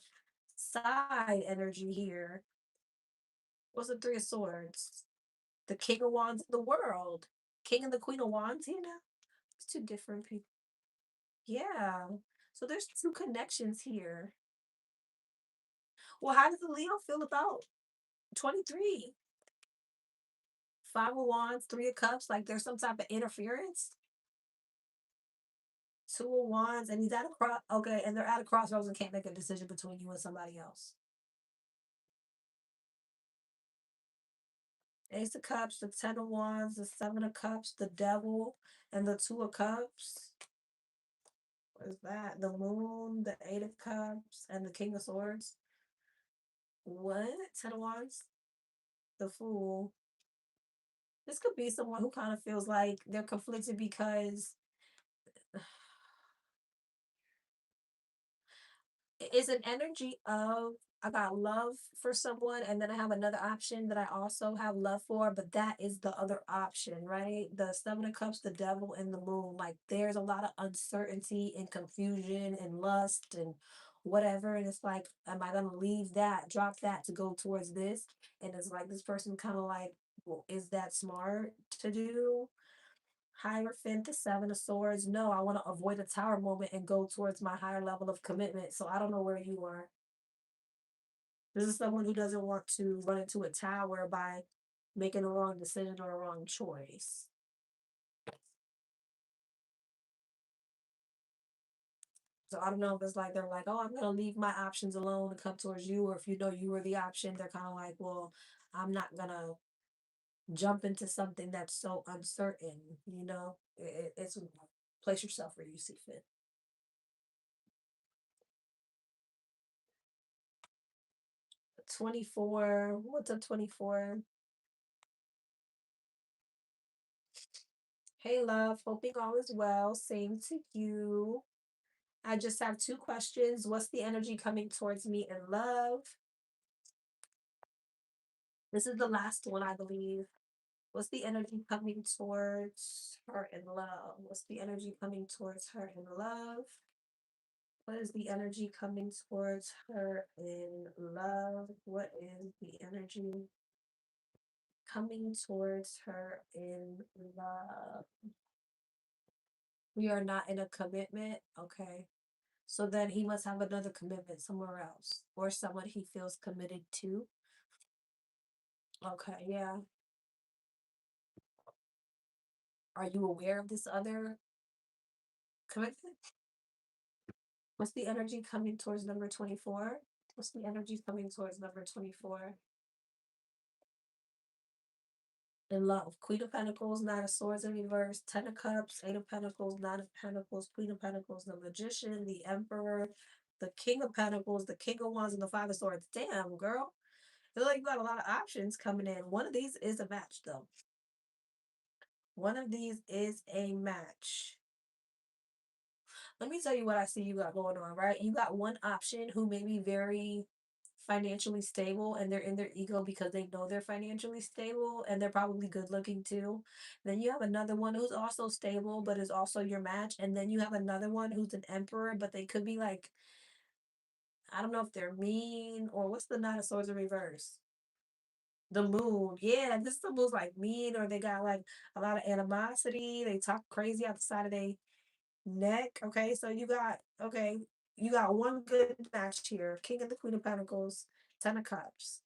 S2: side energy here. What's the 3 of Swords? The King of Wands of the world. King and the Queen of Wands here now? It's two different people. Yeah. So there's two connections here. Well, how does the Leo feel about 23? 5 of Wands, 3 of Cups, like there's some type of interference. 2 of Wands, and he's at a cross. Okay, and they're at a crossroads and can't make a decision between you and somebody else. Ace of Cups, the 10 of Wands, the 7 of Cups, the Devil, and the 2 of Cups. What is that? The Moon, the 8 of Cups, and the King of Swords. What? 10 of Wands? The Fool. This could be someone who kind of feels like they're conflicted because it's an energy of I got love for someone, and then I have another option that I also have love for, but that is the other option, right? The 7 of Cups, the Devil, and the Moon. Like there's a lot of uncertainty and confusion and lust and whatever. And it's like, am I gonna leave that, drop that to go towards this? And it's like this person kind of like, well, is that smart to do? Hierophant, the 7 of Swords. No, I want to avoid a tower moment and go towards my higher level of commitment. So I don't know where you are. This is someone who doesn't want to run into a tower by making a wrong decision or a wrong choice. So I don't know if it's like they're like, oh, I'm gonna leave my options alone and come towards you, or if you know you were the option, they're kind of like, well, I'm not gonna jump into something that's so uncertain. It's place yourself where you see fit. 24. What's up, 24? Hey, love. Hoping all is well. Same to you. I just have 2 questions. What's the energy coming towards me in love? This is the last one, I believe. What's the energy coming towards her in love? What's the energy coming towards her in love? What is the energy coming towards her in love? What is the energy coming towards her in love? We are not in a commitment. Okay. So then he must have another commitment somewhere else or someone he feels committed to. Okay, yeah. Are you aware of this other commitment? What's the energy coming towards number 24? What's the energy coming towards number 24? In love. Queen of Pentacles, 9 of Swords in reverse, 10 of Cups, 8 of Pentacles, 9 of Pentacles, Queen of Pentacles, the Magician, the Emperor, the King of Pentacles, the King of Wands, and the 5 of Swords. Damn, girl. I feel like you got a lot of options coming in. One of these is a match, though. One of these is a match. Let me tell you what I see you got going on, right? You got one option who may be very financially stable and they're in their ego because they know they're financially stable and they're probably good looking too. Then you have another one who's also stable but is also your match. And then you have another one who's an emperor, but they could be like, I don't know if they're mean or what's the Nine of Swords in reverse? The moon. Yeah, this the moon's like mean or they got like a lot of animosity. They talk crazy out the side of their neck. Okay, so you got one good match here. King and the Queen of Pentacles, Ten of Cups.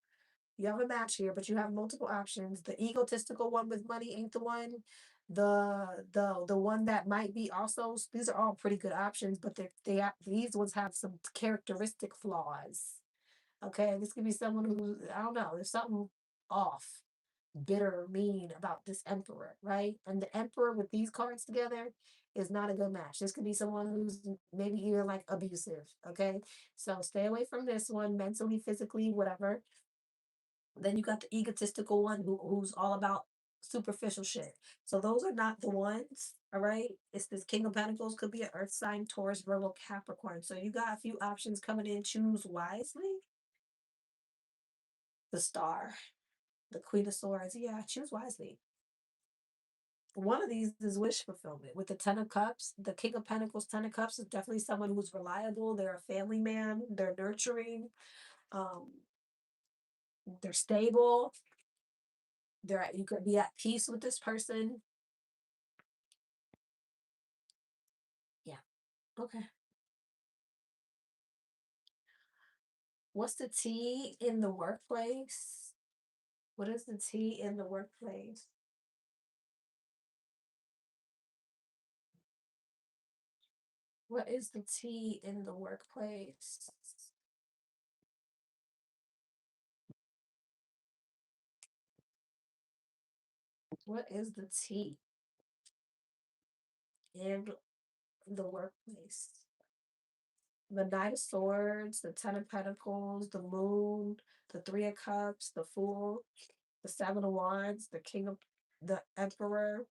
S2: You have a match here, but you have multiple options. The egotistical one with money ain't the one. The one that might be also, these are all pretty good options, but these ones have some characteristic flaws. Okay, this could be someone who, I don't know, there's something off, bitter, mean about this emperor, right? And the emperor with these cards together is not a good match. This could be someone who's maybe even like abusive, okay? So stay away from this one mentally, physically, whatever. Then you got the egotistical one who's all about superficial shit. So those are not the ones, all right? It's this King of Pentacles, could be an Earth sign, Taurus, Virgo, Capricorn. So you got a few options coming in. Choose wisely. The Star, the Queen of Swords. Yeah, choose wisely. One of these is wish fulfillment. With the Ten of Cups, the King of Pentacles, Ten of Cups is definitely someone who's reliable. They're a family man. They're nurturing. Um, they're stable. You could be at peace with this person. Yeah. Okay. What's the T in the workplace? What is the T in the workplace? What is the T in the workplace? What is the T in the workplace? The Knight of Swords, the Ten of Pentacles, the Moon, the Three of Cups, the Fool, the Seven of Wands, the King of the Emperor,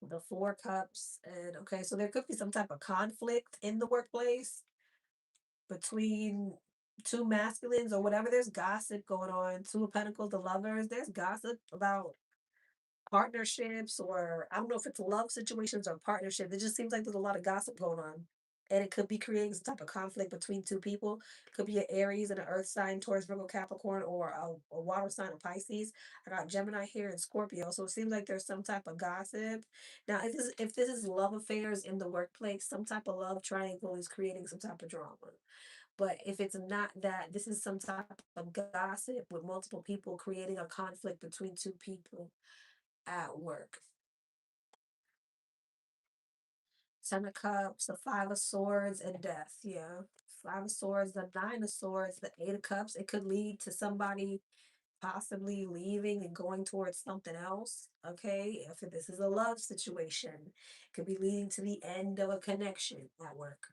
S2: the Four Cups. And okay, so there could be some type of conflict in the workplace between two masculines or whatever. There's gossip going on. Two of Pentacles, the lovers. There's gossip about partnerships, or I don't know if it's love situations or partnership. It just seems like there's a lot of gossip going on. And it could be creating some type of conflict between two people. It could be an Aries and an Earth sign, Taurus, Virgo, Capricorn, or a water sign of Pisces. I got Gemini here and Scorpio. So it seems like there's some type of gossip. Now, if this is love affairs in the workplace, some type of love triangle is creating some type of drama. But if it's not that, this is some type of gossip with multiple people creating a conflict between two people at work. Ten of Cups, the Five of Swords, and Death. Yeah. Five of Swords, the Nine of Swords, the Eight of Cups. It could lead to somebody possibly leaving and going towards something else. Okay. If this is a love situation, it could be leading to the end of a connection at work.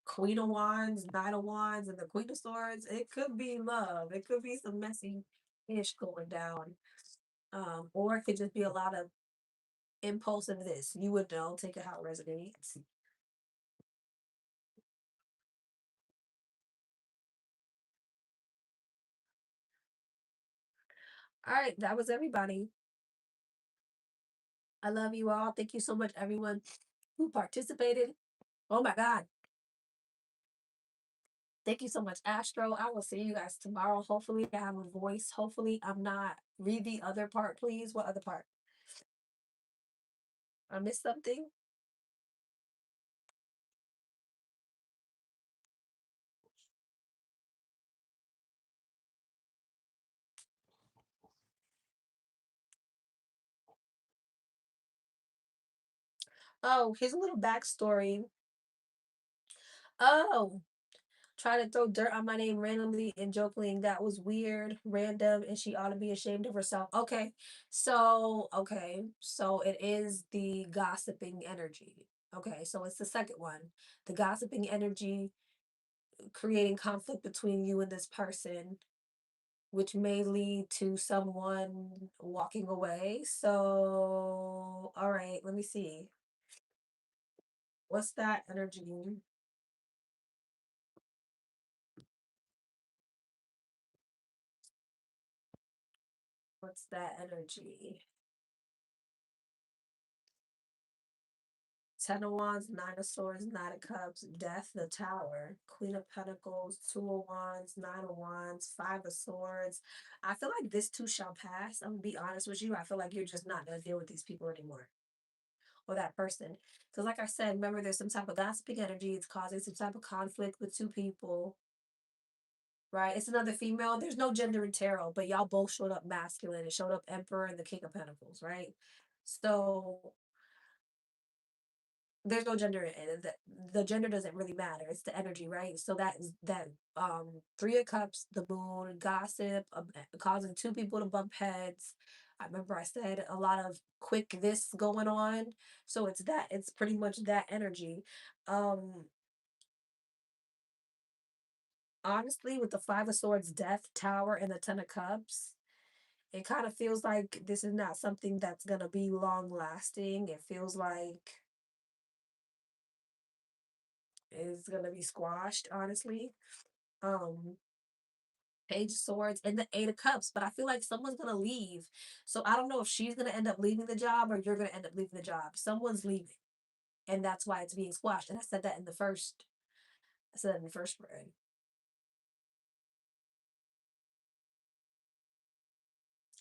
S2: Queen of Wands, Knight of Wands, and the Queen of Swords. It could be love. It could be some messy ish going down. Or it could just be a lot of impulsive this. You would know, take it how it resonates. All right, that was everybody. I love you all. Thank you so much, everyone who participated. Oh my God. Thank you so much, Astro. I will see you guys tomorrow. Hopefully, I have a voice. Hopefully, I'm not. Read the other part, please. What other part? I missed something. Oh, here's a little backstory. Oh, try to throw dirt on my name randomly and jokingly. That was weird, random, and she ought to be ashamed of herself. Okay, so it is the gossiping energy. Okay, so it's the second one, the gossiping energy creating conflict between you and this person which may lead to someone walking away. So, all right, let me see. What's that energy? What's that energy? Ten of Wands, Nine of Swords, Nine of Cups, Death, the Tower, Queen of Pentacles, Two of Wands, Nine of Wands, Five of Swords. I feel like this too shall pass. I'm gonna be honest with you. I feel like you're just not gonna deal with these people anymore, or that person. Because, like I said, remember, there's some type of gossiping energy. It's causing some type of conflict with two people, right? It's another female. There's no gender in tarot, but y'all both showed up masculine. It showed up Emperor and the King of Pentacles, right? So there's no gender in it. The gender doesn't really matter. It's the energy, right? So that is that Three of Cups, the moon, gossip, causing two people to bump heads. I remember I said a lot of quick this going on. So it's pretty much that energy. Um Honestly, with the Five of Swords, Death, Tower, and the Ten of Cups, it kind of feels like this is not something that's gonna be long lasting. It feels like it's gonna be squashed, honestly. Um Page of Swords and the Eight of Cups, but I feel like someone's gonna leave. So I don't know if she's gonna end up leaving the job or you're gonna end up leaving the job. Someone's leaving, and that's why it's being squashed. And I said that in the first. I said that in the first spread.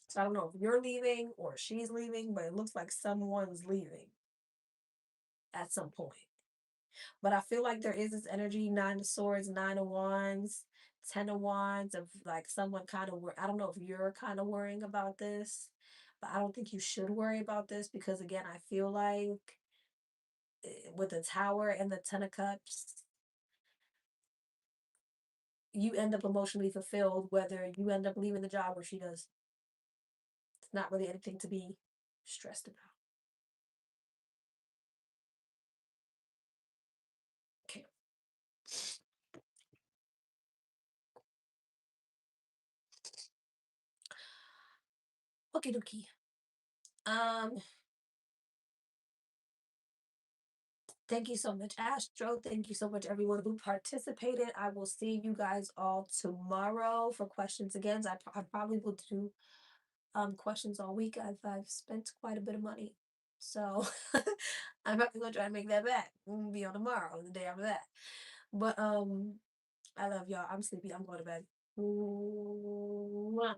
S2: So I don't know if you're leaving or she's leaving, but it looks like someone's leaving at some point. But I feel like there is this energy: Nine of Swords, Nine of Wands, Ten of Wands, of like someone kind of. I don't know if you're kind of worrying about this, but I don't think you should worry about this because again, I feel like with the Tower and the Ten of Cups, you end up emotionally fulfilled whether you end up leaving the job or she does. It's not really anything to be stressed about. Okay. Okay, dokie. Um, Thank you so much, Astro. Thank you so much, everyone who participated. I will see you guys all tomorrow for questions again. I probably will do questions all week. I've spent quite a bit of money, so I'm probably gonna try to make that back. We'll be on tomorrow, the day after that. But I love y'all. I'm sleepy. I'm going to bed. Mwah.